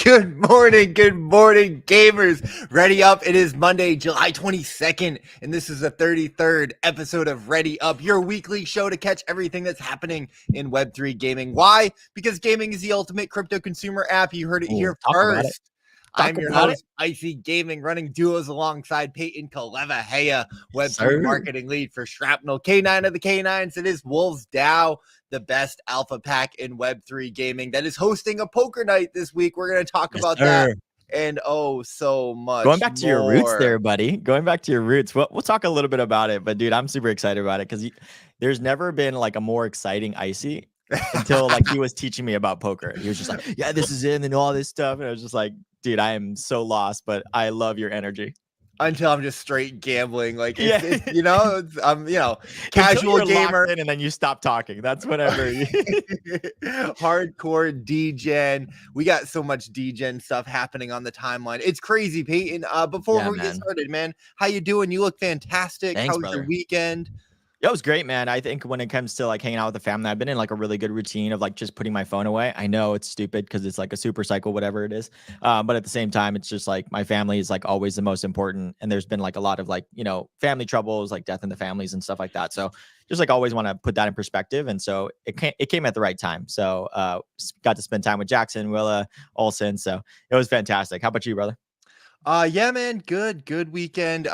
Good morning, gamers. Ready up. It is Monday, July 22nd, and this is the 33rd episode of Ready Up, your weekly show to catch everything that's happening in Web3 gaming. Why? Because gaming is the ultimate crypto consumer app. You heard it here first. I'm your host, Icy Gaming, running duos alongside Peyton Kaleva, Web3 marketing lead for Shrapnel, K9 of the K9s. It is WolvesDAO, the best alpha pack in Web3 gaming, that is hosting a poker night this week. We're going to talk about that and so much Going back to more. your roots there, buddy. Going back to your roots. We'll talk a little bit about it, but dude, I'm super excited about it because there's never been like a more exciting Icy until like he was teaching me about poker. He was just like, yeah, this is in and all this stuff. And I was just like, dude, I am so lost, but I love your energy. Until I'm just straight gambling, like I'm casual gamer, and then you stop talking. That's whatever. Hardcore degen. We got so much degen stuff happening on the timeline. It's crazy, Peyton. Before we get started, man, how you doing? You look fantastic. Thanks, how was your weekend? Yeah, it was great, man. I think when it comes to like hanging out with the family, I've been in like a really good routine of like just putting my phone away. I know it's stupid because it's like a super cycle, whatever it is. But at the same time, it's just like my family is like always the most important. And there's been like a lot of like, family troubles, like death in the families and stuff like that. So just like always want to put that in perspective. And so it came at the right time. So got to spend time with Jackson, Willa, Olsen. So it was fantastic. How about you, brother? Yeah, man, good weekend.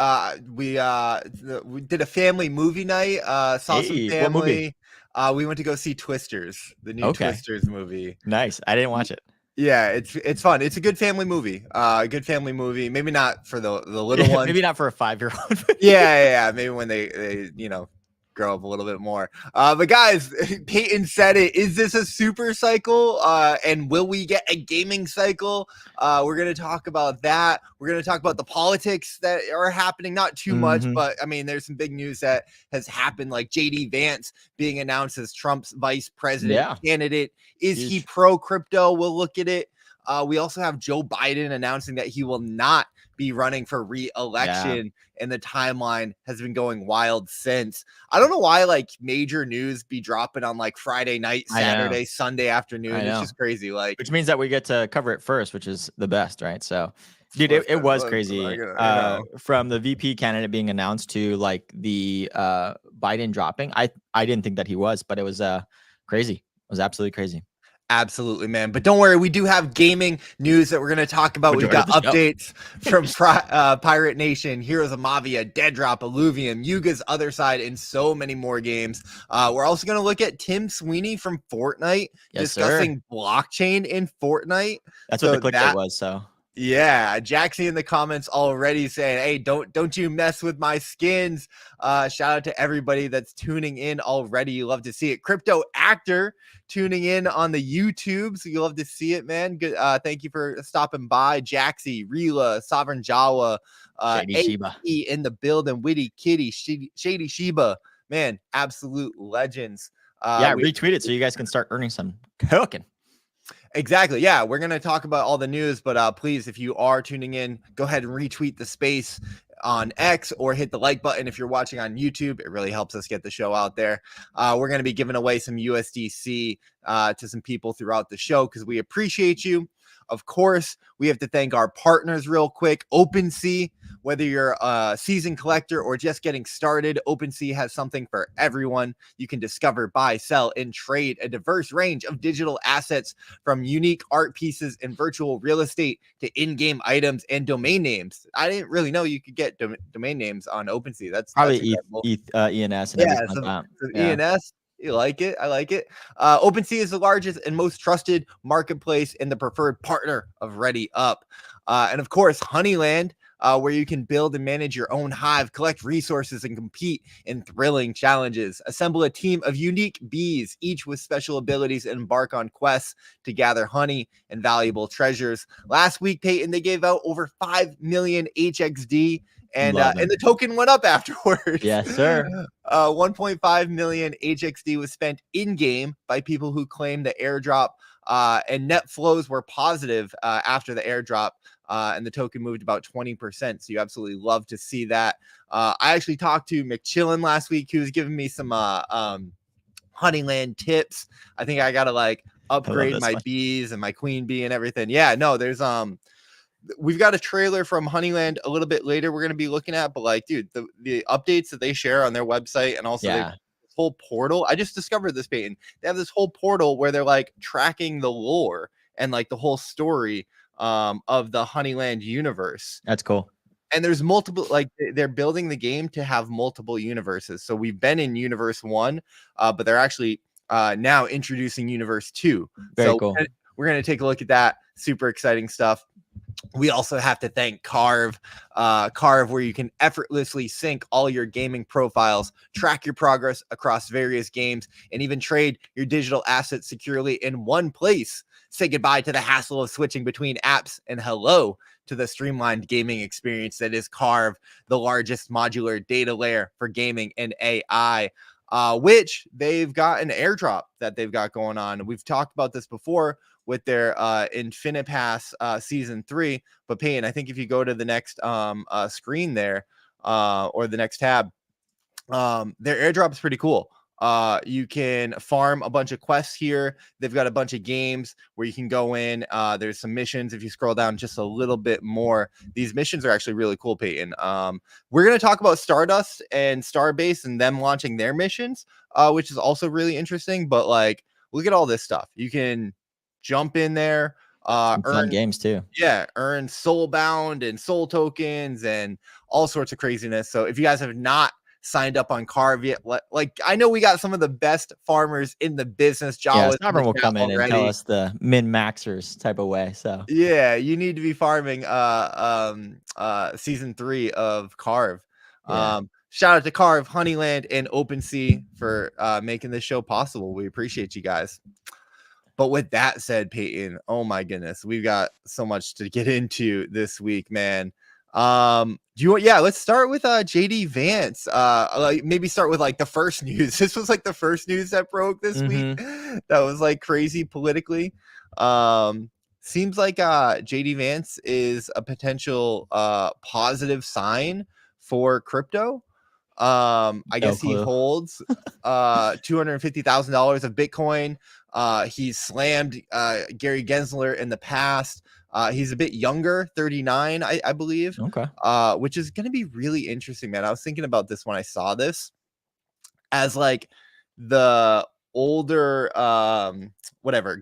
We did a family movie night. Saw some family. We went to go see Twisters, the new Twisters movie. Nice. I didn't watch it. Yeah, it's fun. It's a good family movie. Good family movie. Maybe not for the little ones. Maybe not for a 5-year-old. yeah. Maybe when they grow up a little bit more. But guys, Peyton said it. Is this a super cycle? And will we get a gaming cycle? We're going to talk about that. We're going to talk about the politics that are happening. Not too much, but I mean, there's some big news that has happened, like JD Vance being announced as Trump's vice president candidate. Is he pro crypto? We'll look at it. We also have Joe Biden announcing that he will not be running for re-election, and the timeline has been going wild since. I don't know why like major news be dropping on like Friday night, Saturday, Sunday afternoon. It's just crazy. Like, which means that we get to cover it first, which is the best, right? So dude, it was crazy. From the VP candidate being announced to like the Biden dropping. I didn't think that he was, but it was crazy. It was absolutely crazy. Absolutely, man. But don't worry, we do have gaming news that we're going to talk about. We've got updates from Pirate Nation, Heroes of Mavia, Deadrop, Illuvium, Yuga's Otherside, and so many more games. We're also going to look at Tim Sweeney from Fortnite discussing blockchain in Fortnite. That's what the clickbait was, so. Yeah, Jackson in the comments already saying, hey, don't you mess with my skins. Shout out to everybody that's tuning in already. You love to see it. Crypto Actor tuning in on the YouTube, so you love to see it, man. Good. Thank you for stopping by. Jaxie, Rila, Sovereign Jawa, Shady Shiba in the building, Witty Kitty, Shady Shiba, man, absolute legends. Retweet it so you guys can start earning some cooking. Exactly. Yeah, we're going to talk about all the news, but please, if you are tuning in, go ahead and retweet the space on X or hit the like button if you're watching on YouTube. It really helps us get the show out there. We're going to be giving away some USDC to some people throughout the show because we appreciate you. Of course, we have to thank our partners real quick. OpenSea, whether you're a seasoned collector or just getting started, OpenSea has something for everyone. You can discover, buy, sell, and trade a diverse range of digital assets, from unique art pieces and virtual real estate to in-game items and domain names. I didn't really know you could get domain names on OpenSea. That's probably ENS and everything like that. ENS. You like it? I like it. OpenSea is the largest and most trusted marketplace and the preferred partner of Ready Up. And of course, Honeyland, where you can build and manage your own hive, collect resources, and compete in thrilling challenges. Assemble a team of unique bees, each with special abilities, and embark on quests to gather honey and valuable treasures. Last week, Peyton, they gave out over 5 million HXD. And the token went up afterwards. Yes, sir. 1.5 million HXD was spent in-game by people who claimed the airdrop, and net flows were positive after the airdrop, and the token moved about 20%. So you absolutely love to see that. I actually talked to McChillin last week. He was giving me some Honeyland tips. I think I got to like upgrade my one. bees and my queen bee and everything. Yeah, no, there's we've got a trailer from Honeyland a little bit later we're going to be looking at, but like, dude, the updates that they share on their website, and also this whole portal. I just discovered this, Peyton. They have this whole portal where they're like tracking the lore and like the whole story of the Honeyland universe. That's cool. And there's multiple, like they're building the game to have multiple universes. So we've been in universe 1, but they're actually now introducing universe 2. Very cool. We're gonna take a look at that. Super exciting stuff. We also have to thank CARV, where you can effortlessly sync all your gaming profiles, track your progress across various games, and even trade your digital assets securely in one place. Say goodbye to the hassle of switching between apps, and hello to the streamlined gaming experience that is CARV, the largest modular data layer for gaming and AI, which they've got an airdrop that they've got going on. We've talked about this before with their InfiniPass season 3, but Payne, I think if you go to the next screen there, or the next tab, their airdrop is pretty cool. You can farm a bunch of quests here. They've got a bunch of games where you can go in. There's some missions. If you scroll down just a little bit more, these missions are actually really cool, Peyton. We're going to talk about Stardust and Starbase and them launching their missions, which is also really interesting. But like, look at all this stuff. You can jump in there, earn games too. Yeah, earn Soulbound and Soul tokens and all sorts of craziness. So if you guys have not signed up on CARV yet, like I know we got some of the best farmers in the business. Sovereign will come in and tell us the min-maxers type of way. So yeah, you need to be farming season 3 of CARV. Shout out to CARV, Honeyland, and OpenSea for making this show possible. We appreciate you guys. But with that said, Peyton, oh my goodness, we've got so much to get into this week, man. Do you want, let's start with JD Vance. Like maybe start with like the first news. This was like the first news that broke this week. That was like crazy politically. Seems like JD Vance is a potential positive sign for crypto. I guess he holds $250,000 of Bitcoin. He's slammed Gary Gensler in the past. He's a bit younger, 39, I believe. Okay. Which is going to be really interesting, man. I was thinking about this when I saw this, as like the older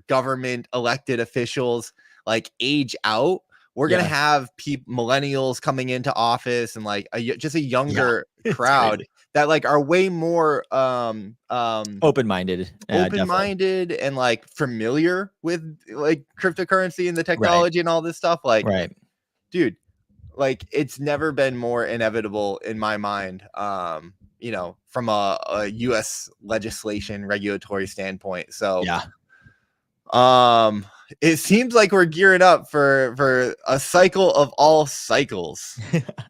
government elected officials like age out. We're going to have millennials coming into office and like just a younger crowd that like are way more open-minded and like familiar with like cryptocurrency and the technology and all this stuff. Like, dude, like it's never been more inevitable in my mind, you know, from a US legislation regulatory standpoint. So it seems like we're gearing up for a cycle of all cycles.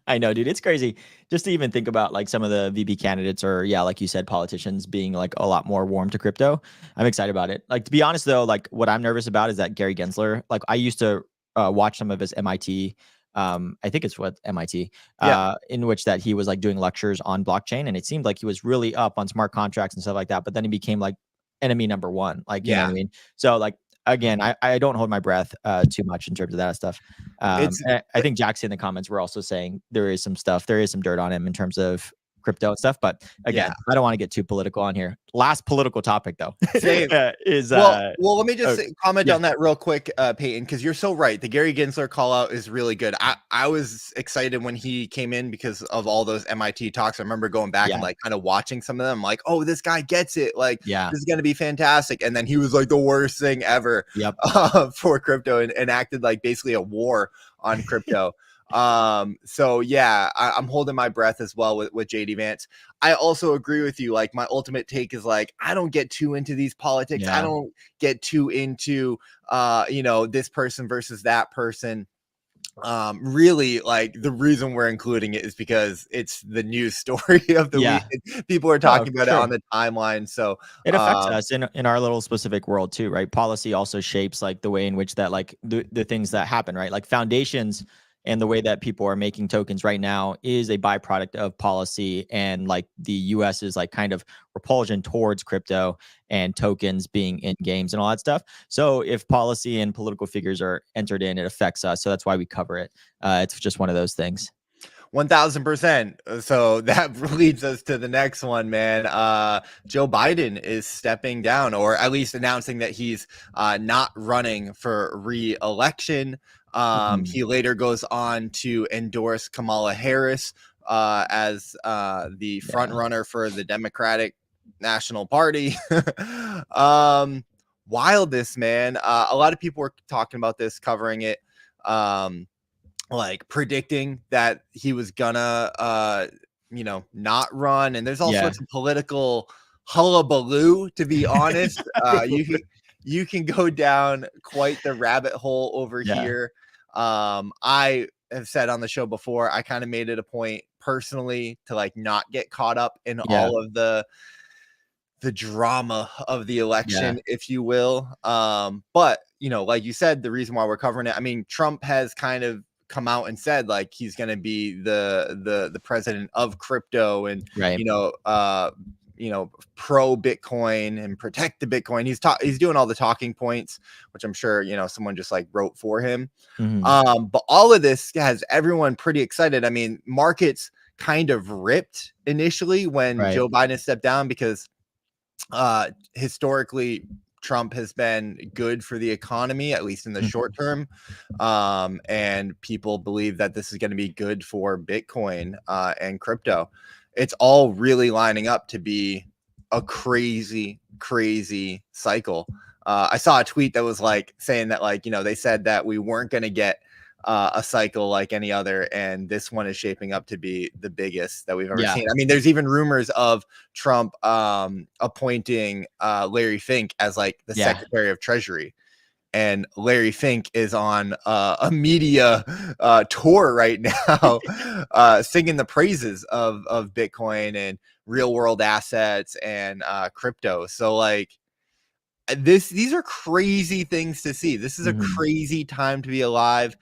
I know, dude. It's crazy just to even think about like some of the VP candidates or like you said, politicians being like a lot more warm to crypto. I'm excited about it. Like, to be honest though, like what I'm nervous about is that Gary Gensler, like I used to watch some of his MIT, I think it's what MIT, in which that he was like doing lectures on blockchain. And it seemed like he was really up on smart contracts and stuff like that. But then he became like enemy number one, like, you know what I mean? So like, again, I don't hold my breath too much in terms of that stuff. I think Jackson in the comments were also saying there is some dirt on him in terms of crypto and stuff. But again, I don't want to get too political on here. Last political topic though is well, let me just comment on that real quick, Peyton, because you're so right. The Gary Gensler call out is really good. I was excited when he came in because of all those MIT talks. I remember going back and like kind of watching some of them. I'm like, oh, this guy gets it. Like, this is gonna be fantastic. And then he was like the worst thing ever for crypto and acted like basically a war on crypto. So yeah, I'm holding my breath as well with JD Vance. I also agree with you. Like my ultimate take is like, I don't get too into these politics. I don't get too into, you know, this person versus that person. Really, like the reason we're including it is because it's the news story of the week. People are talking about it on the timeline. So it affects us in our little specific world too, right? Policy also shapes like the way in which that like the things that happen, right? Like foundations And the way that people are making tokens right now is a byproduct of policy and like the US is like kind of repulsion towards crypto and tokens being in games and all that stuff. So if policy and political figures are entered in, it affects us. So that's why we cover it. It's just one of those things. 1000%. So that leads us to the next one, man. Joe Biden is stepping down, or at least announcing that he's not running for re-election. He later goes on to endorse Kamala Harris as the front runner for the Democratic National Party. Wildest, man. A lot of people were talking about this, covering it. Like predicting that he was gonna not run, and there's all sorts of political hullabaloo, to be honest. You can go down quite the rabbit hole over here. I have said on the show before, I kind of made it a point personally to like not get caught up in all of the drama of the election, if you will. But like you said, the reason why we're covering it, I mean, Trump has kind of come out and said like he's going to be the president of crypto, and pro Bitcoin and protect the Bitcoin. He's doing all the talking points, which I'm sure someone just like wrote for him. But all of this has everyone pretty excited. I mean, markets kind of ripped initially when Joe Biden stepped down, because historically Trump has been good for the economy, at least in the short term. And people believe that this is going to be good for Bitcoin and crypto. It's all really lining up to be a crazy, crazy cycle. I saw a tweet that was like saying that like, they said that we weren't going to get a cycle like any other, and this one is shaping up to be the biggest that we've ever seen. I mean, there's even rumors of Trump appointing Larry Fink as like the Secretary of Treasury, and Larry Fink is on a media tour right now, singing the praises of Bitcoin and real world assets and crypto. So like these are crazy things to see. This is a crazy time to be alive.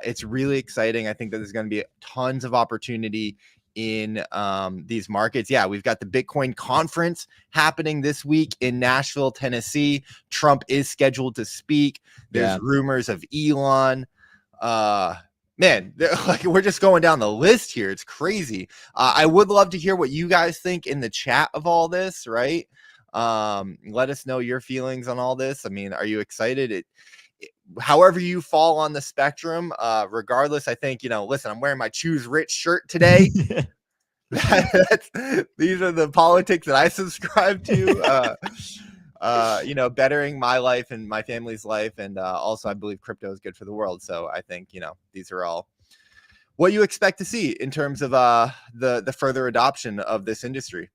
It's really exciting. I think that there's going to be tons of opportunity in these markets. We've got the Bitcoin conference happening this week in Nashville, Tennessee. Trump is scheduled to speak. There's rumors of Elon. Man, like we're just going down the list here. It's crazy. I would love to hear what you guys think in the chat of all this, right? Let us know your feelings on all this. I mean, are you excited? However you fall on the spectrum, regardless, I think, listen, I'm wearing my Choose Rich shirt today. These are the politics that I subscribe to, bettering my life and my family's life. And also, I believe crypto is good for the world. So I think, these are all what you expect to see in terms of the further adoption of this industry.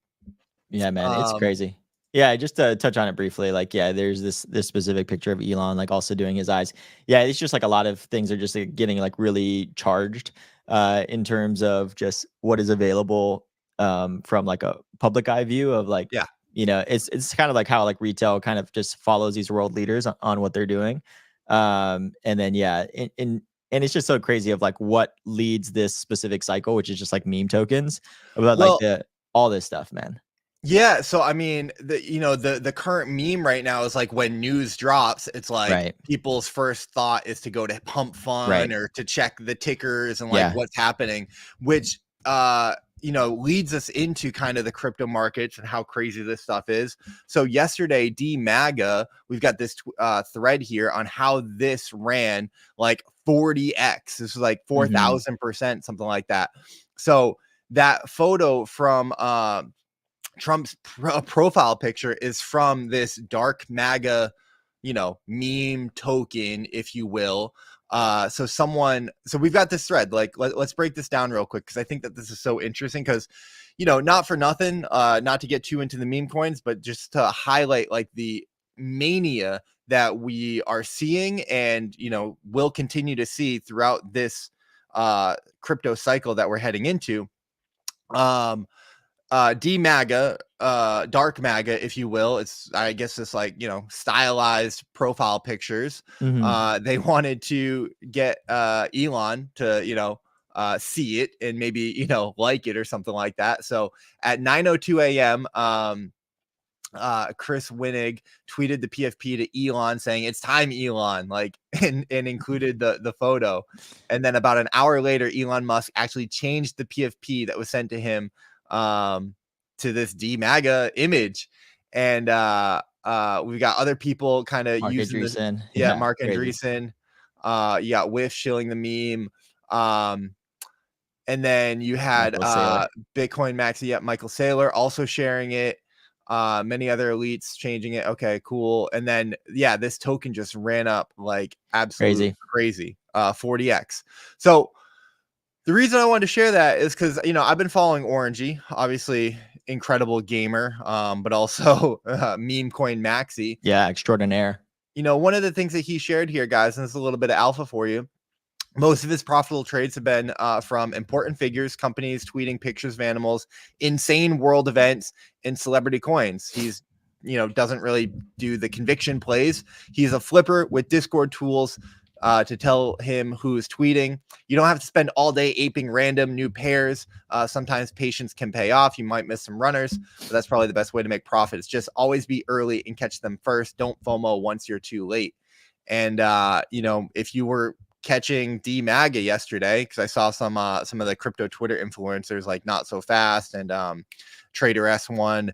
Yeah, man, it's crazy. Yeah, just to touch on it briefly, like, there's this specific picture of Elon, like, also doing his eyes. Yeah, it's just like a lot of things are just like, getting like really charged in terms of just what is available from like a public eye view of like, it's kind of like how like retail kind of just follows these world leaders on what they're doing. And then, and it's just so crazy of like what leads this specific cycle, which is just like meme tokens about like all this stuff, man. Yeah, so I mean, the current meme right now is like when news drops, it's like people's first thought is to go to Pump Fun or to check the tickers and like what's happening, which leads us into kind of the crypto markets and how crazy this stuff is. So yesterday, DMAGA, we've got this thread here on how this ran like 40x. This was like 4,000%, something like that. So that photo from Trump's profile picture is from this dark MAGA, meme token, if you will. So we've got this thread, like, let's break this down real quick, because I think that this is so interesting, because, not for nothing, not to get too into the meme coins, but just to highlight like the mania that we are seeing and, will continue to see throughout this crypto cycle that we're heading into. D-MAGA, dark MAGA, if you will. It's, I guess, it's like, stylized profile pictures. They wanted to get Elon to, see it and maybe, like it or something like that. So at 9:02 a.m., Chris Winnig tweeted the PFP to Elon saying, "It's time, Elon," like, and included the photo. And then about an hour later, Elon Musk actually changed the PFP that was sent to him to this D-MAGA image. And we've got other people kind of using this. Yeah, Mark Andreessen. You got Whiff shilling the meme. And then you had Bitcoin Maxi, Michael Saylor also sharing it. Many other elites changing it. Okay, cool. And then this token just ran up like absolutely crazy 40x. So the reason I wanted to share that is because I've been following Orangey, obviously incredible gamer, but also meme coin Maxi. Yeah, extraordinaire. One of the things that he shared here, guys, and this is a little bit of alpha for you. Most of his profitable trades have been from important figures, companies tweeting pictures of animals, insane world events, and celebrity coins. He's, doesn't really do the conviction plays. He's a flipper with Discord tools to tell him who's tweeting. You don't have to spend all day aping random new pairs. Sometimes patience can pay off. You might miss some runners, but that's probably the best way to make profits. Just always be early and catch them first. Don't FOMO once you're too late. And, if you were catching D-MAGA yesterday, because I saw some of the crypto Twitter influencers like Not So Fast and Trader S1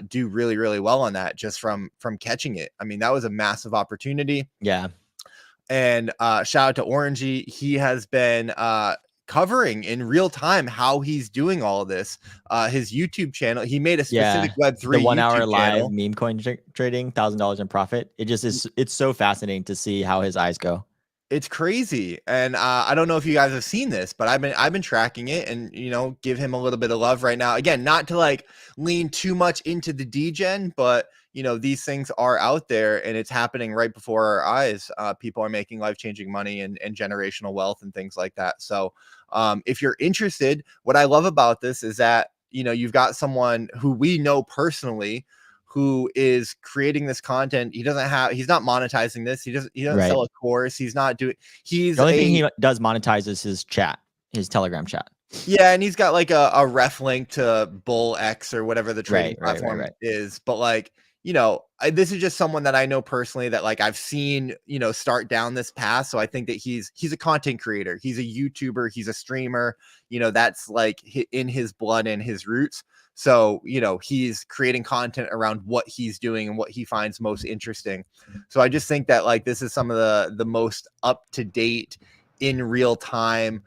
do really, really well on that just from catching it. I mean, that was a massive opportunity. Yeah. And shout out to Orangey. He has been covering in real time how he's doing all of this. His YouTube channel, he made a specific Web3 the 1 hour YouTube live channel. Meme coin trading, $1,000 in profit. It just is. It's so fascinating to see how his eyes go. It's crazy. And I don't know if you guys have seen this, but I've been tracking it and, give him a little bit of love right now. Again, not to like lean too much into the degen, but these things are out there and it's happening right before our eyes. People are making life-changing money and generational wealth and things like that. So if you're interested, what I love about this is that, you've got someone who we know personally who is creating this content. He's not monetizing this. He doesn't sell a course. He's not doing, the only thing he does monetize is his chat, his Telegram chat. Yeah. And he's got like a ref link to Bull X or whatever the trading platform is. But like, this is just someone that I know personally that like I've seen, start down this path. So I think that he's a content creator. He's a YouTuber. He's a streamer. That's like in his blood and his roots. So, he's creating content around what he's doing and what he finds most interesting. So I just think that like this is some of the most up to date, in real time,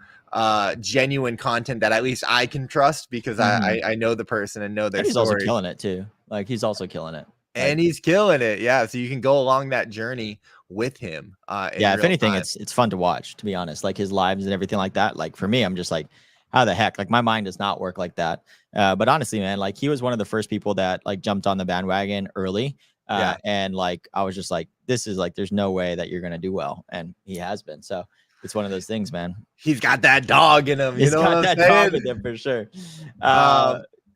genuine content that at least I can trust because I know the person and know their story. He's also killing it too. Like he's also killing it. And he's killing it. Yeah. So you can go along that journey with him. If anything, it's fun to watch, to be honest, like his lives and everything like that. Like for me, I'm just like, how the heck? Like my mind does not work like that. But honestly, man, like he was one of the first people that like jumped on the bandwagon early. And like, I was just like, this is like, there's no way that you're going to do well. And he has been. So it's one of those things, man. He's got that dog in him. He's got that dog in him for sure.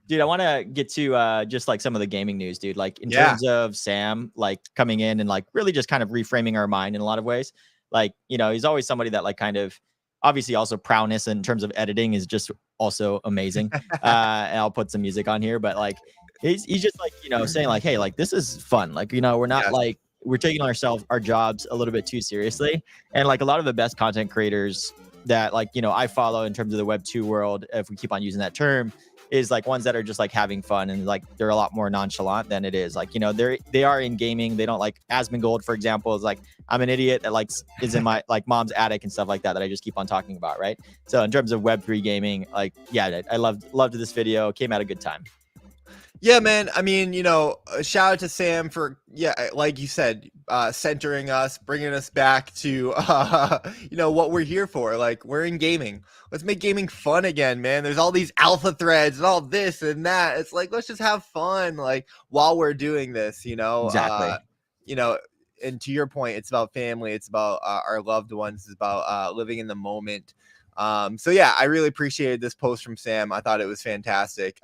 Dude, I want to get to just like some of the gaming news, dude. Like in terms of Sam, like coming in and like really just kind of reframing our mind in a lot of ways. Like, he's always somebody that like kind of obviously also prowess in terms of editing is just also amazing. And I'll put some music on here, but like he's just like, saying like, hey, like this is fun. Like, we're not like we're taking our jobs a little bit too seriously. And like a lot of the best content creators that like, I follow in terms of the Web 2 world, if we keep on using that term, is like ones that are just like having fun and like they're a lot more nonchalant than it is like they are in gaming. They don't like Asmongold, for example, is like I'm an idiot that like is in my like mom's attic and stuff like that I just keep on talking about, right? So in terms of Web3 gaming, like I loved this video. Came at a good time. Yeah, man. I mean, shout out to Sam for, like you said, centering us, bringing us back to, what we're here for. Like, we're in gaming. Let's make gaming fun again, man. There's all these alpha threads and all this and that. It's like, let's just have fun, like, while we're doing this, Exactly. And to your point, it's about family. It's about our loved ones. It's about living in the moment. So yeah, I really appreciated this post from Sam. I thought it was fantastic.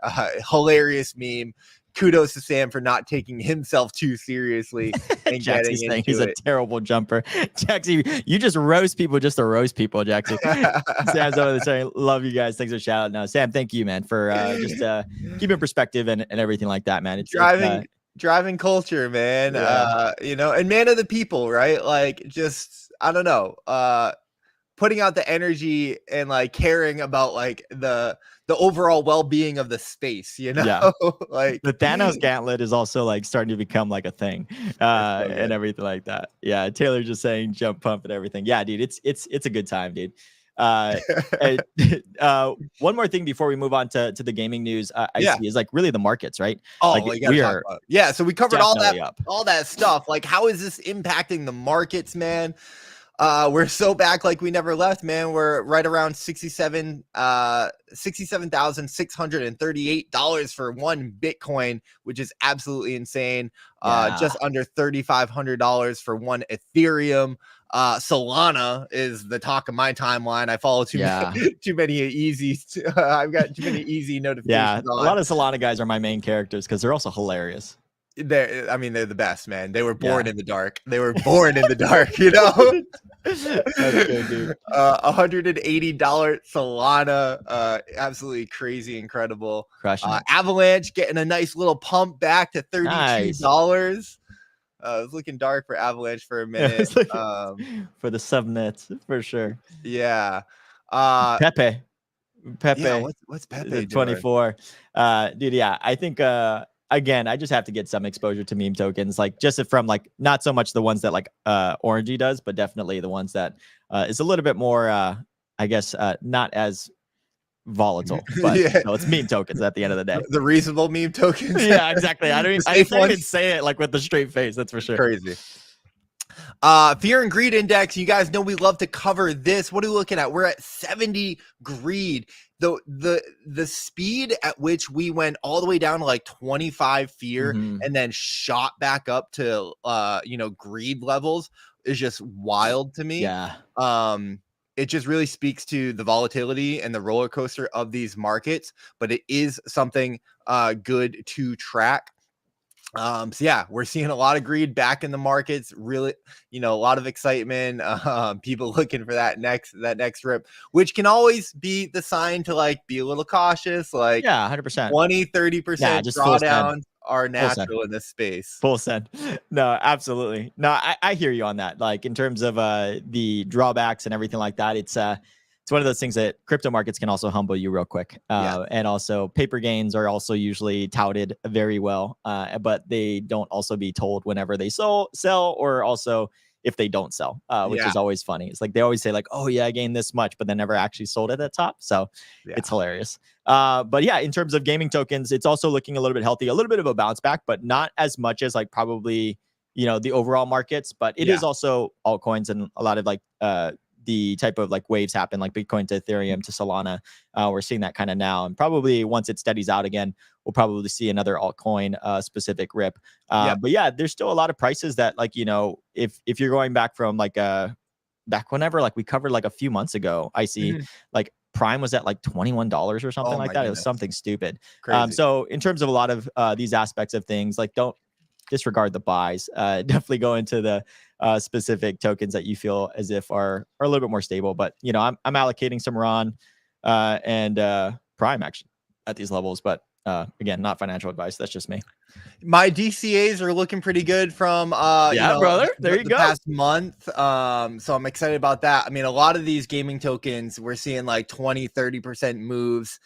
Hilarious meme. Kudos to Sam for not taking himself too seriously and getting Jaxie's saying into he's a it. terrible jumper. Jaxie, you just roast people just to roast people, Jaxie. Sam's over there saying, love you guys. Thanks for shouting out. Sam, thank you, man, for just keeping perspective and everything like that, man. It's driving culture, man. Yeah. You know, and man of the people, right? Like, just I don't know, putting out the energy and like caring about like the overall well-being of the space, you know. Yeah. Like the Thanos gauntlet is also like starting to become like a thing, and everything like that. Yeah, Taylor just saying jump pump and everything. Yeah, dude, it's a good time, dude. One more thing before we move on to the gaming news, I see is like really the markets, right? Oh, like we are so we covered all that stuff. Like, how is this impacting the markets, man? We're so back like we never left, man. We're right around $67,638 for one Bitcoin, which is absolutely insane. Just under $3,500 for one Ethereum. Solana is the talk of my timeline. I follow too many easy. I've got too many ezy notifications. A lot of Solana guys are my main characters because they're also hilarious. They're the best, man. They were born in the dark. They were born in the dark, you know. That's good, dude. $180 Solana, absolutely crazy, incredible. Avalanche getting a nice little pump back to $32. Nice. It was looking dark for Avalanche for a minute. For the subnets, for sure. Yeah. Pepe. Yeah, what's Pepe? 24. Dude, yeah, I think again, I just have to get some exposure to meme tokens, like just from like not so much the ones that like Orangey does, but definitely the ones that is a little bit more I guess not as volatile, but it's meme tokens at the end of the day. The reasonable meme tokens. Yeah, exactly. I can't even say it like with the straight face, that's for sure. Crazy. Fear and greed index, you guys know we love to cover this. What are we looking at? We're at 70 greed. The speed at which we went all the way down to like 25 fear and then shot back up to greed levels is just wild to me. It just really speaks to the volatility and the roller coaster of these markets, but it is something good to track. So yeah, we're seeing a lot of greed back in the markets, really, a lot of excitement, people looking for that next rip, which can always be the sign to like be a little cautious, like 100%, 20-30% drawdowns are natural in this space. Full send. No, absolutely. No, I hear you on that. Like in terms of the drawbacks and everything like that, it's one of those things that crypto markets can also humble you real quick. And also paper gains are also usually touted very well, but they don't also be told whenever they sell or also if they don't sell, which is always funny. It's like they always say like, oh yeah, I gained this much, but then never actually sold at the top. So it's hilarious. But yeah, in terms of gaming tokens, it's also looking a little bit healthy, a little bit of a bounce back, but not as much as like probably, the overall markets, but it is also altcoins and a lot of like, the type of like waves happen, like Bitcoin to Ethereum to Solana. We're seeing that kind of now, and probably once it steadies out again, we'll probably see another altcoin specific rip. But yeah, there's still a lot of prices that like, if you're going back from like back whenever, like we covered like a few months ago, I see like Prime was at like $21 or something like that. It was something stupid. So in terms of a lot of these aspects of things, like don't disregard the buys. Definitely go into the specific tokens that you feel as if are a little bit more stable. But I'm allocating some Ron and Prime actually at these levels. But again, not financial advice. That's just me. My DCAs are looking pretty good from brother. There you go. Past month. So I'm excited about that. I mean, a lot of these gaming tokens, we're seeing like 20-30% moves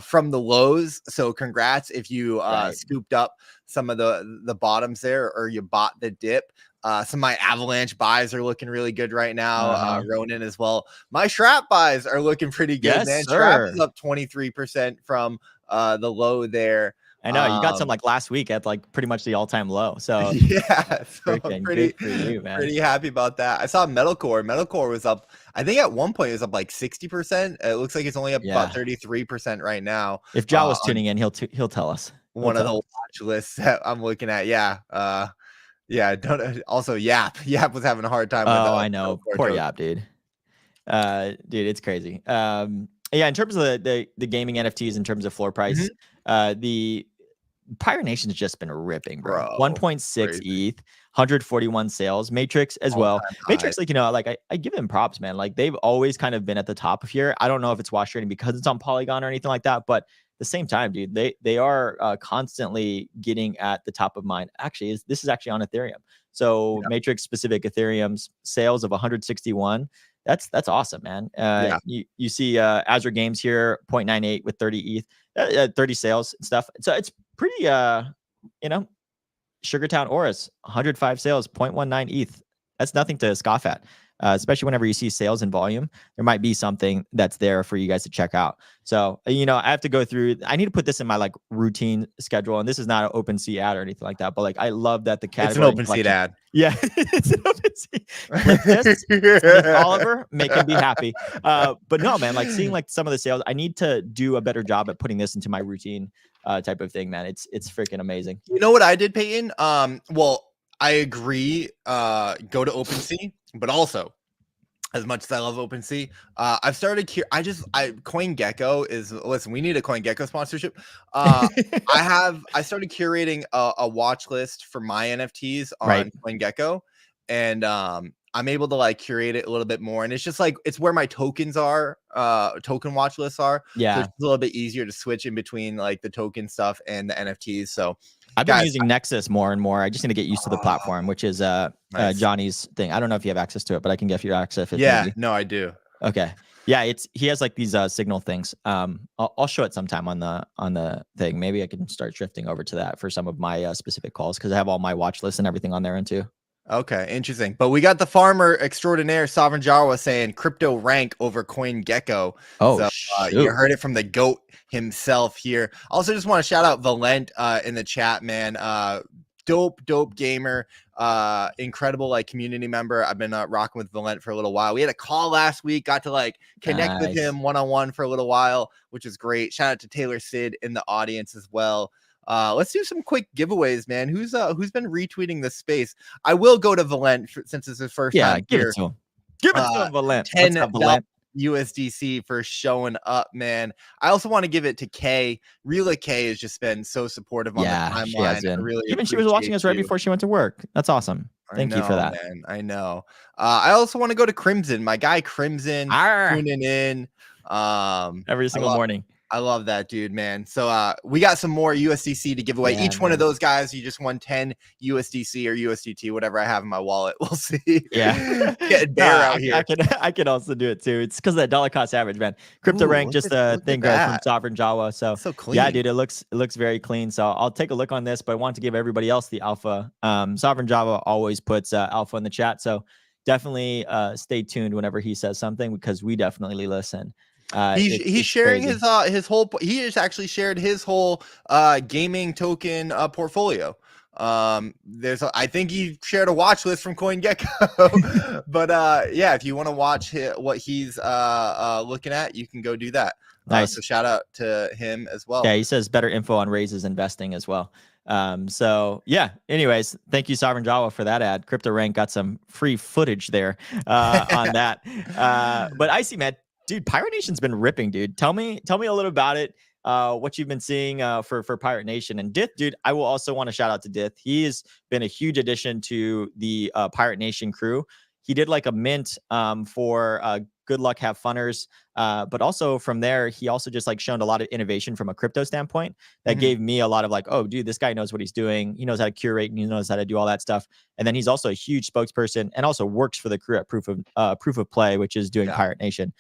from the lows. So congrats if you scooped up some of the bottoms there, or you bought the dip. Some of my Avalanche buys are looking really good right now. Ronin as well. My Shrap buys are looking pretty good, man. Shrap is up 23% from the low there. I know you got some like last week at like pretty much the all-time low. So so pretty for you, man. Pretty happy about that. I saw Metalcore. Metalcore was up. I think at one point it was up like 60%. It looks like it's only up about 33% right now. If Ja was tuning in, he'll tell us. One of the watch lists that I'm looking at. Don't also Yap was having a hard time with I know. Poor Yap, dude. Dude, it's crazy. Yeah, in terms of the gaming NFTs, in terms of floor price, the Pirate Nation's just been ripping, bro. 1.6 ETH, 141 sales. Matrix as well. Matrix, like, I give them props, man. Like, they've always kind of been at the top of here. I don't know if it's wash trading because it's on Polygon or anything like that, but at the same time, dude, they are constantly getting at the top of mind. Actually, this is actually on Ethereum. So Matrix specific Ethereum's sales of 161. That's awesome, man. You see Azure Games here, 0.98 with 30 ETH, 30 sales and stuff. So it's pretty, Sugartown Oris, 105 sales, 0.19 ETH. That's nothing to scoff at. Especially whenever you see sales and volume, there might be something that's there for you guys to check out. So, I have to go through, I need to put this in my like routine schedule. And this is not an OpenSea ad or anything like that, but like, I love that the category. It's an OpenSea ad. Yeah, it's an OpenSea. Oliver, make him be happy. But no, man, like seeing like some of the sales, I need to do a better job at putting this into my routine type of thing, man. It's freaking amazing. You know what I did, Peyton? Well, I agree. Go to OpenSea, but also, as much as I love OpenSea, I've started here. CoinGecko is, listen, we need a CoinGecko sponsorship. I started curating a watch list for my NFTs on CoinGecko, and I'm able to like curate it a little bit more. And it's just like, it's where my tokens are, token watch lists are. Yeah. So it's a little bit easier to switch in between like the token stuff and the NFTs. So I've been using Nexus more and more. I just need to get used to the platform, which is nice. Johnny's thing. I don't know if you have access to it, but I can give you access. No, I do. Okay. Yeah, he has like these signal things. I'll show it sometime on the thing. Maybe I can start drifting over to that for some of my specific calls, because I have all my watch lists and everything on there too. Okay, interesting. But we got the farmer extraordinaire Sovereign Jawa saying crypto rank over CoinGecko. Oh, so, you heard it from the GOAT himself here. Also, just want to shout out Valent in the chat, man. Dope gamer, incredible like community member. I've been rocking with Valent for a little while. We had a call last week, got to like connect with him one-on-one for a little while, which is great. Shout out to Taylor Sid in the audience as well. Let's do some quick giveaways, man. Who's been retweeting this space? I will go to Valent since it's his first time. Give it to him. Give it to him, Valent. 10 USDC for showing up, man. I also want to give it to Kay. Reela Kay has just been so supportive on the timeline. Really, even she was watching us right before she went to work. That's awesome. Thank you for that, man. I know. I also want to go to Crimson. My guy Crimson tuning in every single morning. I love that dude, man. So we got some more USDC to give away. Yeah, Each one of those guys, you just won 10 USDC or USDT, whatever I have in my wallet. We'll see. Yeah. Getting bare out here. I can also do it too. It's because of that dollar cost average, man. Crypto rank, just a thing from Sovereign Jawa. So clean. Yeah, dude, it looks very clean. So I'll take a look on this, but I want to give everybody else the alpha. Sovereign Jawa always puts alpha in the chat. So definitely stay tuned whenever he says something, because we definitely listen. He's sharing his whole. He has actually shared his whole gaming token portfolio. I think he shared a watch list from CoinGecko. But yeah, if you want to watch what he's looking at, you can go do that. Nice. So shout out to him as well. Yeah, he says better info on raises investing as well. So yeah, anyways, thank you, Sovereign Jawa, for that ad. Crypto Rank got some free footage there on that. But I see, man. Dude, Pirate Nation's been ripping, dude. Tell me a little about it. What you've been seeing for Pirate Nation. And Dith, dude, I will also want to shout out to Dith. He has been a huge addition to the Pirate Nation crew. He did like a mint for Good Luck Have Funners. But also from there, he also just like shown a lot of innovation from a crypto standpoint that gave me a lot of like, oh, dude, this guy knows what he's doing. He knows how to curate and he knows how to do all that stuff. And then he's also a huge spokesperson and also works for the crew at Proof of Play, which is doing Pirate Nation.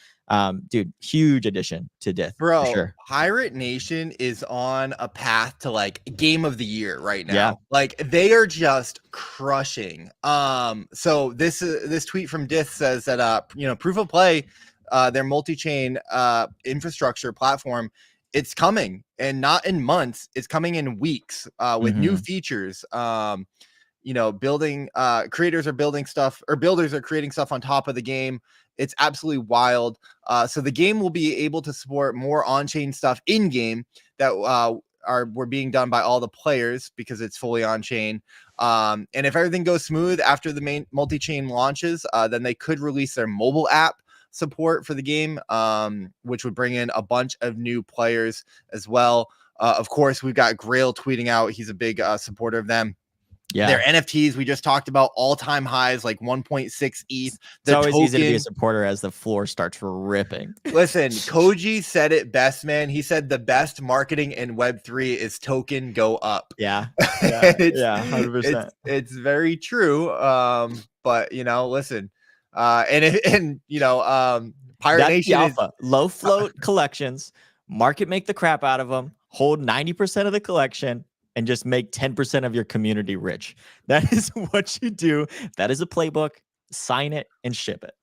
Dude, huge addition to Dith, bro. For sure. Pirate Nation is on a path to like game of the year right now. Yeah. Like they are just crushing. So this tweet from Dith says that Proof of Play, their multi-chain infrastructure platform, it's coming, and not in months, it's coming in weeks with new features. Building creators are building stuff, or builders are creating stuff on top of the game. It's absolutely wild. So the game will be able to support more on-chain stuff in-game that were being done by all the players because it's fully on-chain. And if everything goes smooth after the main multi-chain launches, then they could release their mobile app support for the game, which would bring in a bunch of new players as well. Of course, we've got Grail tweeting out. He's a big supporter of them. Yeah. Their NFTs, we just talked about all-time highs, like 1.6 ETH. It's always easy to be a supporter as the floor starts ripping. Listen, Koji said it best, man. He said the best marketing in Web3 is token go up. Yeah. Yeah, 100%. It's very true. But you know, listen, Pirate That's Nation the alpha. Low float collections, market make the crap out of them, hold 90% of the collection, and just make 10% of your community rich. That is what you do. That is a playbook. Sign it and ship it.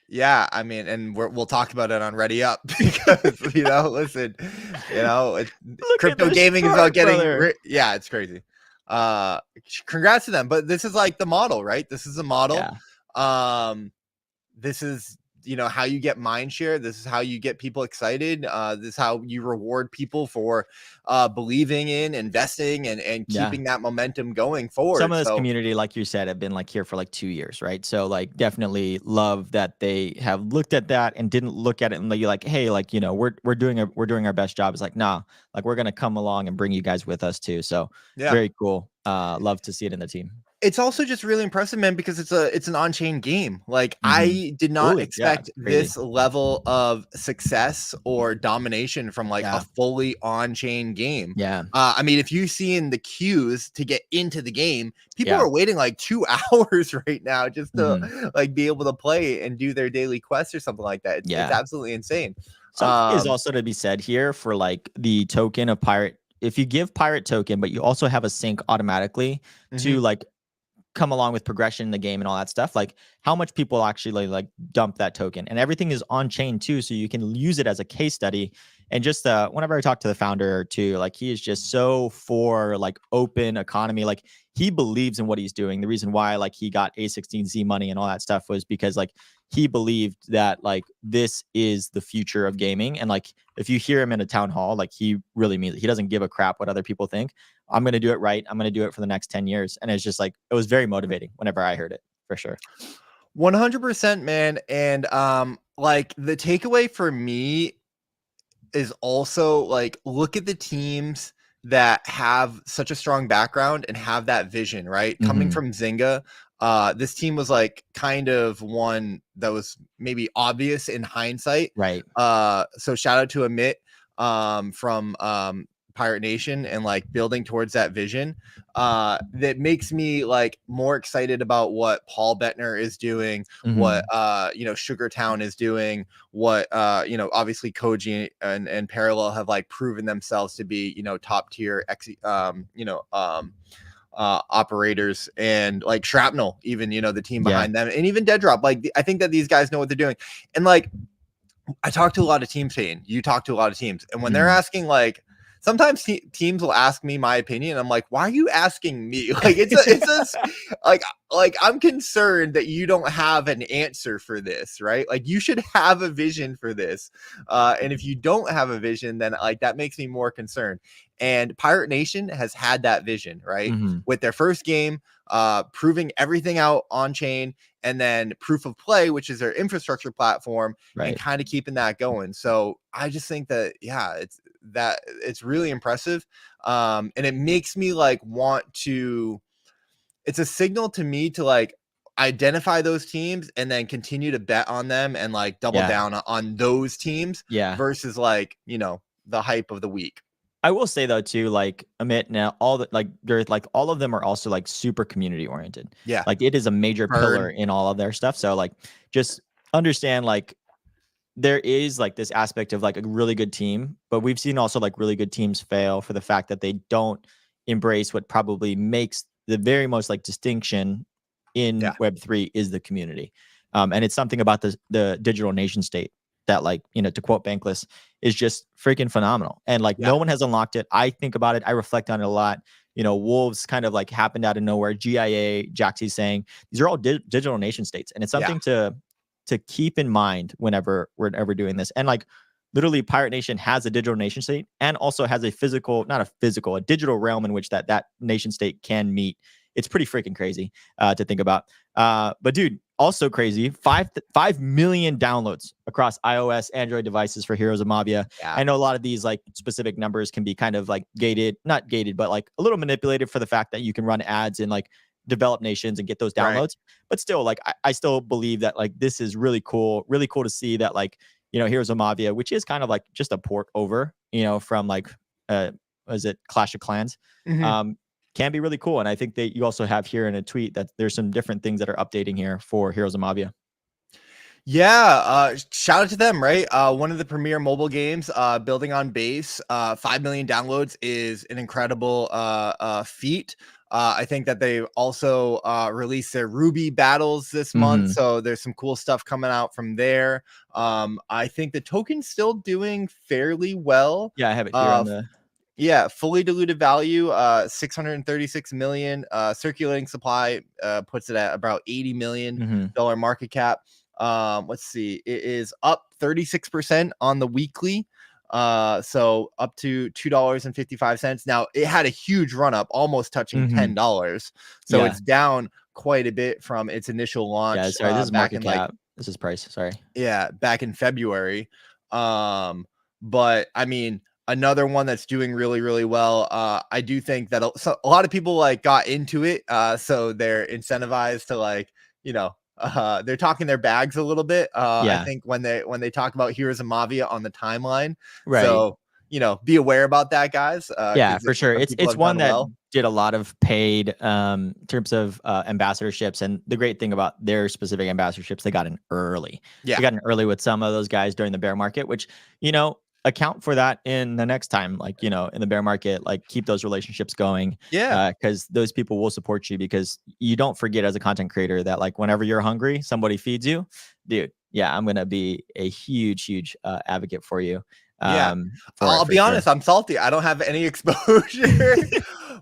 Yeah, I mean, and we'll talk about it on Ready Up because listen, crypto gaming is about getting yeah, it's crazy. Congrats to them, but this is like the model, right? This is a model. Yeah. This is how you get mind share. This is how you get people excited. This is how you reward people for believing in, investing, and keeping that momentum going forward. Some of this community, like you said, have been like here for like 2 years, right? So like definitely love that they have looked at that and didn't look at it and you're like, hey, like we're doing our best job. It's like, nah, like we're gonna come along and bring you guys with us too. So very cool. Love to see it in the team. It's also just really impressive, man, because it's an on-chain game. Like I did not expect this level of success or domination from like a fully on-chain game. Yeah. I mean, if you've seen the queues to get into the game, people are waiting like 2 hours right now just to like be able to play and do their daily quests or something like that. It's absolutely insane. Something is also to be said here for like the token of Pirate. If you give Pirate token, but you also have a sync automatically to like come along with progression in the game and all that stuff, like how much people actually like dump that token, and everything is on chain too, so you can use it as a case study. And just whenever I talk to the founder too, like he is just so for like open economy. Like he believes in what he's doing. The reason why like he got A16Z money and all that stuff was because like he believed that like this is the future of gaming. And like if you hear him in a town hall, like he really means it. He doesn't give a crap what other people think. I'm going to do it right. I'm going to do it for the next 10 years. And it's just like, it was very motivating whenever I heard it, for sure. 100%, man. And like the takeaway for me is also like, look at the teams that have such a strong background and have that vision, right? Coming from Zynga, this team was like kind of one that was maybe obvious in hindsight. Right. So shout out to Amit from Pirate Nation and like building towards that vision. That makes me like more excited about what Paul Bettner is doing, what Sugartown is doing, what obviously Koji and Parallel have like proven themselves to be top tier operators, and like Shrapnel, even the team behind them, and even Deadrop. Like I think that these guys know what they're doing. And like I talk to a lot of teams, Payne, you talk to a lot of teams, and when they're asking, like sometimes teams will ask me my opinion. I'm like, why are you asking me? Like it's like I'm concerned that you don't have an answer for this, right? Like you should have a vision for this. And if you don't have a vision, then like that makes me more concerned. And Pirate Nation has had that vision, right? With their first game, proving everything out on chain, and then Proof of Play, which is their infrastructure platform, and kind of keeping that going. So I just think that, it's really impressive. And it makes me like want to, it's a signal to me to like identify those teams and then continue to bet on them and like double down on those teams versus like, the hype of the week. I will say though too, like Amit, now all the like all of them are also like super community oriented. Yeah, like it is a major pillar in all of their stuff. So like just understand like there is like this aspect of like a really good team, but we've seen also like really good teams fail for the fact that they don't embrace what probably makes the very most like distinction in Web3 is the community. And it's something about the digital nation state that like, to quote Bankless, is just freaking phenomenal. And like no one has unlocked it. I think about it. I reflect on it a lot. Wolves kind of like happened out of nowhere. GIA, Jaxie saying, these are all digital nation states. And it's something to keep in mind whenever we're ever doing this. And like literally Pirate Nation has a digital nation state and also has a digital realm in which that nation state can meet it's pretty freaking crazy to think about. But dude, also crazy, 5 million downloads across iOS, Android devices for Heroes of Mavia. Yeah. I know a lot of these like specific numbers can be kind of like gated, not gated, but like a little manipulated for the fact that you can run ads in like developed nations and get those downloads. Right. But still, like I still believe that like this is really cool to see that like, you know, Heroes of Mavia, which is kind of like just a port over, you know, from like was it Clash of Clans? Can be really cool. And I think that you also have here in a tweet that there's some different things that are updating here for Heroes of Mavia. Yeah, shout out to them, right? One of the premier mobile games, building on base. 5 million downloads is an incredible feat. I think that they also released their Ruby battles this month, so there's some cool stuff coming out from there. I think the token's still doing fairly well. Yeah, I have it here on the... Yeah, fully diluted value, 636 million. Circulating supply puts it at about $80 million market cap. Let's see, it is up 36% on the weekly. So up to $2.55. Now it had a huge run up, almost touching $10. So it's down quite a bit from its initial launch. Yeah, sorry, this is market cap. This is price. Sorry. Yeah, back in February. But I mean, another one that's doing really, really well. I do think that a lot of people like got into it. So they're incentivized to like, you know, they're talking their bags a little bit. I think when they talk about Heroes of Mavia on the timeline. Right. So, you know, be aware about that, guys. Yeah, for sure. It's one that did a lot of paid in terms of ambassadorships. And the great thing about their specific ambassadorships, they got in early. Yeah. They got in early with some of those guys during the bear market, which, you know, account for that in the next time, like, you know, in the bear market, like keep those relationships going. Yeah. Because those people will support you, because you don't forget as a content creator that like whenever you're hungry, somebody feeds you, dude. Yeah, I'm going to be a huge advocate for you. I'll be honest, I'm salty. I don't have any exposure,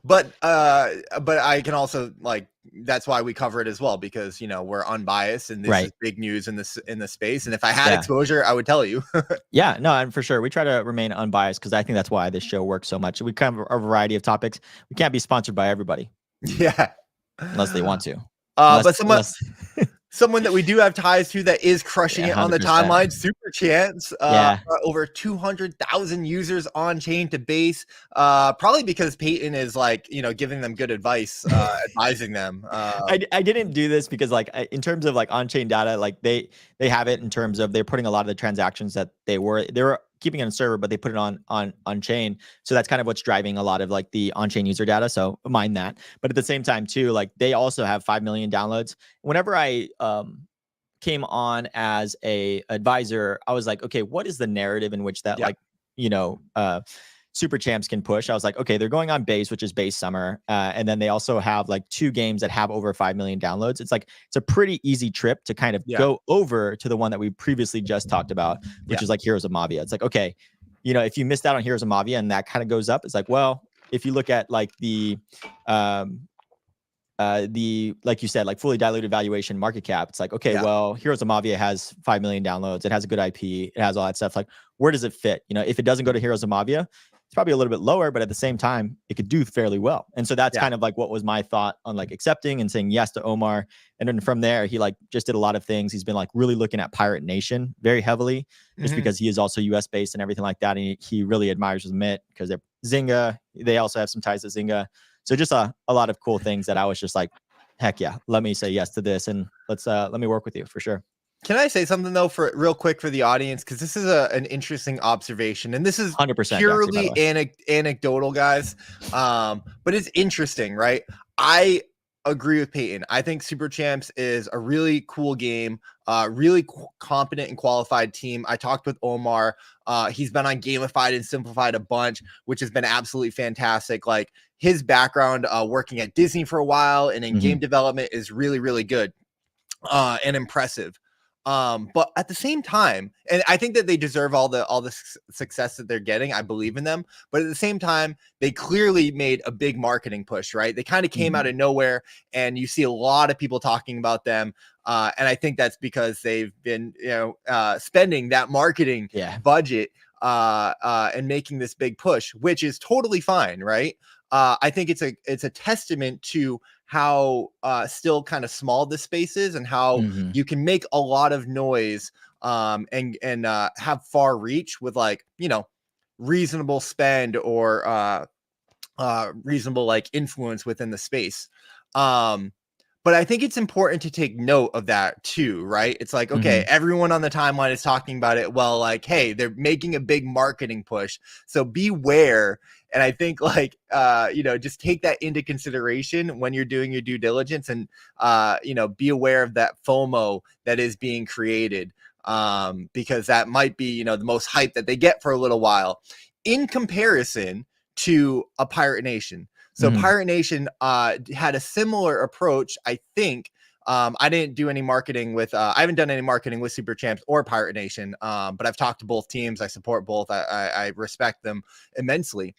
but I can also like, that's why we cover it as well, because, you know, we're unbiased and this is big news in the space. And if I had exposure, I would tell you. Yeah, no, and for sure we try to remain unbiased, because I think that's why this show works so much. We cover a variety of topics. We can't be sponsored by everybody. Yeah, unless they want to. But someone that we do have ties to that is crushing it on the timeline, Super Chance. Over 200,000 users on chain to base. Probably because Peyton is like, you know, giving them good advice, advising them. I didn't do this because like in terms of like on chain data, like they have it in terms of they're putting a lot of the transactions that they were keeping it on server, but they put it on chain. So that's kind of what's driving a lot of like the on-chain user data. So mind that. But at the same time too, like they also have 5 million downloads. Whenever I came on as a advisor, I was like, okay, what is the narrative in which that like, you know, Super Champs can push? I was like, okay, they're going on base, which is base summer. And then they also have like 2 games that have over 5 million downloads. It's like, it's a pretty easy trip to kind of go over to the one that we previously just talked about, which is like Heroes of Mavia. It's like, okay, you know, if you missed out on Heroes of Mavia and that kind of goes up, it's like, well, if you look at like the like you said, like fully diluted valuation market cap, it's like, okay, well, Heroes of Mavia has 5 million downloads. It has a good IP. It has all that stuff. Like, where does it fit? You know, if it doesn't go to Heroes of Mavia, it's probably a little bit lower, but at the same time, it could do fairly well. And so that's kind of like what was my thought on like accepting and saying yes to Omar. And then from there, he like just did a lot of things. He's been like really looking at Pirate Nation very heavily, just because he is also US based and everything like that. And he really admires Mint because they're Zynga. They also have some ties to Zynga. So just a lot of cool things that I was just like, heck yeah, let me say yes to this. And let me work with you for sure. Can I say something though, for real quick for the audience? Because this is an interesting observation, and this is 100% purely anecdotal, guys. But it's interesting, right? I agree with Peyton. I think Super Champs is a really cool game, really competent and qualified team. I talked with Omar. He's been on Gamified and Simplified a bunch, which has been absolutely fantastic. Like his background working at Disney for a while and in game development is really, really good and impressive. But at the same time, and I think that they deserve all the success that they're getting. I believe in them, but at the same time, they clearly made a big marketing push, right? They kind of came out of nowhere, and you see a lot of people talking about them. And I think that's because they've been, spending that marketing budget and making this big push, which is totally fine, right? I think it's a testament to how still kind of small this space is, and how you can make a lot of noise and have far reach with, like, reasonable spend or reasonable like influence within the space. But I think it's important to take note of that too, right? It's like, okay, everyone on the timeline is talking about it. Well, like, hey, they're making a big marketing push, so beware. And I think, like, just take that into consideration when you're doing your due diligence, and be aware of that FOMO that is being created, because that might be, the most hype that they get for a little while, in comparison to a Pirate Nation. So Pirate Nation had a similar approach, I think. I didn't do any marketing with, I haven't done any marketing with Super Champs or Pirate Nation, but I've talked to both teams. I support both. I respect them immensely.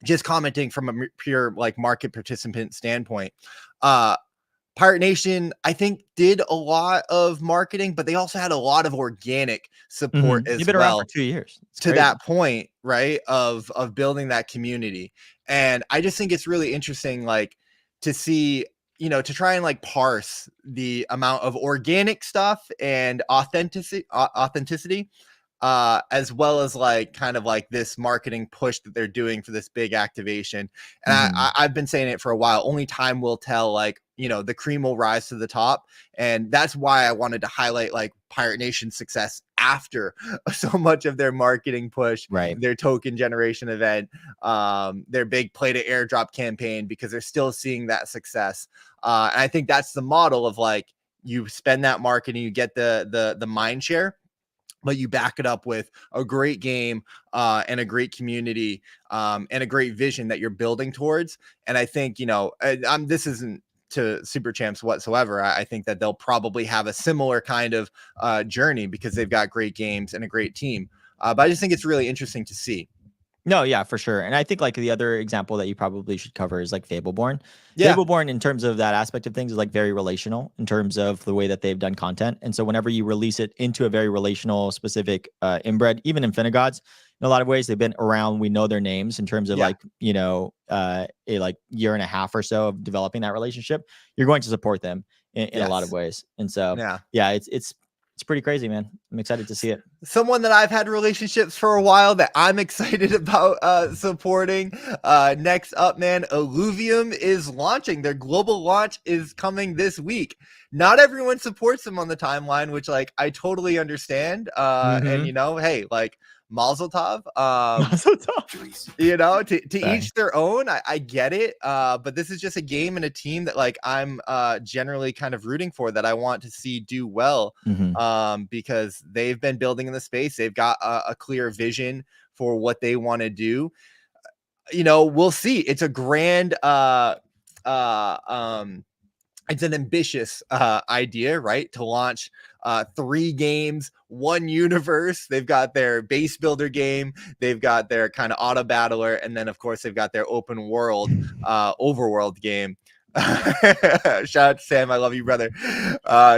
Just commenting from a pure like market participant standpoint. Pirate Nation, I think, did a lot of marketing, but they also had a lot of organic support as You've been well. around for 2 years. It's to crazy. That point, right, of building that community. And I just think it's really interesting, like, to see, to try and like parse the amount of organic stuff and authenticity, as well as like kind of like this marketing push that they're doing for this big activation. And I've been saying it for a while. Only time will tell, like, the cream will rise to the top. And that's why I wanted to highlight like Pirate Nation's success after so much of their marketing push, right? Their token generation event, their big play to airdrop campaign, because they're still seeing that success. And I think that's the model of, like, you spend that marketing, you get the mind share, but you back it up with a great game and a great community and a great vision that you're building towards. And I think, this isn't to Super Champs whatsoever. I think that they'll probably have a similar kind of journey, because they've got great games and a great team. But I just think it's really interesting to see. No, yeah, for sure. And I think like the other example that you probably should cover is like Fableborne. Yeah. Fableborne, in terms of that aspect of things, is like very relational in terms of the way that they've done content. And so whenever you release it into a very relational, specific inbred, even Infinigods, in a lot of ways, they've been around. We know their names in terms of like, a like year and a half or so of developing that relationship. You're going to support them in a lot of ways. And so, yeah, it's pretty crazy, man. I'm excited to see it. Someone that I've had relationships for a while that I'm excited about supporting. Next up, man, Illuvium is launching. Their global launch is coming this week. Not everyone supports them on the timeline, which, like, I totally understand. And, hey, like, Mazel tov. To each their own. I get it. But this is just a game and a team that, like, I'm generally kind of rooting for, that I want to see do well, because they've been building in the space. They've got a clear vision for what they want to do. We'll see. It's a grand it's an ambitious idea, right? To launch 3 games, 1 universe. They've got their base builder game, they've got their kind of auto battler, and then of course they've got their open world overworld game. Shout out to Sam, I love you, brother.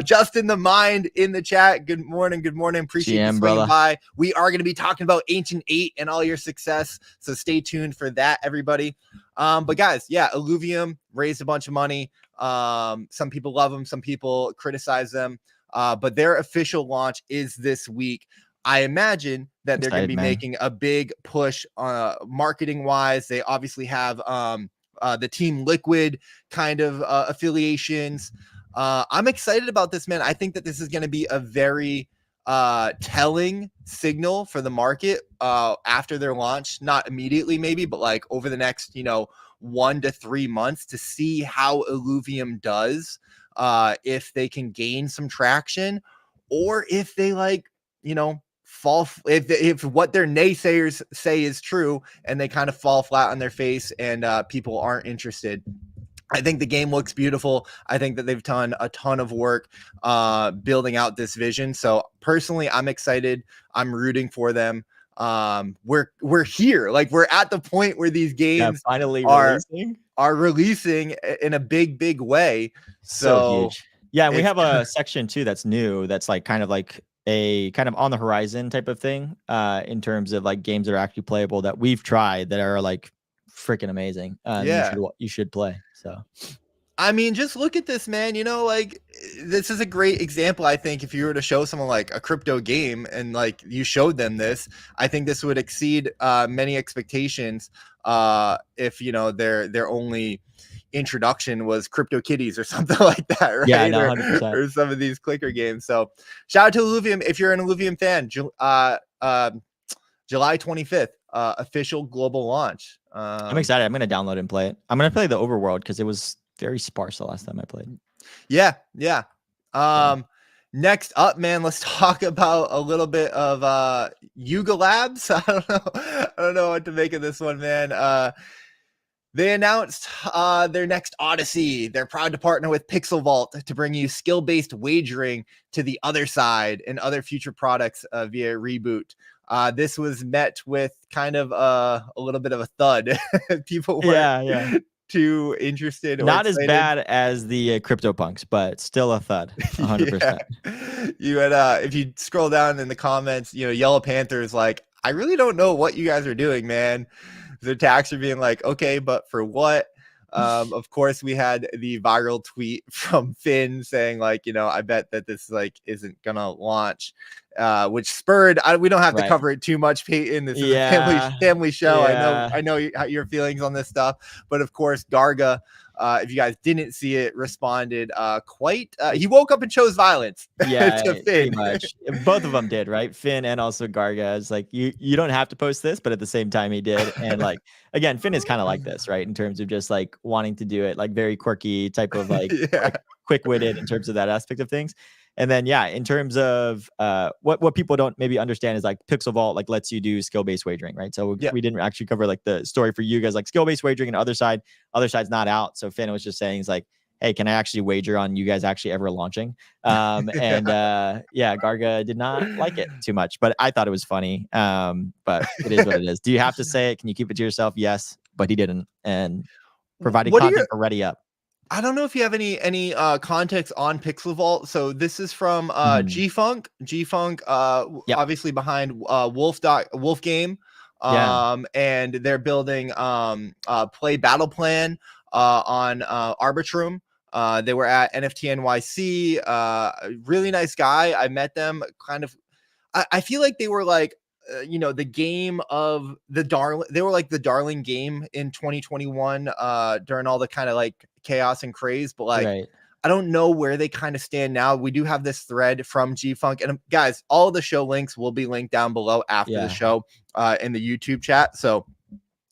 Justin the Mind in the chat, good morning. Appreciate you swinging by. We are going to be talking about Ancient 8 and all your success, so stay tuned for that, everybody. But guys, yeah, Illuvium raised a bunch of money. Some people love them, some people criticize them, but their official launch is this week. I imagine that they're going to be making a big push marketing wise. They obviously have the Team Liquid kind of affiliations. I'm excited about this, man. I think that this is going to be a very telling signal for the market after their launch, not immediately maybe, but like over the next 1 to 3 months, to see how Illuvium does, if they can gain some traction, or if they fall, if what their naysayers say is true and they kind of fall flat on their face and people aren't interested. I think the game looks beautiful. I think that they've done a ton of work building out this vision. So personally, I'm excited. I'm rooting for them. We're here. Like, we're at the point where these games finally are releasing in a big way. So huge. Yeah, and we have a section too that's new, that's like kind of like a kind of on the horizon type of thing, in terms of like games that are actually playable that we've tried that are like freaking amazing. You should play. So I mean, just look at this, man. You know, like this is a great example. I think if you were to show someone like a crypto game and like you showed them this, I think this would exceed many expectations. If you know their only introduction was Crypto Kitties or something like that, right? Yeah, no, 100%. Or some of these clicker games. So shout out to Illuvium if you're an Illuvium fan. July 25th, official global launch. I'm excited. I'm gonna download and play it. I'm gonna play the overworld because it was very sparse the last time I played. Yeah. Next up, man, let's talk about a little bit of Yuga Labs. I don't know what to make of this one, man. They announced their next Odyssey. They're proud to partner with Pixelvault to bring you skill-based wagering to the other side and other future products via Reboot. This was met with kind of a little bit of a thud. People weren't too interested. Not as bad as the CryptoPunks, but still a thud. 100%. Yeah. You had if you scroll down in the comments, you know, Yellow Panther is like, I really don't know what you guys are doing, man. The attacks are being like, okay, but for what? Of course, we had the viral tweet from Finn saying like, you know, I bet that this like isn't gonna launch, which spurred. We don't have to cover it too much, Peyton. This is a family show. I know your feelings on this stuff, but of course, Garga. If you guys didn't see it, responded he woke up and chose violence. Yeah, to Finn. Pretty much. Both of them did, right? Finn and also Garga. It's like you don't have to post this, but at the same time he did. And like again, Finn is kind of like this, right? In terms of just like wanting to do it, like very quirky type of like, like quick-witted in terms of that aspect of things. And then in terms of what people don't maybe understand is like Pixelvault like lets you do skill-based wagering, right? So we didn't actually cover like the story for you guys, like skill-based wagering and Otherside's not out. So Finn was just saying, he's like, hey, can I actually wager on you guys actually ever launching? Garga did not like it too much, but I thought it was funny. But it is what it is. Do you have to say it? Can you keep it to yourself? Yes, but he didn't. And providing content already up. I don't know if you have any context on Pixelvault. So this is from G-Funk. G-Funk, obviously behind Wolf Game. And they're building Play Battle Plan on Arbitrum. They were at NFT NYC. Really nice guy. I met them kind of. I feel like they were like, you know, the game of the darling. They were like the darling game in 2021 during all the kind of like chaos and craze. But like, I don't know where they kind of stand now. We do have this thread from G-Funk. And guys, all the show links will be linked down below after the show in the YouTube chat. So,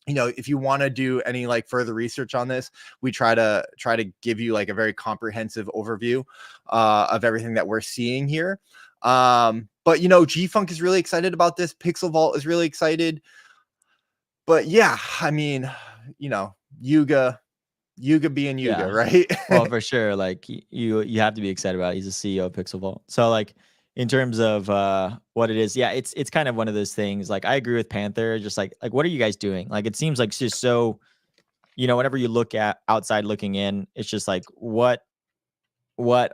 you know, if you want to do any like further research on this, we try to give you like a very comprehensive overview of everything that we're seeing here. But you know, G-Funk is really excited about this. Pixelvault is really excited. But yeah, I mean, you know, Yuga being Yuga, right? Well, for sure. Like you have to be excited about it. He's the CEO of Pixelvault. So like in terms of what it is, it's kind of one of those things. Like I agree with Panther. Just like what are you guys doing? Like it seems like it's just so, you know, whenever you look at outside looking in, it's just like what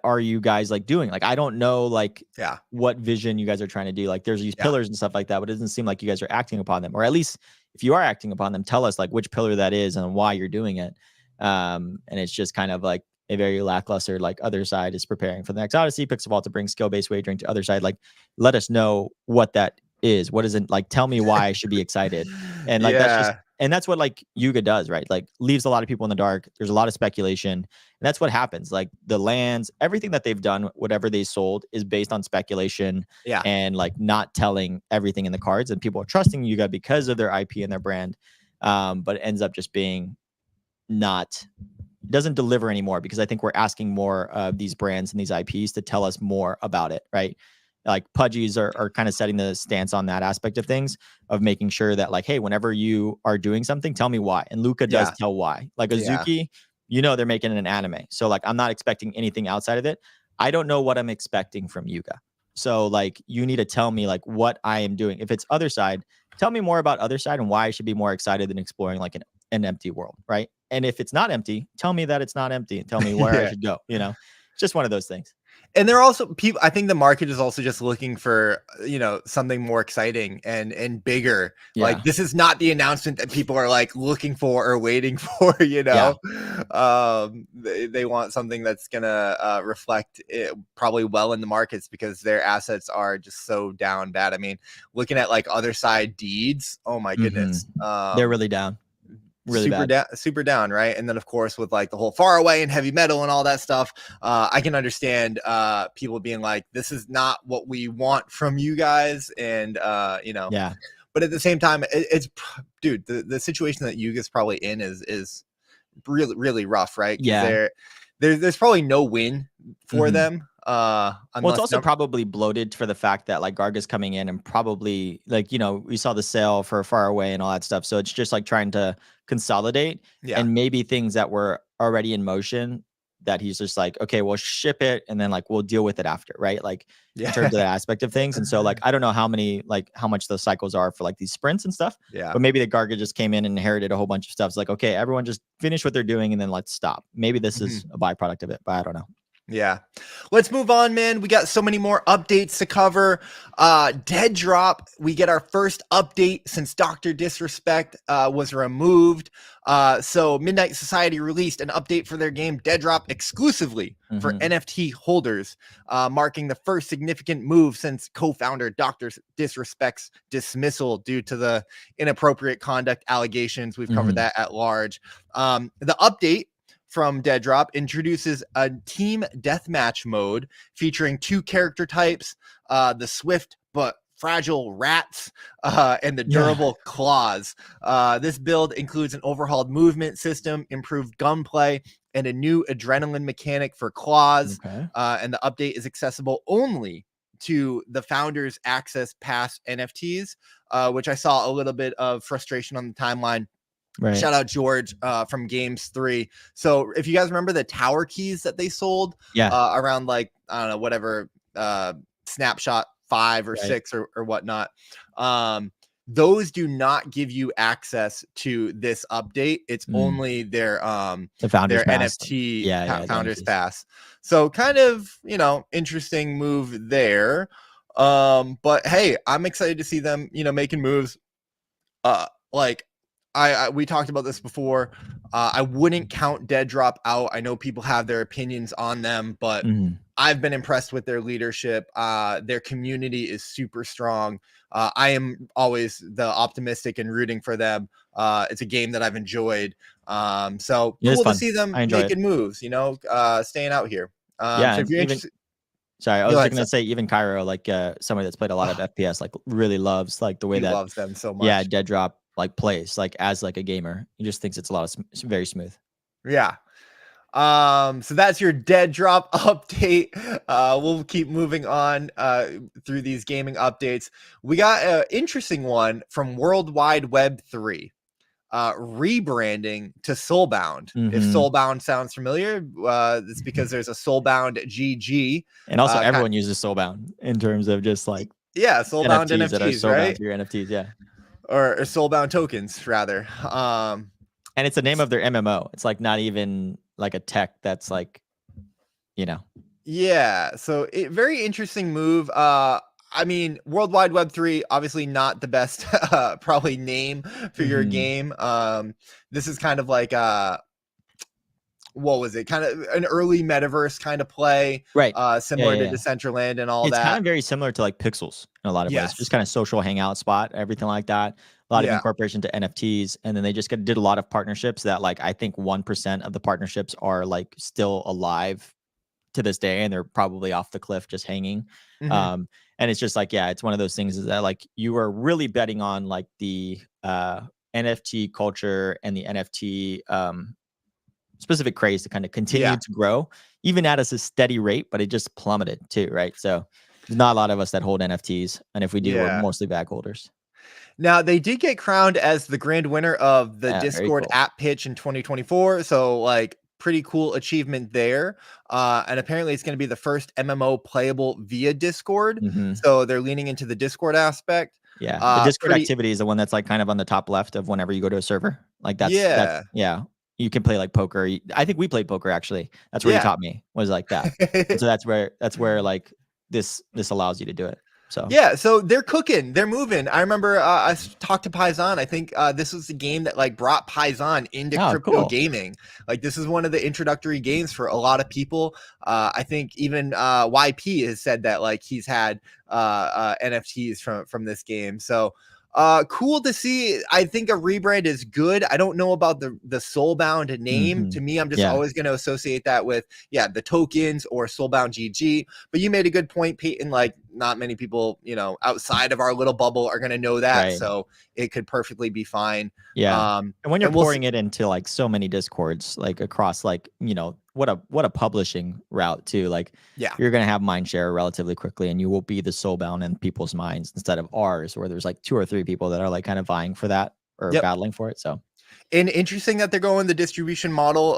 are you guys like doing? Like I don't know like what vision you guys are trying to do. Like there's these pillars and stuff like that, but it doesn't seem like you guys are acting upon them. Or at least if you are acting upon them, tell us like which pillar that is and why you're doing it. And it's just kind of like a very lackluster, like Otherside is preparing for the next Odyssey, Pixelvault to bring skill-based wagering to Otherside. Like, let us know what that is. What is it? Like, tell me why I should be excited. And like, that's just, and that's what like Yuga does, right? Like leaves a lot of people in the dark. There's a lot of speculation. And that's what happens. Like the lands, everything that they've done, whatever they sold is based on speculation and like not telling everything in the cards. And people are trusting Yuga because of their IP and their brand. But it ends up just being doesn't deliver anymore because I think we're asking more of these brands and these IPs to tell us more about it, right? Like Pudgies are kind of setting the stance on that aspect of things, of making sure that like, hey, whenever you are doing something, tell me why. And Luca does tell why. Like Azuki, you know, they're making an anime. So like, I'm not expecting anything outside of it. I don't know what I'm expecting from Yuga. So like, you need to tell me like what I am doing. If it's Otherside, tell me more about Otherside and why I should be more excited than exploring like an empty world, right? And if it's not empty, tell me that it's not empty and tell me where I should go. You know, it's just one of those things. And they're also people. I think the market is also just looking for, something more exciting and bigger. Yeah. Like, this is not the announcement that people are like looking for or waiting for. Yeah. They want something that's gonna reflect it probably well in the markets, because their assets are just so down bad. I mean, looking at like Otherside deeds. Oh my goodness. They're really down. Really super down, right? And then of course with like the whole far away and heavy metal and all that stuff, I can understand people being like, this is not what we want from you guys, and Yeah. But at the same time, it's dude, the situation that Yuga's probably in is really, really rough, right? Yeah. There's probably no win for them. Well, it's also probably bloated for the fact that like Garga's coming in and probably like, we saw the sale for Far Away and all that stuff. So it's just like trying to consolidate and maybe things that were already in motion that he's just like, okay, we'll ship it and then like we'll deal with it after, right? Like in terms of that aspect of things. And so like I don't know how much those cycles are for like these sprints and stuff. Yeah. But maybe the Garga just came in and inherited a whole bunch of stuff. It's like, okay, everyone just finish what they're doing and then let's stop. Maybe this is a byproduct of it, but I don't know. Yeah. Let's move on, man. We got so many more updates to cover. Deadrop, we get our first update since Dr. Disrespect was removed. So Midnight Society released an update for their game Deadrop exclusively for NFT holders, marking the first significant move since co-founder Dr. Disrespect's dismissal due to the inappropriate conduct allegations. We've covered that at large. The update from Deadrop introduces a team deathmatch mode featuring 2 character types, the swift but fragile rats and the durable claws. This build includes an overhauled movement system, improved gunplay, and a new adrenaline mechanic for claws. And the update is accessible only to the Founders Access Pass NFTs, which I saw a little bit of frustration on the timeline. Right. Shout out George from Games 3. So if you guys remember the tower keys that they sold around like, I don't know, whatever, snapshot 5 or 6 or whatnot, those do not give you access to this update. It's only their Founders Pass. NFT Founders Pass. So kind of, interesting move there. But hey, I'm excited to see them, making moves. We talked about this before. I wouldn't count Deadrop out. I know people have their opinions on them, but I've been impressed with their leadership. Their community is super strong. I am always the optimistic and rooting for them. It's a game that I've enjoyed. So cool to see them making moves, staying out here. So if you're interested, sorry, I was going to say even Cairo, like somebody that's played a lot of FPS, like really loves like the way that loves them so much. Yeah, Deadrop like plays like as like a gamer. He just thinks it's a lot of very smooth. Yeah. So that's your Deadrop update. We'll keep moving on through these gaming updates. We got an interesting one from Worldwide WEB3. Rebranding to Soulbound. If Soulbound sounds familiar, it's because there's a Soulbound GG. And also everyone uses Soulbound in terms of just like Soulbound NFTs that are Soulbound right? Your NFTs, or Soulbound tokens rather. And it's the name of their MMO. It's like not even like a tech that's like, Yeah. So very interesting move. I mean, Worldwide Web3, obviously not the best probably name for your game. This is kind of like what was it? Kind of an early metaverse kind of play, right? Similar to Decentraland and all that. It's kind of very similar to like Pixels in a lot of ways. Just kind of social hangout spot, everything like that. A lot of incorporation to NFTs, and then they just did a lot of partnerships that like I think 1% of the partnerships are like still alive to this day, and they're probably off the cliff just hanging. And it's just like it's one of those things is that like you are really betting on like the NFT culture and the NFT specific craze to kind of continue to grow, even at a steady rate, but it just plummeted too, right? So there's not a lot of us that hold NFTs, and if we do, we're mostly bag holders. Now they did get crowned as the grand winner of the Discord app pitch in 2024, so like pretty cool achievement there. And apparently it's going to be the first MMO playable via Discord, so they're leaning into the Discord aspect. The Discord activity is the one that's like kind of on the top left of whenever you go to a server, like that's you can play like poker. I think we played poker actually. That's where you taught me, was like that. And so that's where like this allows you to do it. So yeah, so they're cooking, they're moving. I remember I talked to Paisan. I think this was the game that like brought Paisan into crypto gaming. Like this is one of the introductory games for a lot of people. I think even YP has said that like he's had NFTs from this game. So cool to see. I think a rebrand is good. I don't know about the Soulbound name. To me, I'm just always going to associate that with the tokens or Soulbound GG. But you made a good point, Peyton. Like not many people, you know, outside of our little bubble are going to know that. So it could perfectly be fine. Yeah. And when you're pouring it into like so many discords, like across like, you know, what a publishing route too. Like you're going to have mind share relatively quickly, and you will be the Soulbound in people's minds instead of ours, where there's like 2 or 3 people that are like kind of vying for that or battling for it. So and interesting that they're going the distribution model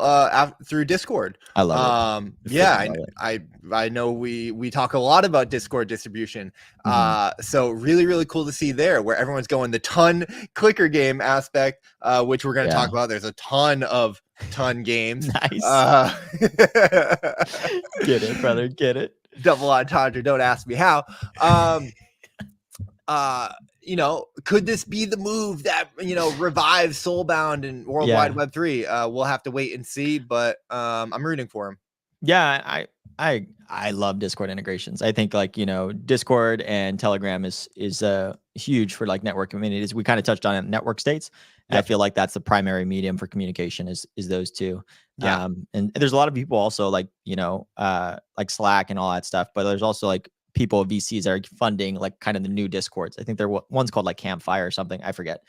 through Discord. I love it. Yeah, I know we talk a lot about Discord distribution. So really cool to see there, where everyone's going the ton clicker game aspect, which we're going to talk about. There's a ton games. Nice. Get it, brother. Get it. Double entendre. Don't ask me how. You know, could this be the move that, you know, revives Soulbound and worldwide Web3? We'll have to wait and see, but I'm rooting for him. Yeah, I love Discord integrations. I think like, you know, Discord and Telegram is huge for like network communities. We kind of touched on it, network states. I feel like that's the primary medium for communication is those two. And there's a lot of people also like, you know, like Slack and all that stuff, but there's also like people, VCs are funding like kind of the new Discords. I think one's called like Campfire or something. I forget.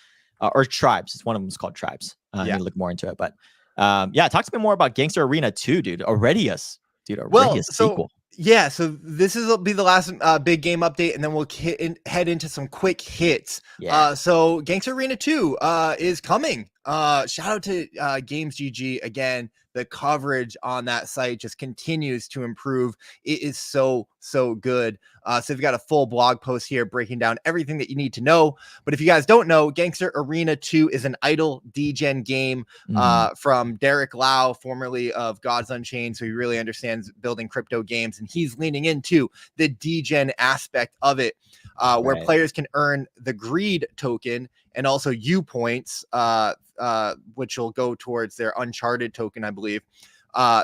Or Tribes. It's one of them is called Tribes. I need to look more into it. But talk to me more about Gangster Arena 2, dude. Aurelius sequel. Yeah, so this will be the last big game update, and then we'll head into some quick hits. So Gangster Arena 2 is coming. Shout out to Games GG again. The coverage on that site just continues to improve. It is so good. So we've got a full blog post here breaking down everything that you need to know. But if you guys don't know, Gangster Arena 2 is an idle degen game from Derek Lau, formerly of Gods Unchained. So he really understands building crypto games, and he's leaning into the degen aspect of it, where players can earn the greed token and also U points, which will go towards their Uncharted token, I believe,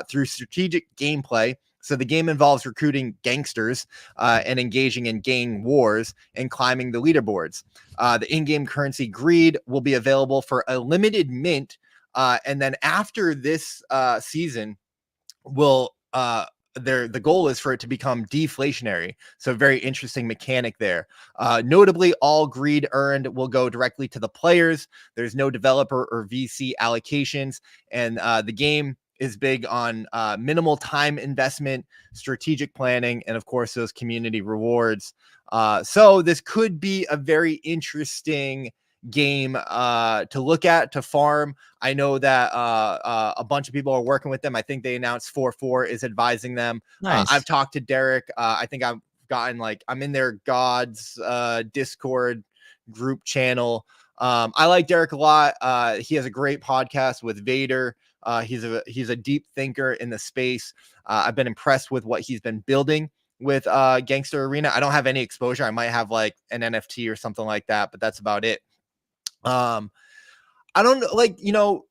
through strategic gameplay. So the game involves recruiting gangsters and engaging in gang wars and climbing the leaderboards. The in-game currency greed will be available for a limited mint. And then after this season, the goal is for it to become deflationary. So very interesting mechanic there. Notably, all greed earned will go directly to the players. There's no developer or VC allocations, and the game is big on minimal time investment, strategic planning, and of course those community rewards. So this could be a very interesting game to look at, to farm. I know that a bunch of people are working with them. I think they announced 4-4 is advising them. Nice. I've talked to Derek. I think I've gotten like, I'm in their Gods Discord group channel. I like Derek a lot. He has a great podcast with Vader. He's a deep thinker in the space. I've been impressed with what he's been building with Gangster Arena. I don't have any exposure. I might have like an NFT or something like that, but that's about it. I don't know, like, you know,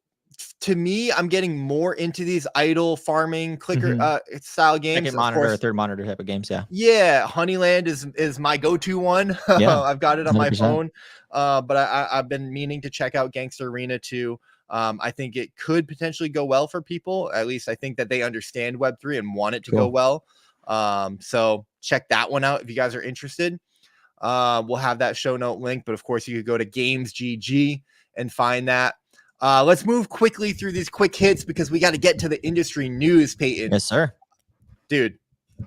to me, I'm getting more into these idle farming clicker style games. Second monitor, third monitor type of games. Yeah. Honeyland is my go-to one. I've got it on 100%. My phone. But I've been meaning to check out Gangster Arena 2. I think it could potentially go well for people. At least I think that they understand Web3 and want it to go well. So check that one out if you guys are interested. We'll have that show note link, but of course you could go to Games GG and find that. Let's move quickly through these quick hits because we got to get to the industry news, Peyton. Yes, sir. Dude,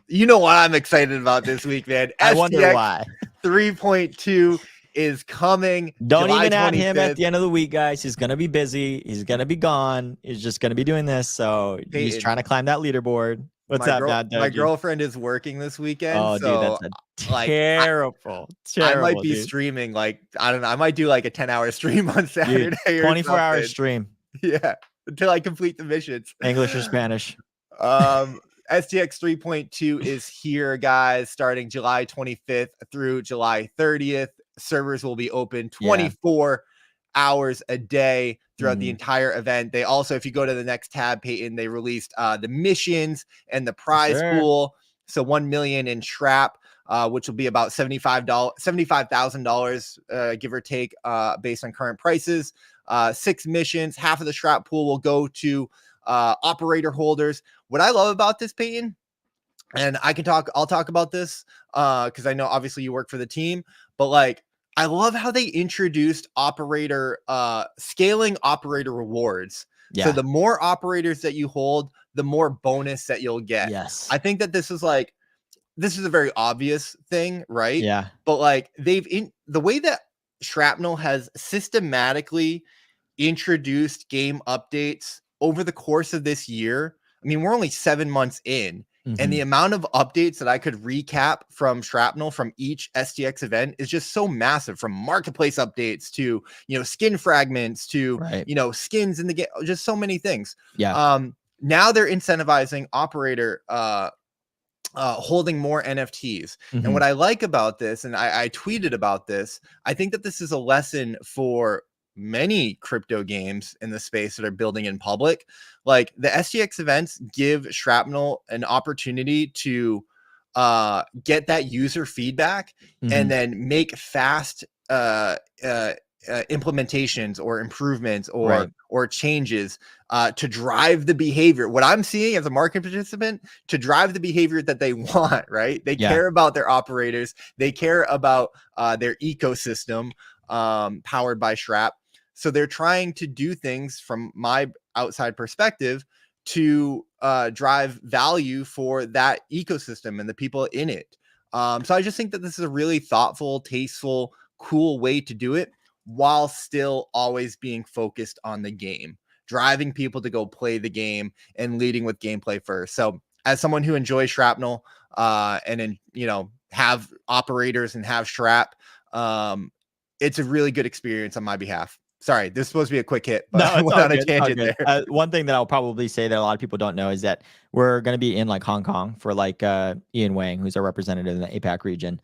you know what I'm excited about this week, man. I wonder why. 3.2 is coming. Don't July even add 25th. Him at the end of the week, guys. He's going to be busy. He's going to be gone. He's just going to be doing this. So Peyton, he's trying to climb that leaderboard. What's up, my girlfriend is working this weekend. Oh, so dude, that's terrible. I might be streaming, like, I don't know. I might do like a 10-hour stream on Saturday. Dude, 24-hour stream. Yeah. until I complete the missions. English or Spanish. STX 3.2 is here, guys, starting July 25th through July 30th. Servers will be open 24 hours a day throughout the entire event. They also, if you go to the next tab, Peyton, they released the missions and the prize pool. So 1 million in Shrap, which will be about $75,000, give or take, based on current prices. 6 missions, half of the Shrap pool will go to operator holders. What I love about this, Peyton, and I'll talk about this because I know obviously you work for the team, but like I love how they introduced scaling operator rewards. So the more operators that you hold, the more bonus that you'll get. Yes. I think that this is a very obvious thing, right? Yeah. But like the way that Shrapnel has systematically introduced game updates over the course of this year. I mean, we're only 7 months in, and the amount of updates that I could recap from Shrapnel from each STX event is just so massive, from marketplace updates to, skin fragments to, skins in the game, just so many things. Yeah. Now they're incentivizing operator holding more NFTs. And what I like about this, and I tweeted about this, I think that this is a lesson for many crypto games in the space that are building in public. Like the STX events give Shrapnel an opportunity to get that user feedback and then make fast implementations or improvements or changes to drive the behavior. What I'm seeing as a market participant, to drive the behavior that they want, right? They care about their operators. They care about their ecosystem powered by Shrap. So they're trying to do things from my outside perspective to drive value for that ecosystem and the people in it. So I just think that this is a really thoughtful, tasteful, cool way to do it, while still always being focused on the game, driving people to go play the game and leading with gameplay first. So as someone who enjoys Shrapnel and then, have operators and have Shrap, it's a really good experience on my behalf. Sorry, this is supposed to be a quick hit, but I went on a tangent there. One thing that I'll probably say that a lot of people don't know is that we're going to be in like Hong Kong for like Ian Wang, who's our representative in the APAC region,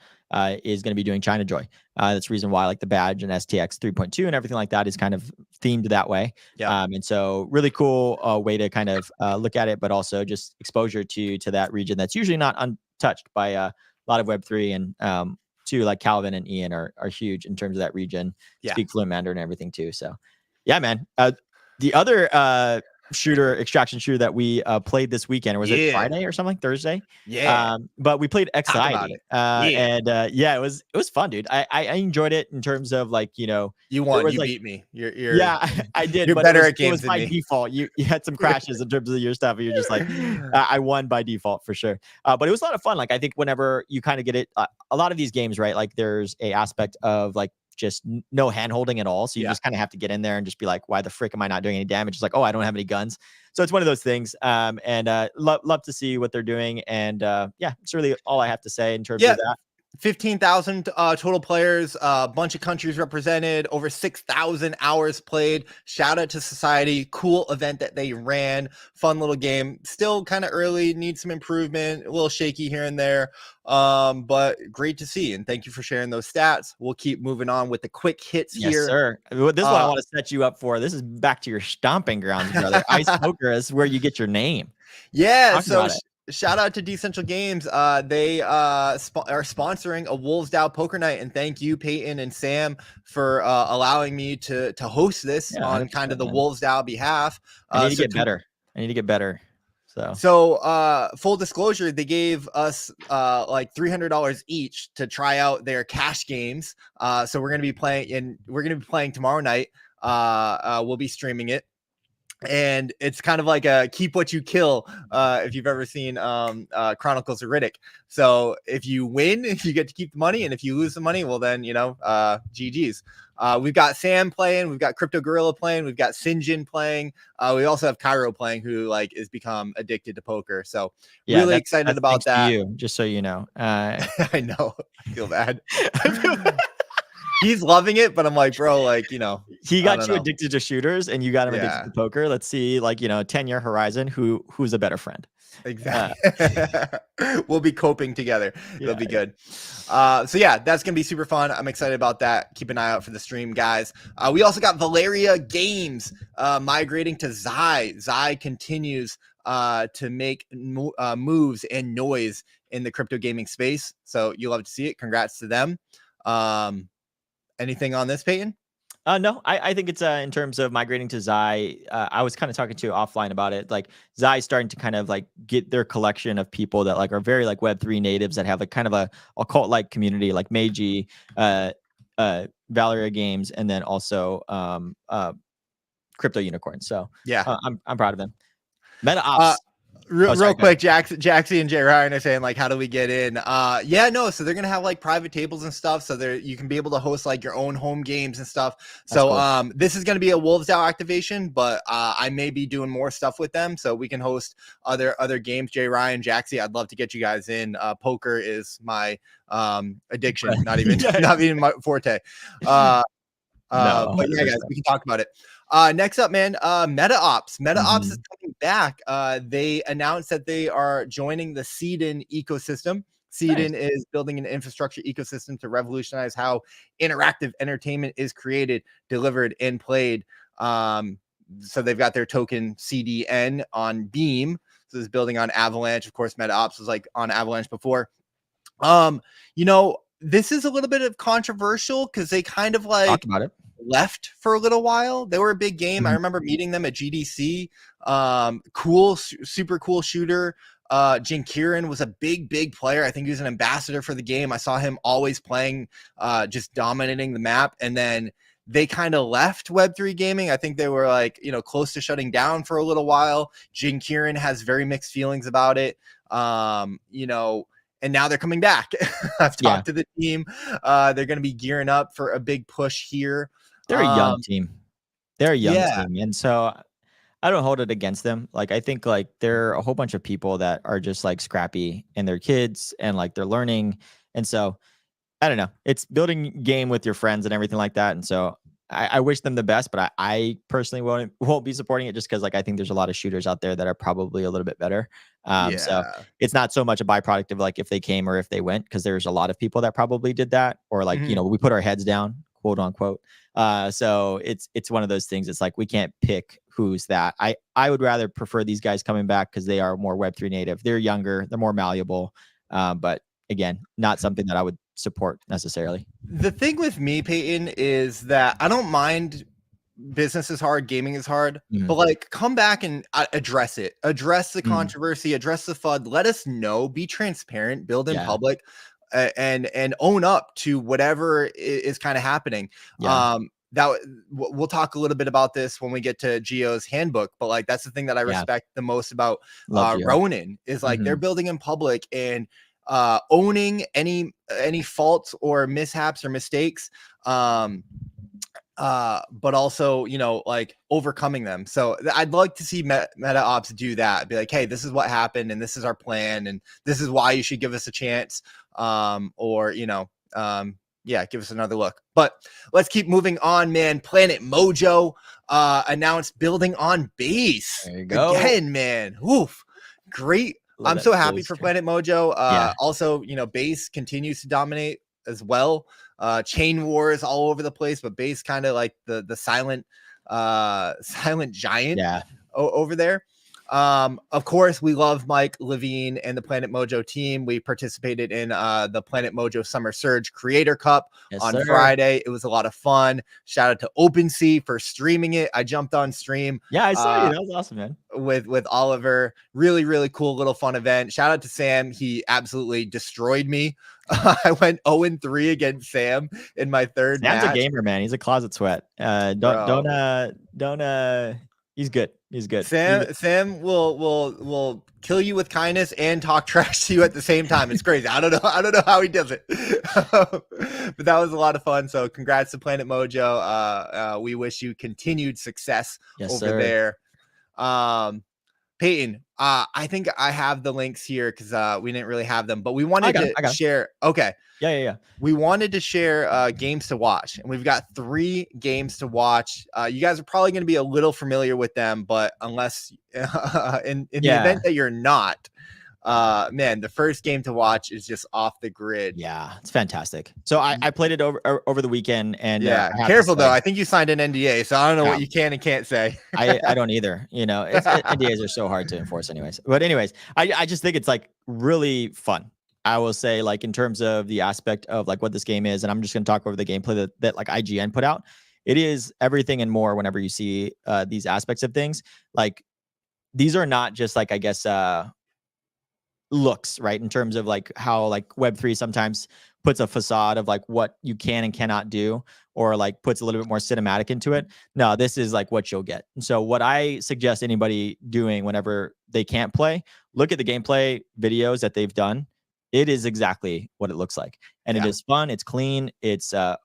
is going to be doing China Joy. That's the reason why like the badge and STX 3.2 and everything like that is kind of themed that way. Yeah. And so really cool way to kind of look at it, but also just exposure to that region that's usually not untouched by a lot of Web3 and too, like Calvin and Ian are huge in terms of that region. Speak fluent Mandarin and everything too. So yeah, man. The other extraction shooter that we played this weekend, or was it Friday or something, Thursday? But we played Xociety, and it was fun, dude. I enjoyed it in terms of like, you won, you beat me. You're I did. You're but better at games than by default. You had some crashes in terms of your stuff, and you're just like, I won by default for sure. But it was a lot of fun. Like I think whenever you kind of get it, a lot of these games, right? Like there's a aspect of like just no hand holding at all. So you just kind of have to get in there and just be like, why the frick am I not doing any damage? It's like, oh, I don't have any guns. So it's one of those things. And love to see what they're doing. And it's really all I have to say in terms of that. 15,000 total players, a bunch of countries represented, over 6,000 hours played. Shout out to Society. Cool event that they ran. Fun little game. Still kind of early, needs some improvement, a little shaky here and there. But great to see. And thank you for sharing those stats. We'll keep moving on with the quick hits here. Yes, sir. This is what I want to set you up for. This is back to your stomping grounds, brother. Ice Poker is where you get your name. Yeah. So shout out to Decentral Games. They are sponsoring a WolvesDAO poker night, and thank you, Peyton and Sam, for allowing me to host this on kind of the WolvesDAO behalf. I need to get better. So full disclosure, they gave us like $300 each to try out their cash games. So we're gonna be playing tomorrow night. We'll be streaming it. And it's kind of like a keep what you kill, if you've ever seen Chronicles of Riddick. So if you win, you get to keep the money, and if you lose the money, well then, GG's. We've got Sam playing, we've got Crypto Gorilla playing, we've got Sinjin playing. We also have Cairo playing, who like is become addicted to poker. So really excited about that. Just so you know. I know. I feel bad. he's loving it, but I'm like, bro, like, you know, He I got don't you know. addicted to shooters, and you got him addicted Yeah, to poker. Let's see, like, 10-year horizon, who's a better friend? exactly. We'll be coping together. It'll be Yeah. good. So yeah, that's gonna be super fun. I'm excited about that. Keep an eye out for the stream, guys. We also got Valeria Games migrating to Zai. Zai continues to make moves and noise in the crypto gaming space. So you love to see it. Congrats to them. Anything on this, Peyton? No, I think it's in terms of migrating to Zai. I was kind of talking to you offline about it. Like Zai's starting to kind of like get their collection of people that like are very like Web3 natives that have like kind of a cult like community, like Meiji, Valeria Games, and then also Crypto Unicorn. So Yeah. I'm proud of them. MetaOps. Real quick, Jaxie and Jay Ryan are saying like, how do we get in? Yeah, no. So they're gonna have like private tables and stuff, so there you can be able to host like your own home games and stuff. So cool. This is gonna be a WolvesDAO activation, but I may be doing more stuff with them, so we can host other games. Jay Ryan, Jaxie, I'd love to get you guys in. Poker is my addiction, not even my forte. But yeah, guys, we can talk about it. Next up, man, MetaOps. MetaOps is coming back. They announced that they are joining the CEDEN ecosystem. CEDEN is building an infrastructure ecosystem to revolutionize how interactive entertainment is created, delivered, and played. So they've got their token CDN on Beam. So it's building on Avalanche. Of course, MetaOps was like on Avalanche before. This is a little bit of controversial because they kind of like talked about it. Left for a little while. They were a big game. I remember meeting them at GDC. Super cool shooter. Jin Kieran was a big player. I think he was an ambassador for the game. I saw him always playing, just dominating the map. And then they kind of left Web3 gaming. I think they were like, close to shutting down for a little while. Jin Kieran has very mixed feelings about it. And now they're coming back. I've talked to the team. They're going to be gearing up for a big push here. They're a young team. They're a young team. And so I don't hold it against them. Like, I think like there are a whole bunch of people that are just like scrappy and they're kids and like they're learning. And so I don't know. It's building game with your friends and everything like that. And so I wish them the best, but I personally won't be supporting it just because like I think there's a lot of shooters out there that are probably a little bit better. So it's not so much a byproduct of like if they came or if they went, because there's a lot of people that probably did that, or like we put our heads down, quote unquote. So it's one of those things. It's like we can't pick who's that. I would rather prefer these guys coming back because they are more Web3 native. They're younger, they're more malleable. But again, not something that I would support necessarily. The thing with me, Peyton, is that I don't mind business is hard, gaming is hard, but like come back and address it, address the controversy, address the FUD, let us know, be transparent, build in public, and own up to whatever is kind of happening. That we'll talk a little bit about this when we get to Geo's handbook, but like that's the thing that I respect the most about Ronin is like they're building in public and owning any faults or mishaps or mistakes, but also like overcoming them. So I'd like to see MetaOps do that, be like, hey, this is what happened and this is our plan and this is why you should give us a chance, or give us another look. But let's keep moving on, man. Planet Mojo announced building on base. There you go. Again, man. Oof. Great. I'm so happy for Planet Mojo. Also, base continues to dominate as well. Chain wars all over the place, but base kind of like the silent giant over there. Of course, we love Mike Levine and the Planet Mojo team. We participated in the Planet Mojo Summer Surge Creator Cup on Friday. It was a lot of fun. Shout out to OpenSea for streaming it. I jumped on stream. Yeah, I saw you. That was awesome, man. With Oliver. Really, really cool little fun event. Shout out to Sam. He absolutely destroyed me. I went 0-3 against Sam in my third match. Sam's a gamer, man. He's a closet sweat. Don't he's good. He's good. Sam will kill you with kindness and talk trash to you at the same time. It's crazy. I don't know how he does it. But that was a lot of fun. So congrats to Planet Mojo. We wish you continued success over there. Peyton, I think I have the links here because we didn't really have them, but we wanted I to got 'em. share. Okay. Yeah. We wanted to share games to watch, and we've got 3 games to watch. You guys are probably going to be a little familiar with them, but unless in the event that you're not, man, the first game to watch is just off the grid. Yeah, it's fantastic. So I played it over the weekend, and yeah, I have careful to say, though. I think you signed an NDA, so I don't know what you can and can't say. I don't either. You know, NDAs are so hard to enforce, anyways. But anyways, I just think it's like really fun. I will say, like, in terms of the aspect of like what this game is, and I'm just going to talk over the gameplay that like IGN put out. It is everything and more. Whenever you see these aspects of things, like these are not just like, I guess, looks, right, in terms of like how like Web3 sometimes puts a facade of like what you can and cannot do, or like puts a little bit more cinematic into it. No, this is like what you'll get. And so what I suggest anybody doing whenever they can't play, look at the gameplay videos that they've done. It is exactly what it looks like, and it is fun, it's clean, it's the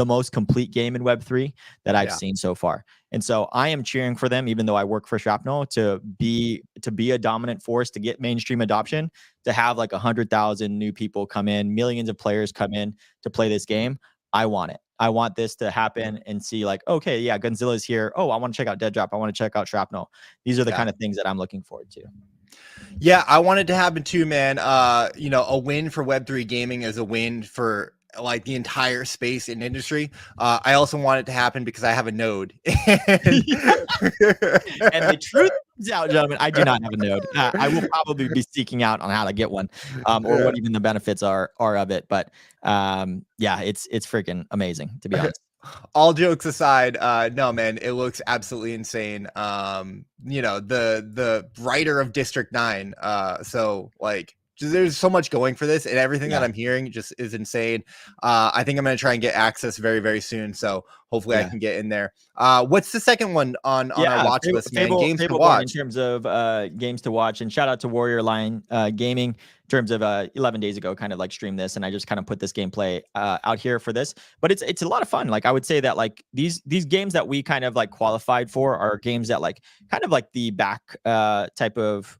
most complete game in Web3 that I've seen so far. And so I am cheering for them, even though I work for Shrapnel, to be a dominant force, to get mainstream adoption, to have like 100,000 new people come in, millions of players come in to play this game. I want it. I want this to happen and see like, okay, yeah, Godzilla's here. Oh, I want to check out Deadrop. I want to check out Shrapnel. These are the kind of things that I'm looking forward to. Yeah, I want it to happen too, man. You know, a win for Web3 gaming is a win for like the entire space and industry. I also want it to happen because I have a node. And the truth is out, gentlemen, I do not have a node. I will probably be seeking out on how to get one, or what even the benefits are of it. But yeah, it's freaking amazing, to be honest. All jokes aside, no, man, it looks absolutely insane. You know, the writer of District 9, so like there's so much going for this, and everything that I'm hearing just is insane. I think I'm going to try and get access very, very soon. So hopefully I can get in there. What's the second one on our watch list, man? Games to watch. In terms of games to watch, and shout out to Warrior Line Gaming. In terms of 11 days ago, kind of like streamed this, and I just kind of put this gameplay out here for this. But it's a lot of fun. Like I would say that like these games that we kind of like qualified for are games that like kind of like the back type of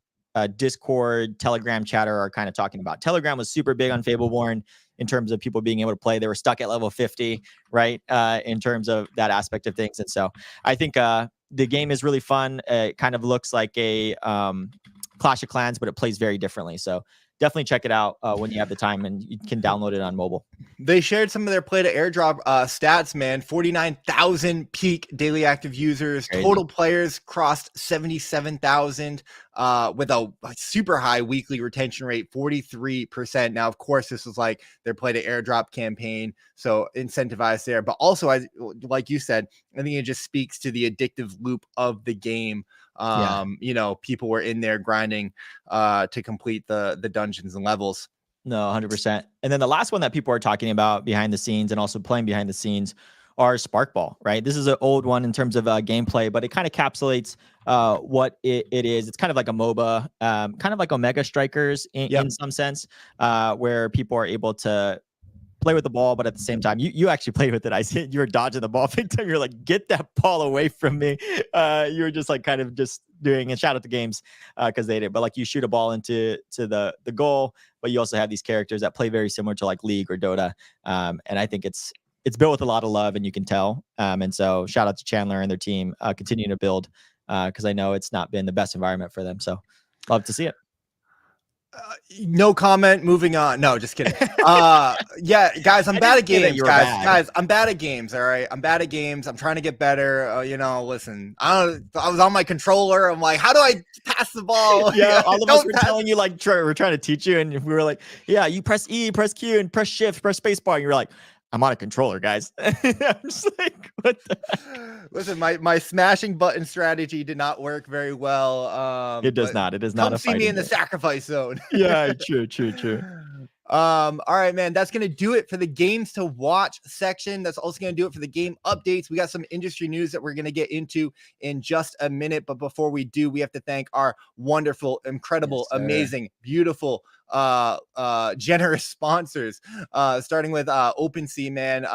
Discord, Telegram chatter are kind of talking about. Telegram was super big on Fableborne in terms of people being able to play. They were stuck at level 50, right? In terms of that aspect of things. And so I think the game is really fun. It kind of looks like a Clash of Clans, but it plays very differently. So definitely check it out when you have the time, and you can download it on mobile. They shared some of their play to airdrop stats, man. 49,000 peak daily active users. Crazy. Total players crossed 77,000 with a super high weekly retention rate, 43%. Now, of course, this was like their play to airdrop campaign, so incentivized there. But also, like you said, I think it just speaks to the addictive loop of the game. You know, people were in there grinding to complete the dungeons and levels. No, 100%. And then the last one that people are talking about behind the scenes and also playing behind the scenes are Sparkball, right? This is an old one in terms of gameplay, but it kind of encapsulates what it is. It's kind of like a MOBA, kind of like Omega Strikers in some sense, where people are able to play with the ball, but at the same time, you actually played with it. I see you were dodging the ball big time. You're like, get that ball away from me. You were just like kind of just doing, and shout out to Games because they did, but like you shoot a ball into the goal, but you also have these characters that play very similar to like League or Dota. And I think it's built with a lot of love, and you can tell. And so shout out to Chandler and their team continuing to build because I know it's not been the best environment for them. So love to see it. No comment. Moving on. No, just kidding. Yeah, guys, I'm bad at games. Guys, I'm bad at games. All right, I'm bad at games. I'm trying to get better. You know, listen, I was on my controller. I'm like, how do I pass the ball? Yeah, all of us were telling you like we're trying to teach you, and we were like, yeah, you press E, press Q, and press Shift, press Spacebar. And you're like, I'm on a controller, guys. I'm just like, what the heck? Listen, my smashing button strategy did not work very well. It does not. It is not. Come see me in the sacrifice zone. Yeah, true. All right, man, that's gonna do it for the games to watch section. That's also gonna do it for the game updates. We got some industry news that we're gonna get into in just a minute, but before we do, we have to thank our wonderful, incredible, amazing, beautiful generous sponsors, starting with OpenSea, man.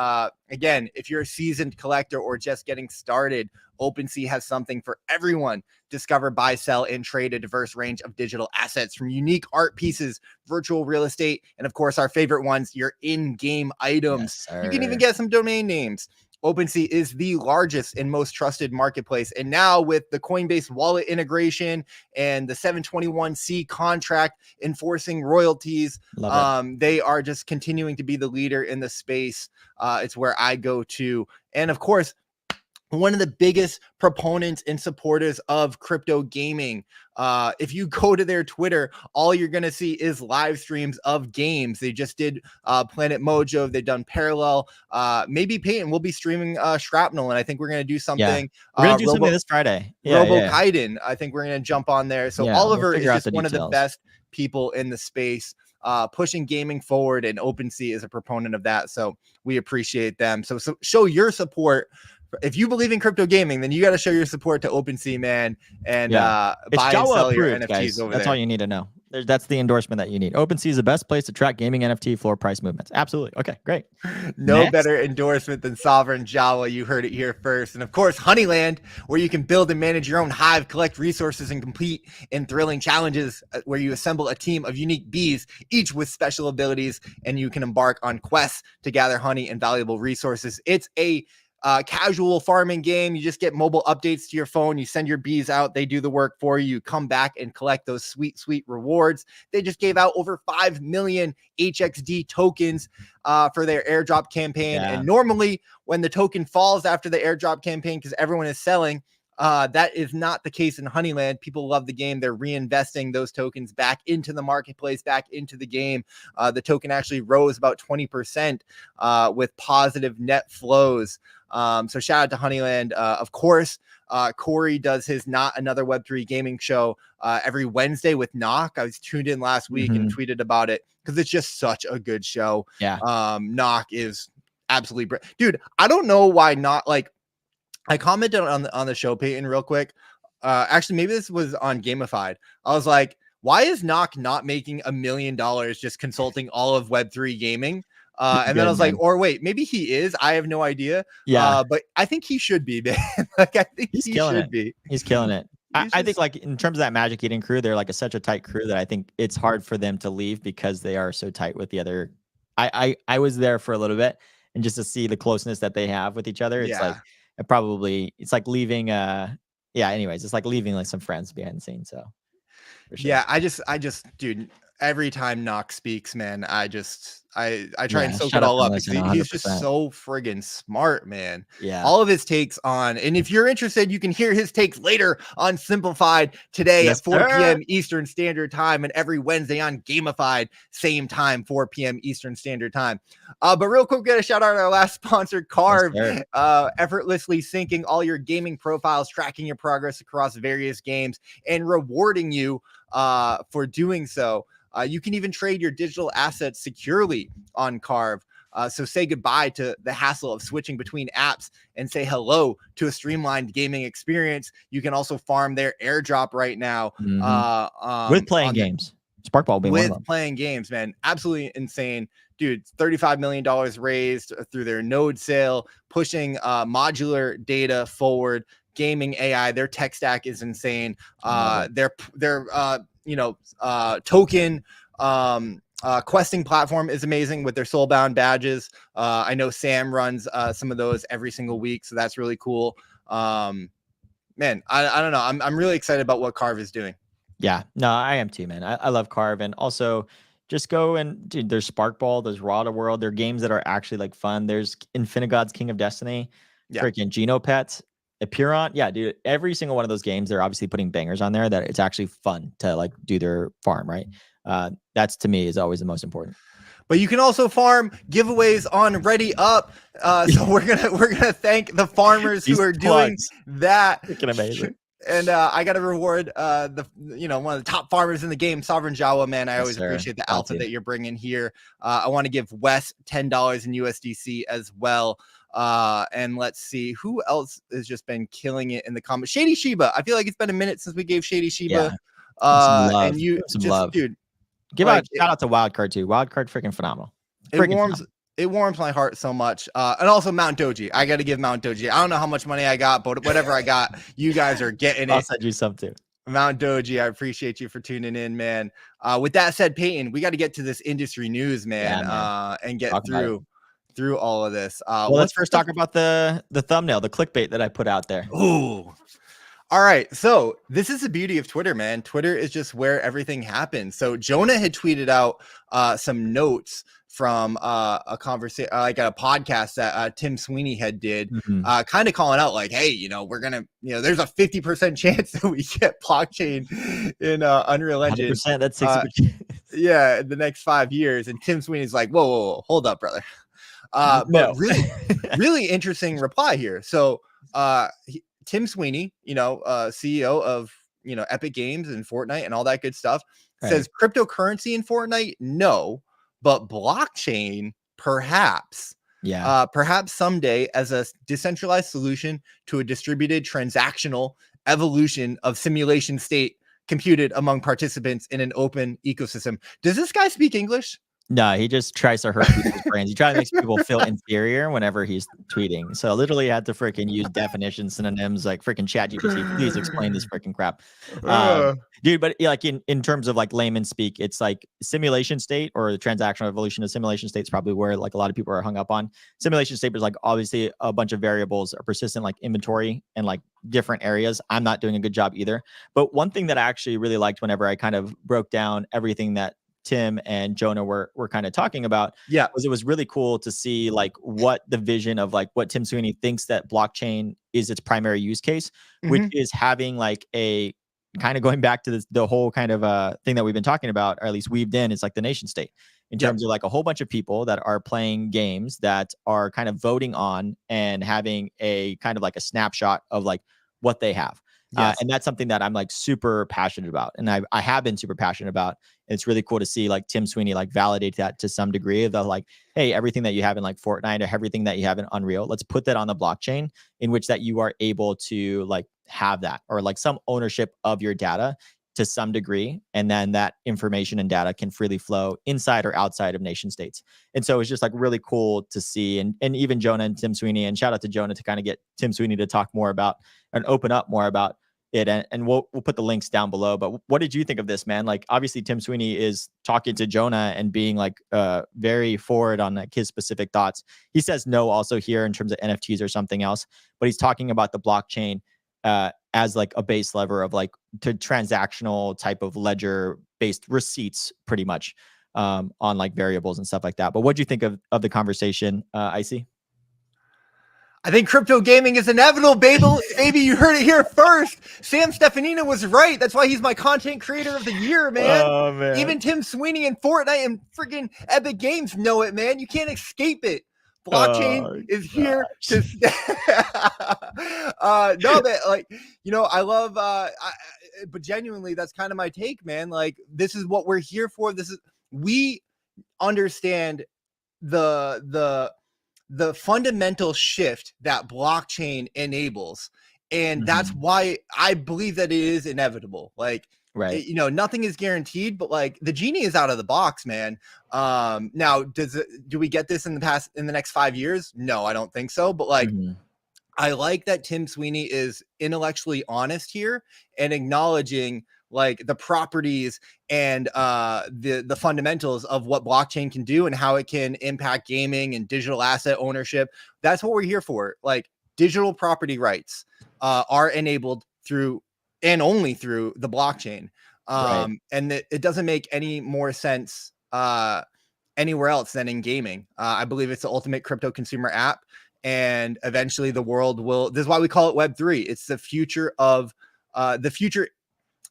Again, if you're a seasoned collector or just getting started, OpenSea has something for everyone. Discover, buy, sell, and trade a diverse range of digital assets, from unique art pieces, virtual real estate, and of course, our favorite ones, your in-game items. Yes, you can even get some domain names. OpenSea is the largest and most trusted marketplace. And now with the Coinbase wallet integration and the 721C contract enforcing royalties, they are just continuing to be the leader in the space. It's where I go to. And of course, one of the biggest proponents and supporters of crypto gaming. If you go to their Twitter, all you're going to see is live streams of games. They just did Planet Mojo. They've done Parallel. Maybe Peyton will be streaming Shrapnel, and I think we're going to do something. We're going to do something this Friday. Kaiden. I think we're going to jump on there. So Oliver is just one of the best people in the space, pushing gaming forward, and OpenSea is a proponent of that. So we appreciate them. So show your support. If you believe in crypto gaming, then you got to show your support to OpenSea, man, and buy and sell your NFTs guys. over That's there. all you need to know. That's the endorsement that you need. OpenSea is the best place to track gaming NFT floor price movements. Absolutely. Okay, great. No better endorsement than Sovereign Java. You heard it here first. And of course, Honeyland, where you can build and manage your own hive, collect resources, and compete in thrilling challenges where you assemble a team of unique bees, each with special abilities, and you can embark on quests to gather honey and valuable resources. It's a casual farming game. You just get mobile updates to your phone. You send your bees out. They do the work for you. You come back and collect those sweet, sweet rewards. They just gave out over 5 million HXD tokens for their airdrop campaign. And normally when the token falls after the airdrop campaign, because everyone is selling, that is not the case in Honeyland. People love the game. They're reinvesting those tokens back into the marketplace, back into the game. The token actually rose about 20% with positive net flows. So shout out to Honeyland. Of course, Corey does his Not Another Web3 gaming show every Wednesday with Knock. I was tuned in last week and tweeted about it because it's just such a good show. Knock is absolutely dude. I don't know why not. Like, I commented on the show, Peyton, real quick. Actually, maybe this was on Gamified. I was like, why is Knock not making $1 million just consulting all of Web3 gaming? And then I was like, or wait, maybe he is. I have no idea. But I think he should be, man. Like, I think he should be. He's killing it. I think, like, in terms of that Magic Eden crew, they're like such a tight crew that I think it's hard for them to leave because they are so tight with the other. I was there for a little bit, and just to see the closeness that they have with each other, it's like it's like leaving. Anyways, it's like leaving like some friends behind the scenes. So yeah, I just, dude. Every time Knock speaks, man, I try and soak it all up because he's just so friggin' smart, man. All of his takes on, and if you're interested, you can hear his takes later on Simplified today at 4 p.m. Eastern Standard Time, and every Wednesday on Gamified, same time, 4 p.m. Eastern Standard Time. But real quick, we got to shout out our last sponsor, CARV, effortlessly syncing all your gaming profiles, tracking your progress across various games, and rewarding you for doing so. You can even trade your digital assets securely on CARV. So say goodbye to the hassle of switching between apps and say hello to a streamlined gaming experience. You can also farm their airdrop right now. With playing games. Sparkball being one of them. Playing games, man. Absolutely insane. Dude, $35 million raised through their node sale, pushing modular data forward. Gaming AI, their tech stack is insane. Their token questing platform is amazing with their Soulbound badges. I know Sam runs some of those every single week, so that's really cool. Man, I don't know. I'm really excited about what CARV is doing. Yeah, no, I am too, man. I love CARV, and also just go and dude, there's Sparkball, there's Raw to World. There are games that are actually like fun. There's Infinigod's King of Destiny, freaking Genopets. Epuron, dude, every single one of those games, they're obviously putting bangers on there that it's actually fun to like do their farm, right? That's to me is always the most important. But you can also farm giveaways on Ready Up. So we're gonna thank the farmers who are doing that. Freaking amazing. And I got to reward one of the top farmers in the game, Sovereign Jawa, man. I always appreciate the alpha that you're bringing here. I want to give Wes $10 in USDC as well. And let's see who else has just been killing it in the comments. Shady Shiba. I feel like it's been a minute since we gave Shady Shiba. And you just, dude, Give like, out shout out to Wildcard too. Wildcard freaking phenomenal. It warms my heart so much. And also Mount Doji. I got to give Mount Doji. I don't know how much money I got, but whatever I got, you guys are getting I'll it. send you some too. Mount Doji, I appreciate you for tuning in, man. With that said, Peyton, we got to get to this industry news, man, and get through all of this. Well, let's first talk about the thumbnail, the clickbait that I put out there. Ooh. All right. So this is the beauty of Twitter, man. Twitter is just where everything happens. So Jonah had tweeted out some notes from a conversation, like a podcast that Tim Sweeney had did, kind of calling out like, hey, you know, we're gonna, you know, there's a 50% chance that we get blockchain in Unreal Engine. 100%, that's 60%. Yeah, in the next 5 years. And Tim Sweeney's like, whoa, hold up, brother. But really interesting reply here. So Tim Sweeney, you know, CEO of, you know, Epic Games and Fortnite and all that good stuff, says cryptocurrency in Fortnite, no. But blockchain, perhaps, perhaps someday as a decentralized solution to a distributed transactional evolution of simulation state computed among participants in an open ecosystem. Does this guy speak English? No, he just tries to hurt people's brains. He tries to make people feel inferior whenever he's tweeting. So literally had to freaking use definitions, synonyms, like freaking ChatGPT. Please explain this freaking crap. Dude, but like in terms of like layman speak, it's like simulation state or the transactional evolution of simulation state is probably where like a lot of people are hung up on. Simulation state is like obviously a bunch of variables, a persistent like inventory and like different areas. I'm not doing a good job either. But one thing that I actually really liked whenever I kind of broke down everything that Tim and Jonah were kind of talking about, was it was really cool to see like what the vision of like what Tim Sweeney thinks that blockchain is its primary use case, which is having like a kind of going back to the whole kind of thing that we've been talking about, or at least weaved in, it's like the nation state in terms of like a whole bunch of people that are playing games that are kind of voting on and having a kind of like a snapshot of like what they have. And that's something that I'm like super passionate about. And I have been super passionate about. And it's really cool to see like Tim Sweeney like validate that to some degree of the like, hey, everything that you have in like Fortnite or everything that you have in Unreal, let's put that on the blockchain in which that you are able to like have that or like some ownership of your data to some degree. And then that information and data can freely flow inside or outside of nation states. And so it's just like really cool to see. And even Jonah and Tim Sweeney, and shout out to Jonah to kind of get Tim Sweeney to talk more about and open up more about it, and we'll put the links down below. But what did you think of this, man? Like obviously Tim Sweeney is talking to Jonah and being like very forward on like his specific thoughts. He says no also here in terms of NFTs or something else, but he's talking about the blockchain as like a base lever of like to transactional type of ledger based receipts pretty much on like variables and stuff like that. But what do you think of the conversation, Icy? I think crypto gaming is inevitable, baby. You heard it here first. Sam Stefanino was right. That's why he's my content creator of the year, man. Oh, man. Even Tim Sweeney and Fortnite and freaking Epic Games know it, man. You can't escape it. Blockchain is here to stay. No, man, like, you know, I love, but genuinely, that's kind of my take, man. Like, this is what we're here for. We understand the fundamental shift that blockchain enables. And that's why I believe that it is inevitable. Like, you know, nothing is guaranteed, but like the genie is out of the box, man. Now, do we get this in the next 5 years? No, I don't think so. But like, I like that Tim Sweeney is intellectually honest here and acknowledging like the properties and the fundamentals of what blockchain can do and how it can impact gaming and digital asset ownership. That's what we're here for. Like digital property rights are enabled through and only through the blockchain. And it doesn't make any more sense anywhere else than in gaming. I believe it's the ultimate crypto consumer app. And eventually the world will, this is why we call it Web3. It's the future of the future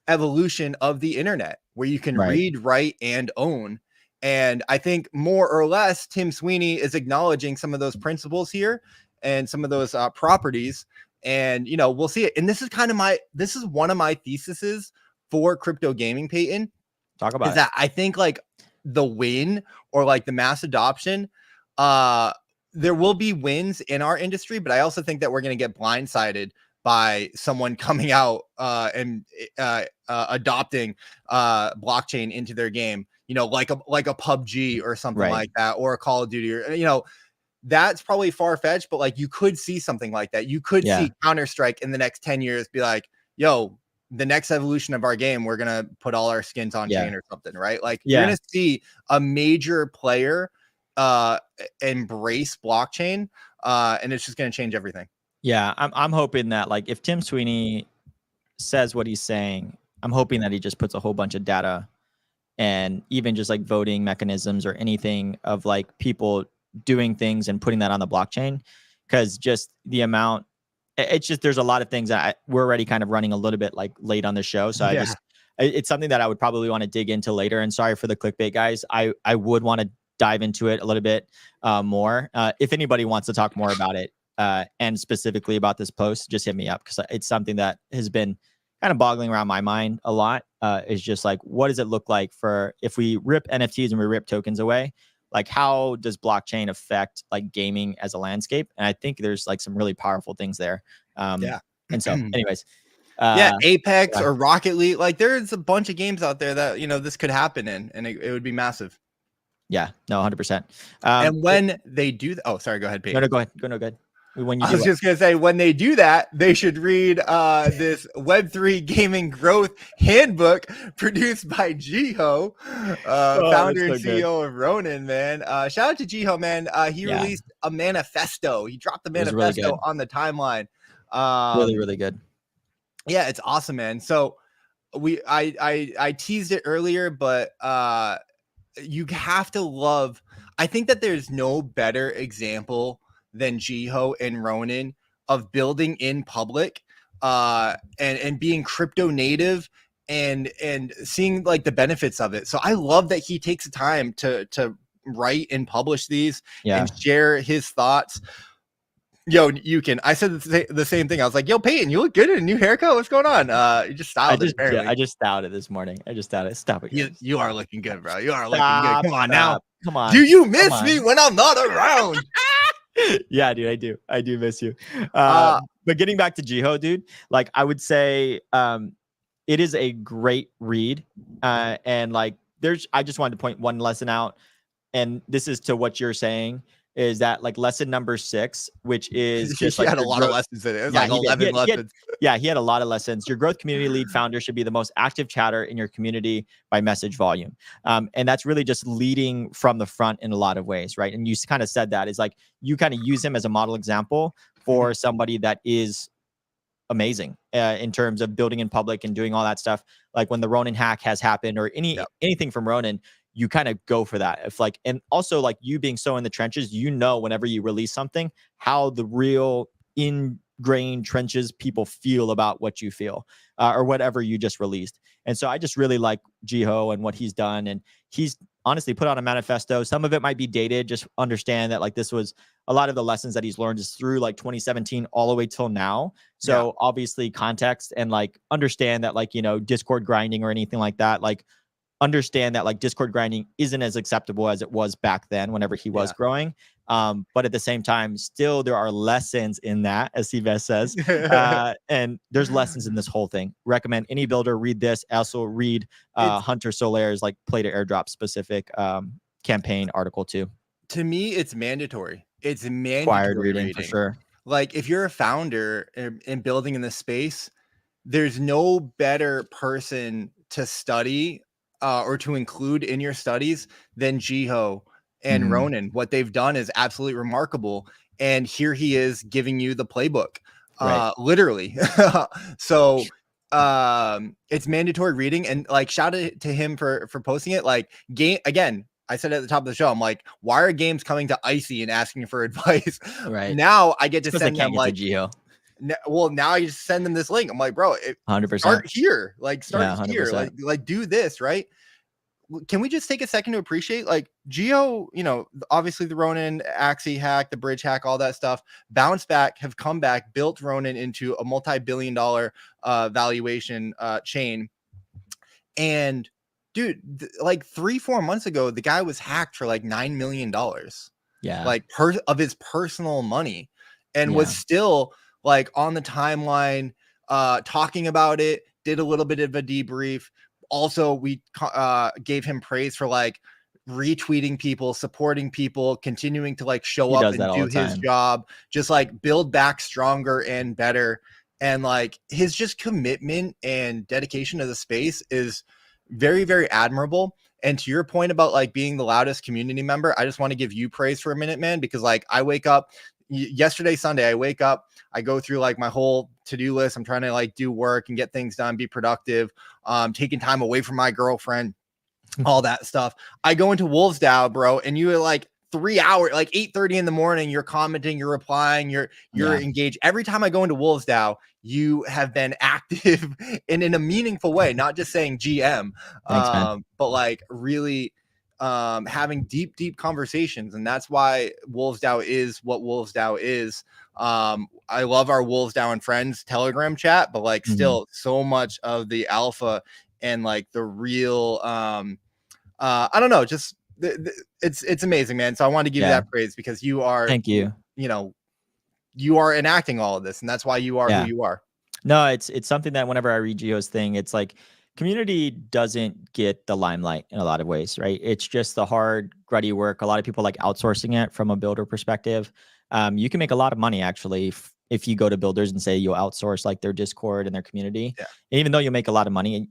evolution of the internet where you can read, write, and own. And I think more or less Tim Sweeney is acknowledging some of those principles here and some of those properties. And, you know, we'll see it. And this is this is one of my theses for crypto gaming, Peyton. Talk about is that I think like the win or like the mass adoption, there will be wins in our industry, but I also think that we're going to get blindsided by someone coming out and adopting blockchain into their game. you know, like a PUBG or something Right. like that, or a Call of Duty, or, you know, that's probably far-fetched, but like you could see something like that. You could Yeah. see Counter-Strike in the next 10 years be like, yo, the next evolution of our game, we're gonna put all our skins on chain or something, right? Like you're gonna see a major player embrace blockchain, and it's just gonna change everything. Yeah, I'm hoping that, like, if Tim Sweeney says what he's saying, I'm hoping that he just puts a whole bunch of data and even just like voting mechanisms or anything of like people doing things and putting that on the blockchain, because just the amount, it's just, there's a lot of things that we're already kind of running a little bit like late on the show. So it's something that I would probably want to dig into later. And sorry for the clickbait, guys. I would want to dive into it a little bit more. If anybody wants to talk more about it and specifically about this post, just hit me up, because it's something that has been kind of boggling around my mind a lot. Is just like, what does it look like for if we rip NFTs and we rip tokens away? Like, how does blockchain affect like gaming as a landscape? And I think there's like some really powerful things there. And so, anyways, Apex or Rocket League, like there's a bunch of games out there that, you know, this could happen in, and it would be massive. Yeah, no, 100%. And when they do, oh, sorry, go ahead, Pete. No, go ahead. Go ahead. When you I was just gonna say, when they do that, they should read this Web3 gaming growth handbook produced by Jiho, founder and CEO of Ronin. Man, shout out to Jiho, man. He released a manifesto. He dropped the manifesto on the timeline. Really good. Yeah, it's awesome, man. So I teased it earlier, but you have to love. I think that there's no better example than Jiho and Ronin of building in public and being crypto native and seeing like the benefits of it. So I love that he takes the time to write and publish these and share his thoughts. Yo, I said the same thing. I was like, yo, Peyton, you look good in a new haircut. What's going on? You just styled it, apparently. I just styled it this morning. I just styled it. Stop it. You are looking good, bro. You are looking good. Come on now. Come on. Do you miss me when I'm not around? Yeah, dude, I do miss you. But getting back to Jiho, dude, like I would say it is a great read. And like I just wanted to point one lesson out, and this is to what you're saying, is that like lesson number 6, which is just he had a lot of lessons in it. It was like 11 lessons. He had a lot of lessons. Your growth community lead founder should be the most active chatter in your community by message volume. And that's really just leading from the front in a lot of ways, right? And you kind of said that is like, you kind of use him as a model example for somebody that is amazing in terms of building in public and doing all that stuff. Like when the Ronin hack has happened or anything from Ronin, you kind of go for that. If like, and also like you being so in the trenches, you know, whenever you release something, how the real ingrained trenches people feel about what you feel or whatever you just released. And so I just really like Jiho and what he's done. And he's honestly put out a manifesto. Some of it might be dated. Just understand that like this was a lot of the lessons that he's learned is through like 2017 all the way till now. So obviously context and like understand that like, you know, Discord grinding or anything like that, like understand that like Discord grinding isn't as acceptable as it was back then whenever he was growing. But at the same time, still there are lessons in that, as Sill-based says. And there's lessons in this whole thing. Recommend any builder read this. Also read Hunter Solaire's like play to airdrop specific campaign article too. To me, it's mandatory. It's mandatory Required reading for sure. Like if you're a founder and building in this space, there's no better person to study or to include in your studies than Jiho and Ronin. What they've done is absolutely remarkable. And here he is giving you the playbook, literally. So it's mandatory reading, and like shout out to him for posting it. Like again, I said at the top of the show, I'm like, why are games coming to Icy and asking for advice? Right. Now I get to send them like Jiho. Well, now I just send them this link. I'm like, bro, 100%. Start here. Like, start here. Like, do this, right? Can we just take a second to appreciate, like, Jiho, you know, obviously the Ronin Axie hack, the bridge hack, all that stuff, bounce back, have come back, built Ronin into a multi-billion-dollar valuation chain. And, dude, like 3-4 months ago, the guy was hacked for like $9 million. Yeah. Like, of his personal money, and was still like on the timeline talking about it, did a little bit of a debrief, also we gave him praise for like retweeting people, supporting people, continuing to like show up and do his job, just like build back stronger and better. And like his just commitment and dedication to the space is very, very admirable. And to your point about like being the loudest community member, I just want to give you praise for a minute, man, because like I wake up yesterday, Sunday, I wake up, I go through like my whole to-do list. I'm trying to like do work and get things done, be productive, taking time away from my girlfriend, all that stuff. I go into WolvesDAO, bro, and you are like 3 hours, like 8:30 in the morning, you're commenting, you're replying, you're engaged. Every time I go into WolvesDAO, you have been active and in a meaningful way, not just saying GM, Thanks, but like really having deep conversations. And that's why WolvesDAO is what WolvesDAO is. I love our WolvesDAO and Friends Telegram chat, but like still so much of the alpha and like the real I don't know, just it's amazing, man. So I wanted to give you that praise because you are, thank you. You know, you are enacting all of this, and that's why you are who you are. No, it's something that whenever I read Gio's thing, it's like community doesn't get the limelight in a lot of ways, right? It's just the hard, gruddy work. A lot of people like outsourcing it from a builder perspective. You can make a lot of money actually if you go to builders and say you'll outsource like their Discord and their community. And even though you'll make a lot of money,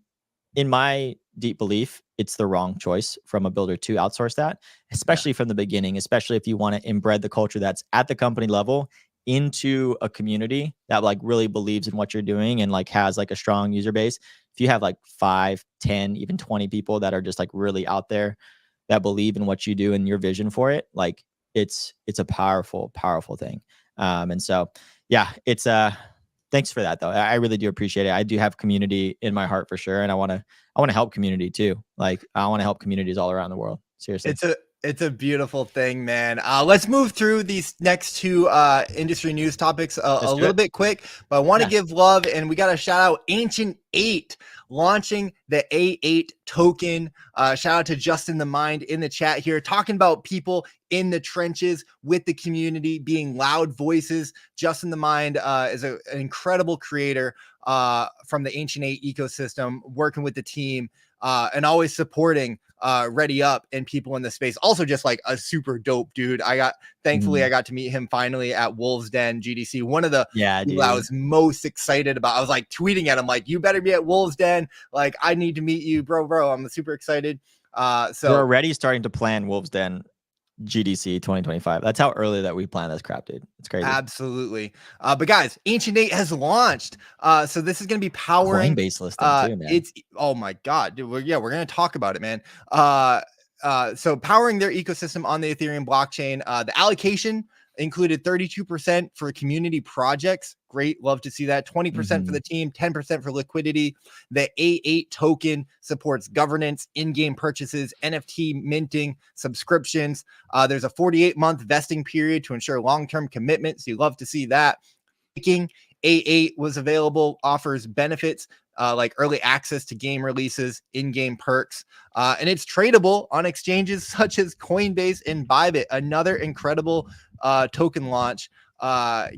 in my deep belief, it's the wrong choice from a builder to outsource that, especially from the beginning, especially if you want to embed the culture that's at the company level into a community that like really believes in what you're doing and like has like a strong user base. If you have like 5, 10, even 20 people that are just like really out there that believe in what you do and your vision for it, like it's a powerful thing. And so, yeah, it's thanks for that though. I really do appreciate it. I do have community in my heart for sure. And I want to help community too. Like I want to help communities all around the world. Seriously. It's a beautiful thing, man. Let's move through these next two industry news topics a little bit quick, but I want to give love, and we got to shout out Ancient 8 launching the A8 token. Shout out to Justin the Mind in the chat here, talking about people in the trenches with the community being loud voices. Justin the Mind is an incredible creator from the Ancient 8 ecosystem, working with the team and always supporting Ready Up and people in the space. Also just like a super dope dude. Thankfully I got to meet him finally at Wolves Den GDC. One of the people I was most excited about. I was like tweeting at him like, you better be at Wolves Den. Like I need to meet you, bro. I'm super excited. So we're already starting to plan Wolves Den GDC 2025. That's how early that we plan this crap, dude. It's crazy. Absolutely. But guys, Ancient 8 has launched. So this is going to be powering Coinbase listing too, man. It's oh my god, dude. We're going to talk about it, man. So powering their ecosystem on the Ethereum blockchain. The allocation included 32% for community projects. Great. Love to see that. 20% for the team, 10% for liquidity. The A8 token supports governance, in-game purchases, NFT minting, subscriptions. There's a 48-month vesting period to ensure long-term commitment. So you love to see that. A8 was available, offers benefits like early access to game releases, in-game perks, and it's tradable on exchanges such as Coinbase and Bybit. Another incredible token launch.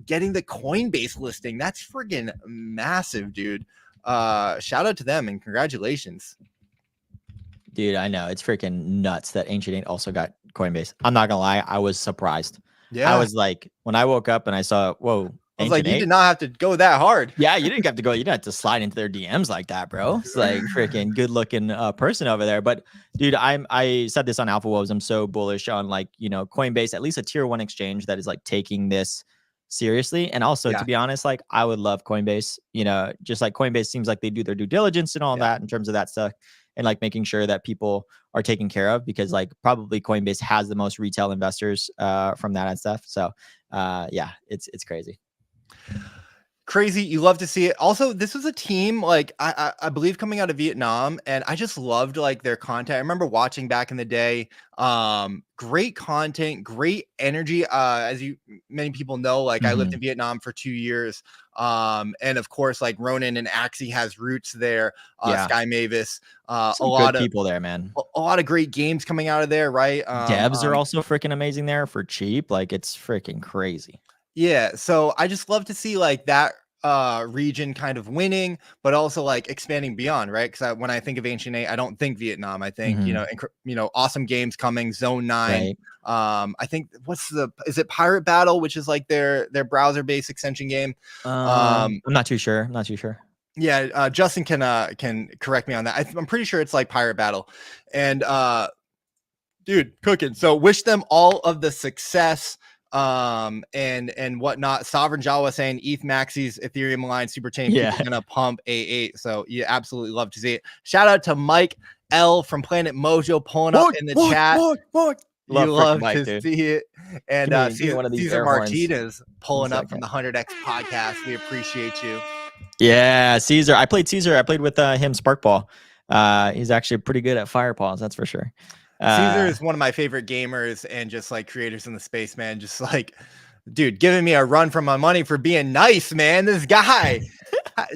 Getting the Coinbase listing, that's friggin' massive, dude. Shout out to them and congratulations. Dude, I know. It's freaking nuts that Ancient 8 also got Coinbase. I'm not gonna lie, I was surprised. I was like, when I woke up and I saw, whoa, I was like, you did not have to go that hard. Yeah, you didn't have to go. You didn't have to slide into their DMs like that, bro. It's like freaking good looking person over there. But dude, I said this on Alpha Wolves. I'm so bullish on like, you know, Coinbase, at least a tier 1 exchange that is like taking this seriously. And also to be honest, like I would love Coinbase, you know, just like Coinbase seems like they do their due diligence and all that in terms of that stuff and like making sure that people are taken care of, because like probably Coinbase has the most retail investors from that and stuff. So yeah, it's crazy. You love to see it. Also, this was a team like I believe coming out of Vietnam, and I just loved like their content. I remember watching back in the day. Great content, great energy. As many people know, like I lived in Vietnam for 2 years. And of course, like Ronan and Axie has roots there. Sky Mavis, a lot of people there, man. A lot of great games coming out of there, right? Devs are also freaking amazing there for cheap. Like it's freaking crazy. Yeah, so I just love to see like that region kind of winning, but also like expanding beyond, right? Because when I think of Ancient 8, I don't think Vietnam. I think awesome games coming, Zone 9. Right. I think is it Pirate Battle, which is like their browser based extension game. I'm not too sure. Yeah, Justin can correct me on that. I'm pretty sure it's like Pirate Battle, and dude, cooking. So wish them all of the success and whatnot. Sovereign Jawa saying ETH Maxis Ethereum line super chain people gonna pump A8. So you absolutely love to see it. Shout out to Mike L from Planet Mojo pulling up in the chat. You love to see it. And Caesar Martinez pulling up from the 100X podcast. We appreciate you. Yeah, Caesar. I played with him Sparkball. He's actually pretty good at fireballs, that's for sure. Caesar is one of my favorite gamers and just like creators in the space, man. Just like, dude, giving me a run for my money for being nice, man. This guy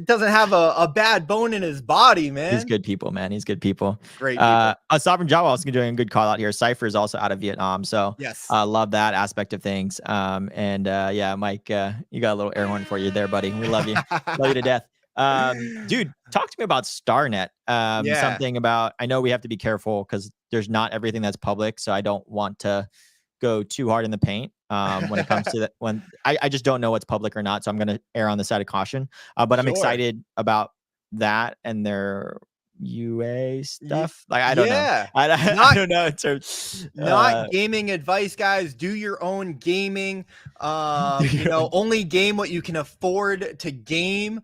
doesn't have a bad bone in his body, man. He's good people, man. He's good people. Great people. Sovereign Jawa also doing a good call out here. Cypher is also out of Vietnam, so yes, love that aspect of things. Yeah, Mike, you got a little air horn for you there, buddy. We love you. Love you to death. Dude, talk to me about StarNet. Something about, I know we have to be careful because there's not everything that's public, so I don't want to go too hard in the paint when it comes to that. When I just don't know what's public or not, so I'm going to err on the side of caution. But I'm excited about that and their UA stuff. Like I don't know. I don't know. Not gaming advice, guys. Do your own gaming. Only game what you can afford to game.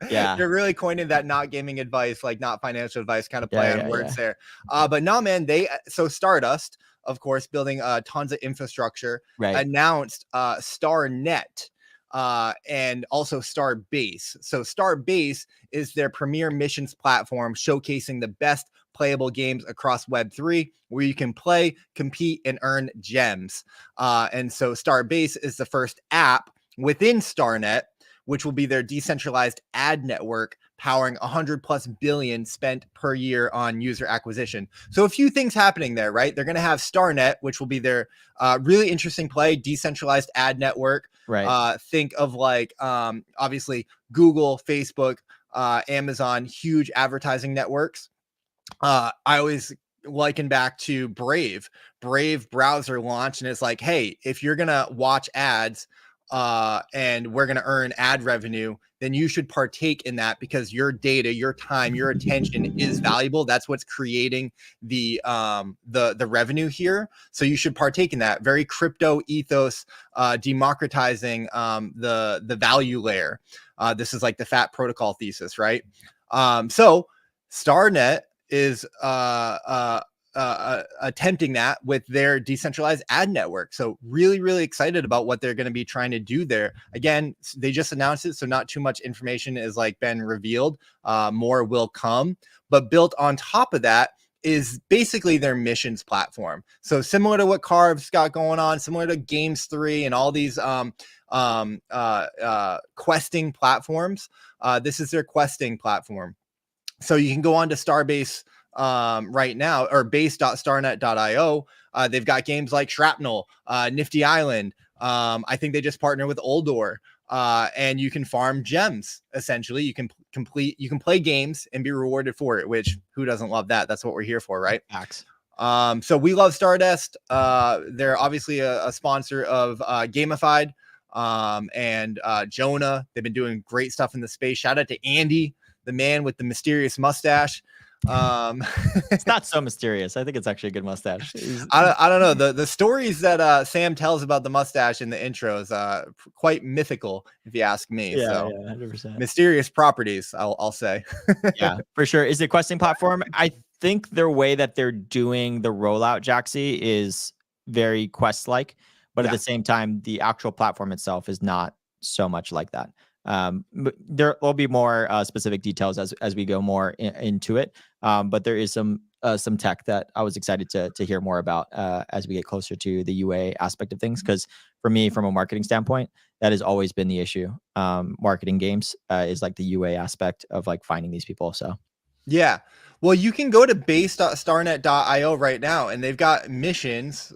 You're really coining that not gaming advice, like not financial advice kind of play on words there. But no, man, so Stardust, of course, building tons of infrastructure, announced StarNet. And also Starbase. So Starbase is their premier missions platform showcasing the best playable games across Web3 where you can play, compete, and earn gems. And so Starbase is the first app within StarNet, which will be their decentralized ad network powering 100+ billion spent per year on user acquisition. So a few things happening there, right? They're going to have StarNet, which will be their really interesting play, decentralized ad network. Right. Think of like, obviously, Google, Facebook, Amazon, huge advertising networks. I always liken back to Brave browser launch. And it's like, hey, if you're going to watch ads, and we're going to earn ad revenue, then you should partake in that because your data, your time, your attention is valuable. That's what's creating the revenue here. So you should partake in that. Very crypto ethos, democratizing the value layer. This is like the FAT protocol thesis, right? So StarNet is attempting that with their decentralized ad network. So really, really excited about what they're going to be trying to do there. Again, they just announced it, so not too much information is like been revealed. More will come, but built on top of that is basically their missions platform. So similar to what CARV's got going on, similar to Games 3 and all these questing platforms. This is their questing platform. So you can go on to Starbase right now, or base.starnet.io. They've got games like Shrapnel, Nifty Island. I think they just partner with Oldor, and you can farm gems. Essentially, you can play games and be rewarded for it, which who doesn't love that? That's what we're here for, right? Facts. So we love Stardust. They're obviously a sponsor of Gamified and Jonah. They've been doing great stuff in the space. Shout out to Andy, the man with the mysterious mustache. It's not so mysterious. I think it's actually a good mustache. I don't know, the stories that Sam tells about the mustache in the intros, quite mythical if you ask me. So 100%. Mysterious properties, I'll say. Yeah, for sure. Is it questing platform? I think their way that they're doing the rollout, Jaxie, is very quest like, but at the same time the actual platform itself is not so much like that. There will be more specific details as we go more into it, but there is some tech that I was excited to hear more about as we get closer to the UA aspect of things, because for me, from a marketing standpoint, that has always been the issue. Marketing games is like the UA aspect of like finding these people. So yeah, well, you can go to base.starnet.io right now, and they've got missions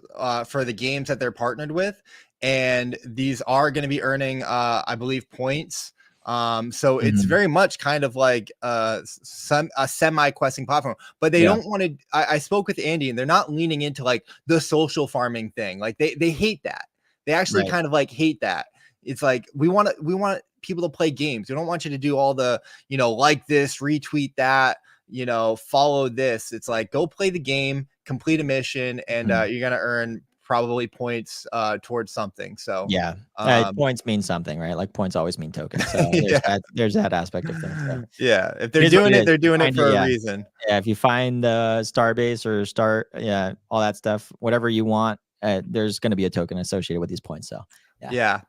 for the games that they're partnered with. and these are going to be earning, I believe, points. So it's very much kind of like a semi-questing platform, but they don't want to. I spoke with Andy, and they're not leaning into like the social farming thing. Like they hate that. They actually kind of like hate that. It's like we want people to play games. We don't want you to do all the, like this, retweet that, follow this. It's like, go play the game, complete a mission, and you're gonna earn probably points towards something. So points mean something, right? Like points always mean tokens. So there's that aspect of things. So. Yeah, if they're doing it, they're doing it for a reason. Yeah, if you find Starbase or all that stuff, whatever you want, there's going to be a token associated with these points. So yeah.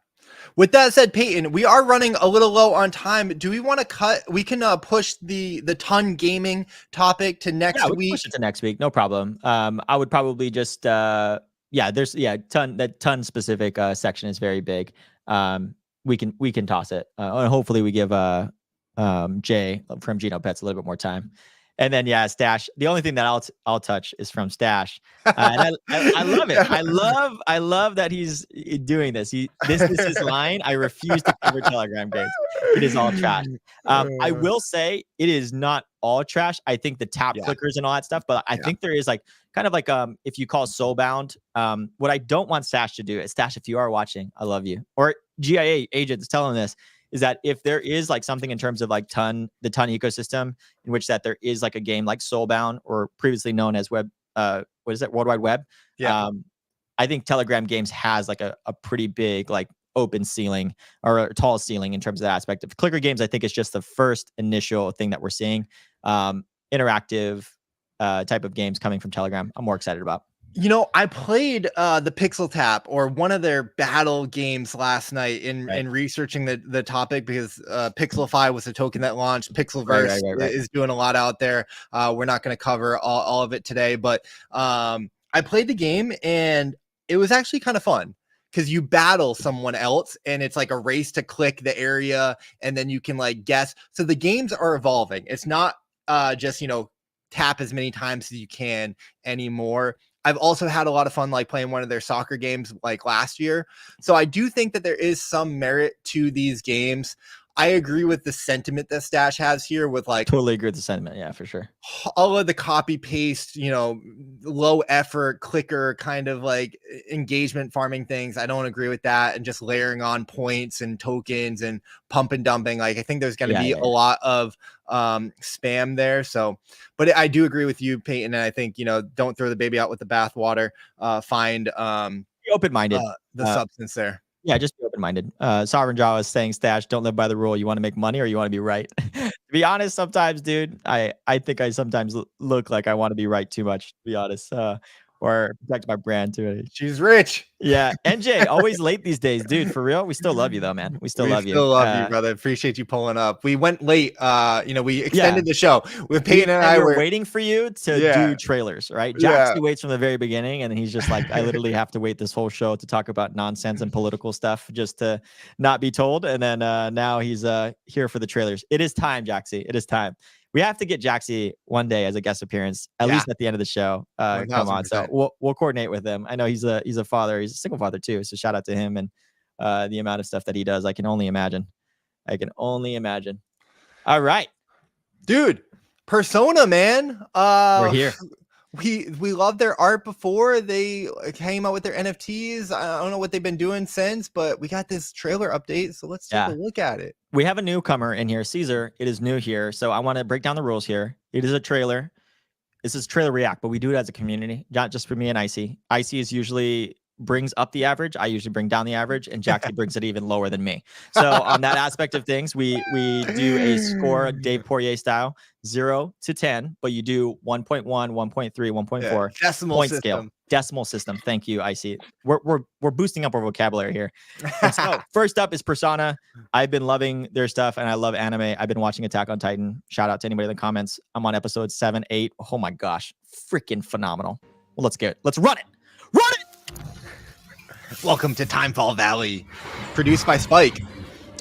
With that said, Peyton, we are running a little low on time. Do we want to cut? We can push the ton gaming topic to next week. We push it to next week, no problem. I would probably just ton specific section is very big. We can toss it. And hopefully we give Jay from Genopets a little bit more time. And then Stash. The only thing that I'll touch is from Stash, and I love it. I love that he's doing this. This is his line. I refuse to cover Telegram games. It is all trash. I will say it is not all trash. I think the tap clickers and all that stuff, but I think there is like kind of like if you call Soulbound. What I don't want Stash to do is, Stash, if you are watching, I love you. Or GIA agents, tell him this. Is that if there is like something in terms of like the ton ecosystem in which that there is like a game like Soulbound, or previously known as Web, what is it? World Wide Web. Yeah. I think Telegram Games has like a pretty big like open ceiling or a tall ceiling in terms of that aspect. Of clicker games, I think it's just the first initial thing that we're seeing. Interactive type of games coming from Telegram, I'm more excited about. I played the Pixel Tap, or one of their battle games, last night in researching the topic, because Pixelify was a token that launched. Pixelverse is doing a lot out there. We're not going to cover all of it today, but I played the game, and it was actually kind of fun, because you battle someone else, and it's like a race to click the area, and then you can like guess. So the games are evolving. It's not just tap as many times as you can anymore. I've also had a lot of fun like playing one of their soccer games like last year. So I do think that there is some merit to these games. I agree with the sentiment that Stash has here, with like, totally agree with the sentiment. Yeah, for sure. All of the copy paste, low effort clicker kind of like engagement farming things. I don't agree with that. And just layering on points and tokens and pump and dumping. Like, I think there's going to be a lot of spam there. So, but I do agree with you, Peyton. And I think, don't throw the baby out with the bathwater. Find be open-minded the substance there. Yeah, just be open-minded. Sovereign Jawa is saying, Stash, don't live by the rule. You want to make money or you want to be right? To be honest, sometimes, dude, I think I sometimes look like I want to be right too much, to be honest. Or protect my brand too. She's rich. Yeah. NJ, always late these days, dude. For real. We still love you though, man. We still love you. We still love you, brother. Appreciate you pulling up. We went late. We extended the show. With Peyton and I were waiting for you to do trailers, right? Jackson waits from the very beginning, and then he's just like, I literally have to wait this whole show to talk about nonsense and political stuff just to not be told. And then now he's here for the trailers. It is time, Jaxie. It is time. We have to get Jaxie one day as a guest appearance, at least at the end of the show. Come on, so we'll coordinate with him. I know he's a father. He's a single father too. So shout out to him and the amount of stuff that he does. I can only imagine. All right, dude. Persona, man. We're here. We loved their art before they came out with their NFTs. I don't know what they've been doing since, but we got this trailer update, so let's take a look at it. We have a newcomer in here, Caesar. It is new here, so I want to break down the rules here. It is a trailer. This is trailer react, but we do it as a community, not just for me and Icy. Icy is usually brings up the average. I usually bring down the average, and Jaxie brings it even lower than me. So on that aspect of things, we do a score Dave Poirier style, 0 to 10, but you do 1.1, 1.3, 1.4 decimal point system. Scale. Decimal system. Thank you, Icy. We're boosting up our vocabulary here. And so first up is Persona. I've been loving their stuff, and I love anime. I've been watching Attack on Titan. Shout out to anybody in the comments. I'm on episode 7, 8. Oh my gosh, freaking phenomenal. Well, let's run it. Run it. Welcome to Timefall Valley, produced by Spike.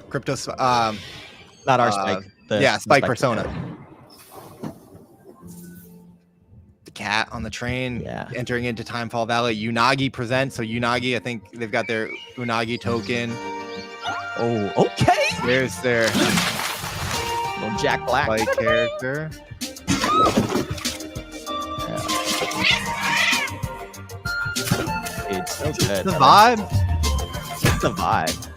Crypto, not our Spike. Spike Persona. The cat on the train. Yeah. Entering into Timefall Valley. Unagi presents. So Unagi, I think they've got their Unagi token. Oh, okay. There's their Little Jack Black play character. It's so good. The vibe. It's the vibe.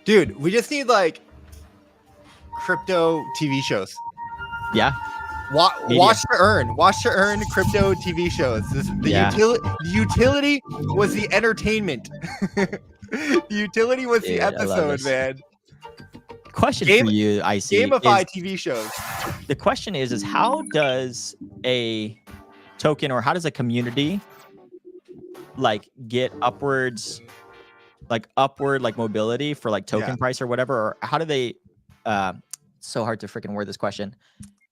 Dude, we just need like crypto TV shows. Yeah. Watch to earn crypto TV shows. The utility was the entertainment. The utility was the episode, man. Question for you, I see. Gamify TV shows. The question is how does a token or how does a community like get upward mobility for like token price or whatever, or how do they so hard to freaking word this question.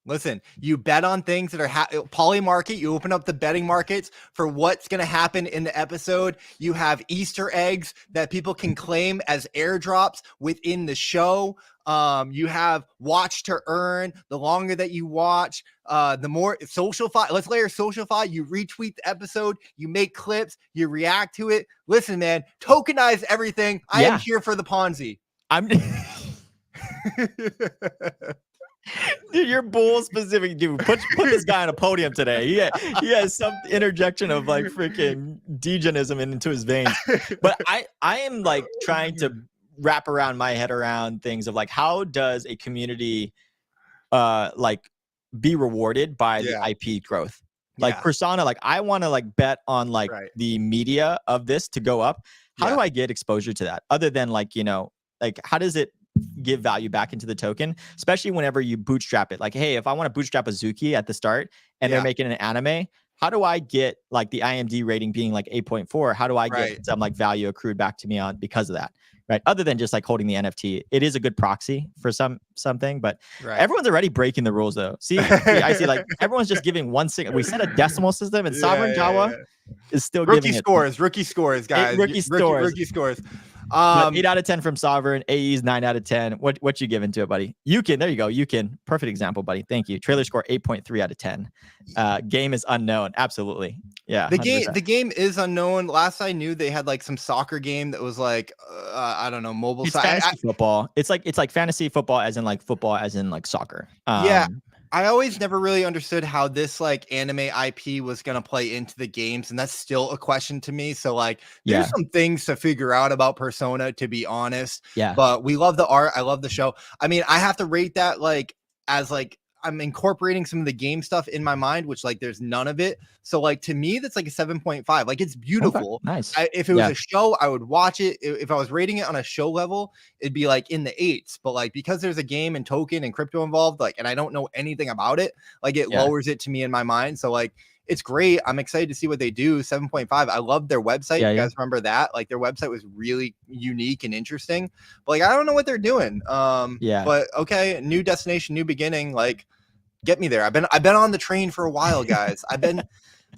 Listen, you bet on things that are poly market. You open up the betting markets for what's going to happen in the episode. You have Easter eggs that people can claim as airdrops within the show. You have watch to earn. The longer that you watch, the more socialify. Let's layer socialify. You retweet the episode. You make clips. You react to it. Listen, man, tokenize everything. I am here for the Ponzi. Dude, you're bull specific, dude. Put this guy on a podium today. He has some interjection of like freaking degenism into his veins. But I am like trying to wrap around my head around things of like, how does a community like be rewarded by the IP growth? Like Persona, like I want to like bet on like the media of this to go up. How do I get exposure to that? Other than like, you know, like how does it give value back into the token, especially whenever you bootstrap it? Like, hey, if I want to bootstrap a Zuki at the start and they're making an anime, how do I get like the IMD rating being like 8.4? How do I get some like value accrued back to me on because of that? Right. Other than just like holding the NFT, it is a good proxy for something, but everyone's already breaking the rules though. See, I see like everyone's just giving one single. We set a decimal system and Sovereign Java is still rookie giving rookie scores, guys. Rookie scores. 8 out of 10 from Sovereign. AE's 9 out of 10. What you giving to it, buddy? You can. There you go. You can. Perfect example, buddy. Thank you. Trailer score 8.3 out of 10. Game is unknown. Absolutely. Yeah. The game is unknown. Last I knew, they had like some soccer game that was like I don't know, mobile side. Fantasy football. It's like fantasy football as in like soccer. I always never really understood how this like anime IP was going to play into the games. And that's still a question to me. So like, there's some things to figure out about Persona, to be honest. But we love the art. I love the show. I mean, I have to rate that like as like, I'm incorporating some of the game stuff in my mind, which like there's none of it. So like to me, that's like a 7.5. Like it's beautiful. Okay, nice. If it was a show, I would watch it. If I was rating it on a show level, it'd be like in the 8s. But like because there's a game and token and crypto involved, like, and I don't know anything about it, like it lowers it to me in my mind. So like it's great. I'm excited to see what they do. 7.5. I love their website. You guys remember that? Like their website was really unique and interesting. But like I don't know what they're doing. But okay, new destination, new beginning. Like get me there. I've been on the train for a while, guys.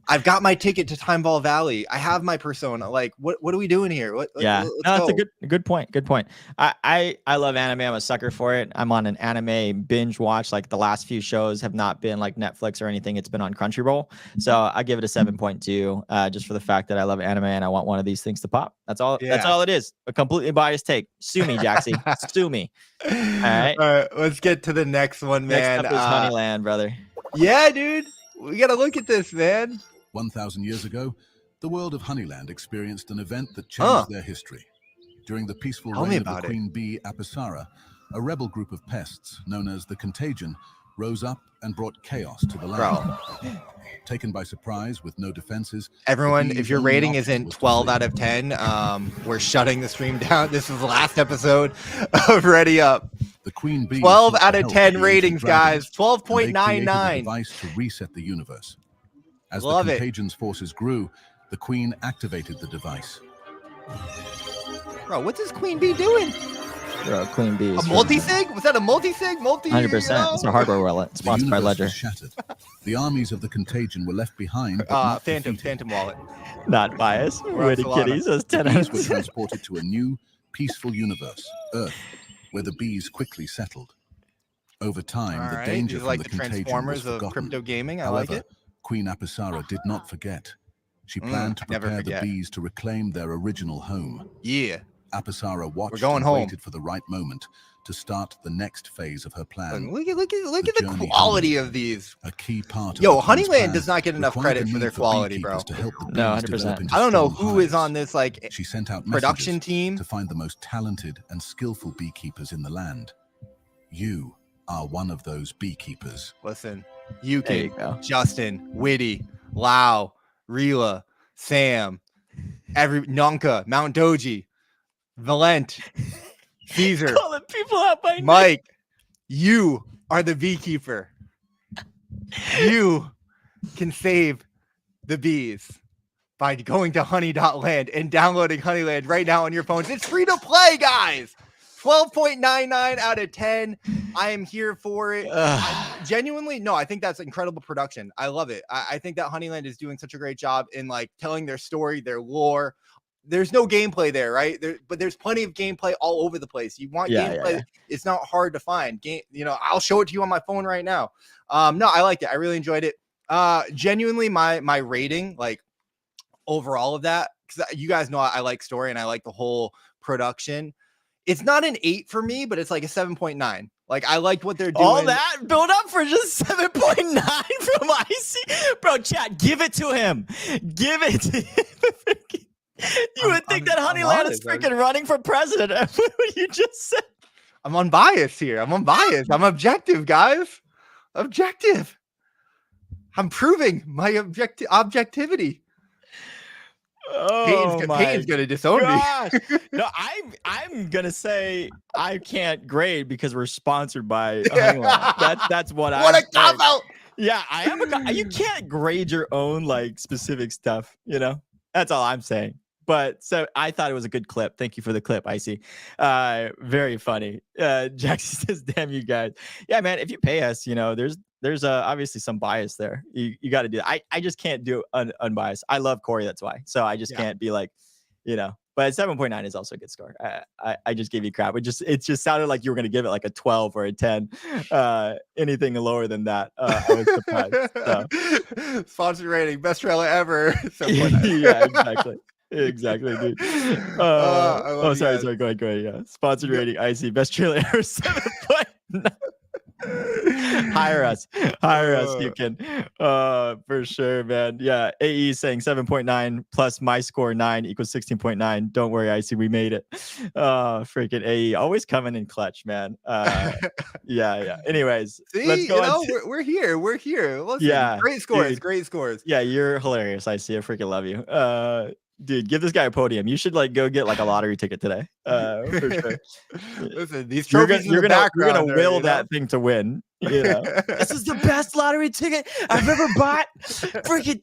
I've got my ticket to Timefall Valley. I have my Persona. Like, what are we doing here? That's a good point. Good point. I love anime. I'm a sucker for it. I'm on an anime binge watch. Like the last few shows have not been like Netflix or anything. It's been on Crunchyroll. So I give it a 7.2, just for the fact that I love anime and I want one of these things to pop. That's all. That's all it is. A completely biased take. Sue me, Jaxie. Sue me. All right. Let's get to the next one, man. Next up is Honeyland, brother. Yeah, dude. We got to look at this, man. 1,000 years ago, the world of Honeyland experienced an event that changed their history. During the peaceful reign of the Queen Bee Apissara, a rebel group of pests known as the Contagion rose up and brought chaos to the land. Taken by surprise with no defenses. Everyone, if your rating isn't 12 out of 10, we're shutting the stream down. This is the last episode of Ready Up. The Queen Bee 12 out of 10 ratings, guys. 12.99. Device to reset the universe. As the Contagion's forces grew, the Queen activated the device. Bro, what's this Queen Bee doing? Bro, Queen Bee. A multi-sig? Was that a multi-sig? 100%. It's a hardware wallet sponsored by Ledger. Shattered. The armies of the Contagion were left behind. Phantom wallet. Not biased. Witty Kitty says 10 out of 10. Were transported to a new, peaceful universe, Earth, where the bees quickly settled. Over time, All the right, danger these are from like the the contagion was Transformers of forgotten. crypto gaming. I However, like it. Queen Apissara did not forget. She planned to never prepare the forget. bees to reclaim their original home. Yeah. Apissara watched going and home. waited for the right moment to start the next phase of her plan. Look at the journey quality home. of these. A key part of Yo, the Queen's Honeyland plan does not get enough required credit the for need their quality, bro. beekeepers to help the bees No, develop 100%. into I don't know strong who is hives. on this like She sent out production messengers team to find the most talented and skillful beekeepers in the land. You are one of those beekeepers. Listen, There you Yuki, go. Justin, Witty, Lau, Rila, Sam, Nonka, Mount Doji, Valent, Caesar, Calling people out by name. Mike. You are the beekeeper. You can save the bees by going to honey.land and downloading Honeyland right now on your phones. It's free to play, guys. 12.99 out of 10. I am here for it. Genuinely, no, I think that's incredible production. I love it. I think that Honeyland is doing such a great job in like telling their story, their lore. There's no gameplay there, right? But there's plenty of gameplay all over the place. You want gameplay, yeah. It's not hard to find. I'll show it to you on my phone right now. No, I liked it. I really enjoyed it. Genuinely, my rating, like overall of that, because you guys know I like story and I like the whole production. It's not an 8 for me, but it's like a 7.9. Like I liked what they're doing. All that build up for just 7.9 from Icy, bro. Chat, give it to him. Give it to him. You would think that Honeyland is freaking running for president. What you just said. I'm unbiased here. I'm unbiased. I'm objective, guys. Objective. I'm proving my objectivity. Oh, Payne's gonna disown me. No, I'm gonna say I can't grade because we're sponsored by Honeyland. That's what I. What a cop out. Yeah, I am. You can't grade your own like specific stuff. You know, that's all I'm saying. But so I thought it was a good clip. Thank you for the clip, Icy. Very funny. Jackson says, "Damn you guys." Yeah, man. If you pay us, there's obviously some bias there. You got to do that. I just can't do unbiased. I love Corey. That's why. So I just can't be like, But 7.9 is also a good score. I just gave you crap. It just sounded like you were gonna give it like a 12 or a 10. Anything lower than that, I was surprised. So. Sponsored rating, best trailer ever. Yeah, exactly. Exactly, dude. Sorry. Go ahead. Yeah. Sponsored rating, IC, best trailer ever, 7.9. Hire us. You can. For sure, man. Yeah. AE saying 7.9 plus my score 9 equals 16.9. Don't worry, IC, we made it. Freaking AE, always coming in clutch, man. Yeah. Anyways, see, let's go. We're here. Listen, yeah, great scores. Dude. Great scores. Yeah, you're hilarious. I freaking love you. Dude, give this guy a podium. You should like go get like a lottery ticket today. For sure. Listen, these trophies you're gonna will that thing to win. This is the best lottery ticket I've ever bought. Freaking,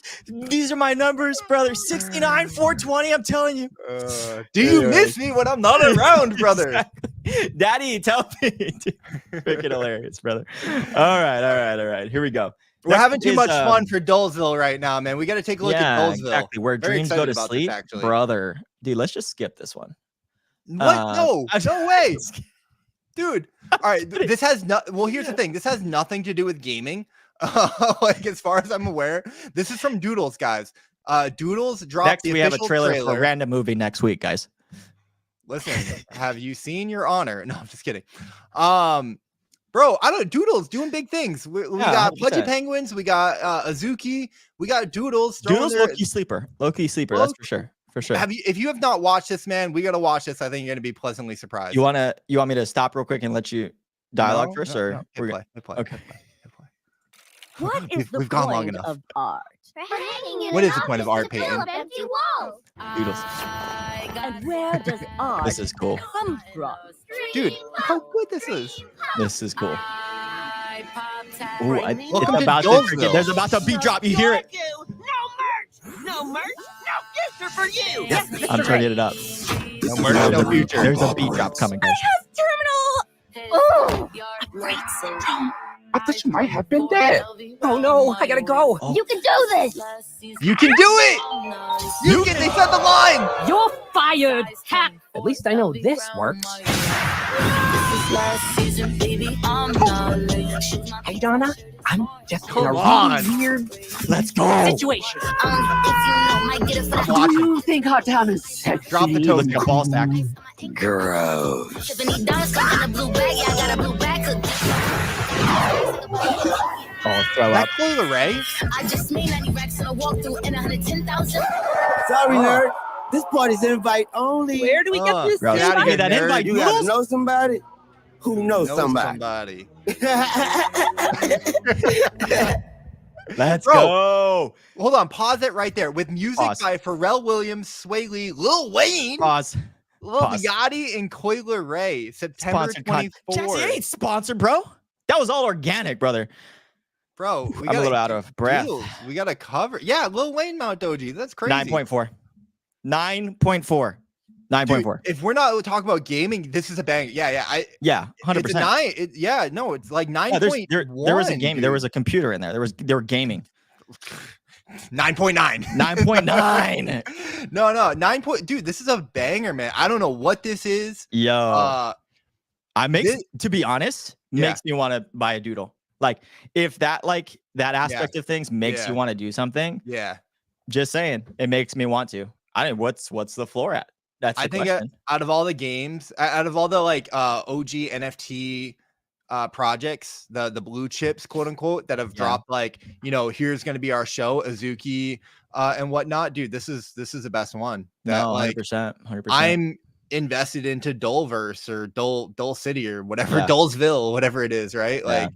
these are my numbers, brother. 69, 420. I'm telling you. Do you miss me when I'm not around, brother? Exactly. Daddy, tell me. Freaking hilarious, brother. All right. Here we go. We're having too much fun for Dullsville right now, man. We got to take a look at Dullsville. Exactly. Where Very dreams go to excited about sleep, this, brother. Dude, let's just skip this one. What? No way, dude. All right, this has Well, here's the thing. This has nothing to do with gaming. Like as far as I'm aware, this is from Doodles, guys. Doodles dropped. Next, we have a trailer for a random movie next week, guys. Listen, have you seen Your Honor? No, I'm just kidding. Bro, Doodles doing big things. We got 100%. Pudgy Penguins, we got Azuki, we got Doodles. Doodles low-key sleeper. Low-key sleeper, that's for sure. For sure. If you have not watched this, man, we gotta watch this. I think you're gonna be pleasantly surprised. You want me to stop real quick and let you dialogue first, or we're gonna play. Okay. What is the point of art? What is the point of art, Peyton? Doodles. And where does art This is cool. come from? Dude, how good this is. This is cool. Ooh, Welcome to Dullsville. There's about to beat drop. You hear it? No merch, no gift for you. Yep, I'm turning it up. No merch, no future. There's a beat drop coming, guys. Terminal. Oh, great syndrome. I thought you might have been dead. Oh no, I gotta go. Oh. You can do this. You can do it. They said the line. You're fired, hack. At least I know this works. Hey, Donna, I'm just in a Come on. really weird Let's go. situation. I'm Do watching. you think Hot Town is sexy? Drop the token. Look at ball stack. Gross. Oh, throw That up. Coil Ray? I just made 90 racks in a walkthrough and 110,000. Sorry, nerd. This party's invite only. Where do we get this? Bro, Get out of here, that nerd. invite. You gotta know somebody who knows Know somebody. Let's Bro. go. Hold on, pause it right there. With music Pause. by Pharrell Williams, Sway Lee, Lil Wayne, Pause. Lil Pause. Yachty, and Coil Ray. September Sponsored content. 24th. Jaxie ain't sponsored, bro. That was all organic, brother. Bro, we I'm a gotta little out of breath. deals. We gotta cover. Yeah, Lil Wayne Mount Doji. That's crazy. 9.4. 9.4. 9.4. If we're not talking about gaming, this is a bang. Yeah. Yeah, 100%. It's a 9. Yeah, no, it's like 9. Yeah, there was a game. There was a computer in there. They were gaming. 9.9. 9.9. No, 9. Dude, this is a banger, man. I don't know what this is. Yo, This- to be honest, Yeah. makes me want to buy a doodle. Like if that aspect of things makes Yeah. you want to do something, Yeah. just saying, it makes me want to. I mean, what's the floor at? That's the I think question. out of all the games, out of all the like OG NFT projects, the blue chips, quote unquote, that have Yeah. dropped, like, here's going to be our show, Azuki and whatnot. Dude, this is the best one. That, No, like, 100%. 100%. I'm invested into Dulverse or Dole City or whatever, Yeah. Dulesville, whatever it is, right? Yeah. Like,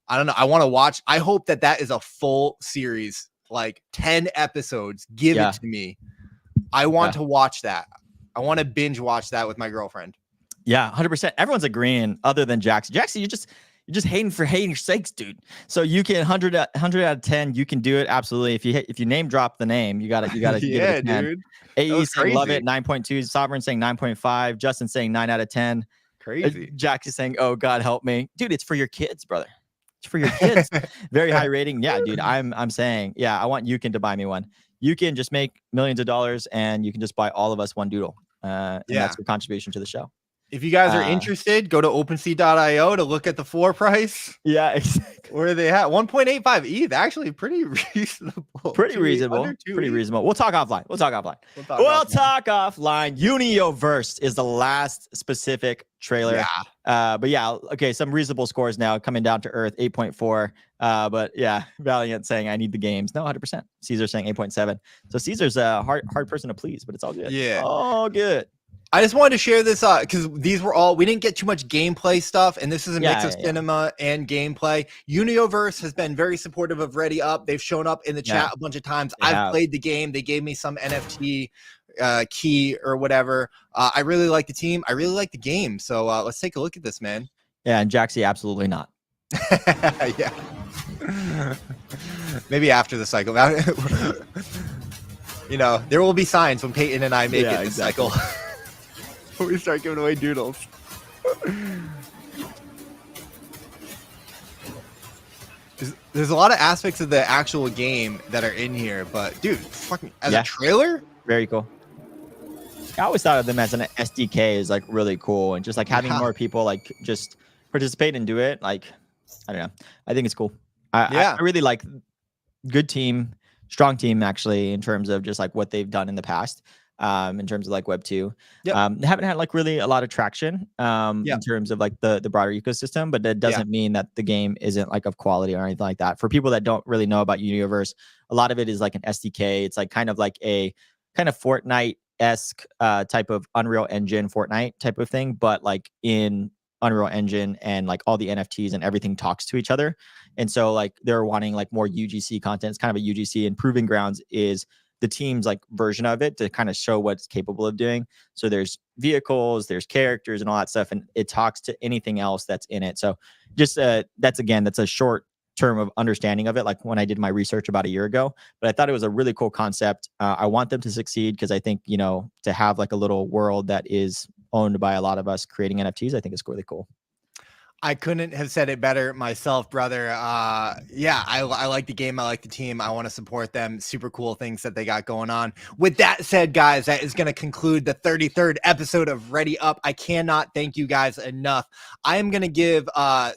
I don't know. I want to watch. I hope that is a full series, like 10 episodes. Give Yeah. it to me. I want Yeah. to watch that. I want to binge watch that with my girlfriend. Yeah, 100%. Everyone's agreeing, other than Jackson. Jackson, you're just hating for hating sakes, dude. So you can 100 out of 10. You can do it absolutely. If you name drop the name, you gotta Yeah, give it a 10. dude. AE was saying love crazy. it, 9.2. Sovereign saying 9.5. Justin saying 9 out of 10. Crazy. Jackson saying, oh God, help me, dude. It's for your kids, brother. It's for your kids. Very high rating. Yeah, dude. I'm saying, yeah, I want Yukin to buy me one. You can just make millions of dollars, and you can just buy all of us one doodle. And Yeah. that's your contribution to the show. If you guys are interested, go to OpenSea.io to look at the floor price. Yeah, exactly. Where they at 1.85 ETH. Actually, pretty reasonable. Pretty 2 reasonable. under 2 Pretty ETH. reasonable. We'll talk offline. We'll talk offline. We'll talk Offline. Unioverse is the last specific trailer. Yeah. But yeah, okay, some reasonable scores now coming down to earth, 8.4. But yeah, Valiant saying I need the games. No, 100%. Caesar saying 8.7. So Caesar's a hard person to please, but it's all good. Yeah. All good. I just wanted to share this because these were all, we didn't get too much gameplay stuff, and this is a mix of cinema and gameplay. Unioverse has been very supportive of Ready Up. They've shown up in the chat a bunch of times. I've played the game. They gave me some NFT key or whatever. I really like the team. I really like the game. So let's take a look at this, man. Yeah, and Jaxie, absolutely not. Yeah. Maybe after the cycle. There will be signs when Peyton and I make it this cycle. We start giving away doodles. There's a lot of aspects of the actual game that are in here, but dude, fucking as a trailer, very cool. I always thought of them as an SDK is like really cool, and just like having more people like just participate and do it. Like, I don't know. I think it's cool. I really like good team, strong team actually in terms of just like what they've done in the past. In terms of like Web2, they haven't had like really a lot of traction in terms of like the broader ecosystem, but that doesn't mean that the game isn't like of quality or anything like that. For people that don't really know about Universe, a lot of it is like an SDK. It's like kind of like a kind of Fortnite-esque type of Unreal Engine Fortnite type of thing, but like in Unreal Engine, and like all the NFTs and everything talks to each other. And so like they're wanting like more UGC content. It's kind of a UGC, and Proving Grounds is the team's like version of it to kind of show what it's capable of doing. So there's vehicles, there's characters and all that stuff, and it talks to anything else that's in it. So just that's a short term of understanding of it, like when I did my research about a year ago. But I thought it was a really cool concept. I want them to succeed because I think, to have like a little world that is owned by a lot of us creating NFTs, I think is really cool. I couldn't have said it better myself, brother. Yeah, I like the game. I like the team. I want to support them. Super cool things that they got going on. With that said, guys, that is going to conclude the 33rd episode of Ready Up. I cannot thank you guys enough. I am going to give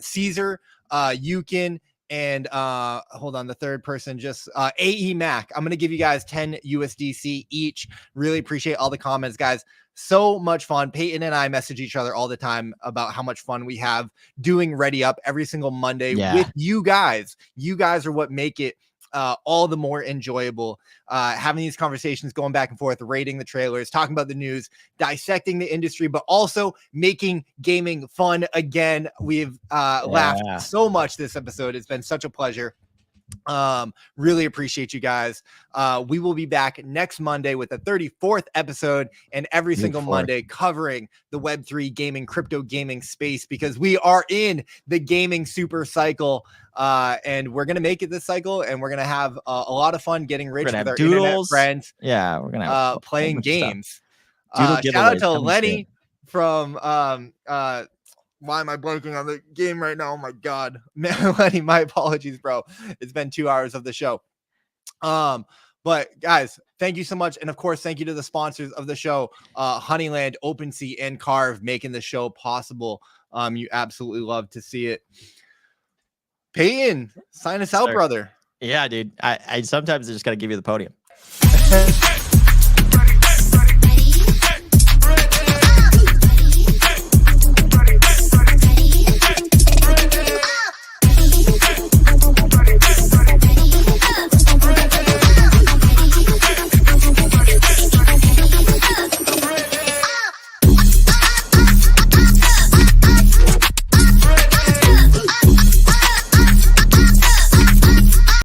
Caesar, Yukin, and hold on, the third person, just AE Mac. I'm going to give you guys 10 USDC each. Really appreciate all the comments, guys. So much fun. Peyton and I message each other all the time about how much fun we have doing Ready Up every single Monday with you guys. You guys are what make it all the more enjoyable. Having these conversations, going back and forth, rating the trailers, talking about the news, dissecting the industry, but also making gaming fun again. We've laughed so much this episode. It's been such a pleasure. Really appreciate you guys. We will be back next Monday with the 34th episode, and every single Monday covering the Web3 gaming, crypto gaming space, because we are in the gaming super cycle, and we're gonna make it this cycle, and we're gonna have a lot of fun getting rich with our internet friends. Yeah, we're gonna have playing games. Shout out to Lenny from why am I blanking on the game right now? Oh my God, man, Lenny, my apologies, bro. It's been 2 hours of the show. But guys, thank you so much. And of course, thank you to the sponsors of the show, Honeyland, OpenSea, and CARV, making the show possible. You absolutely love to see it. Peyton, sign us out, brother. Yeah, dude. I sometimes just got to give you the podium.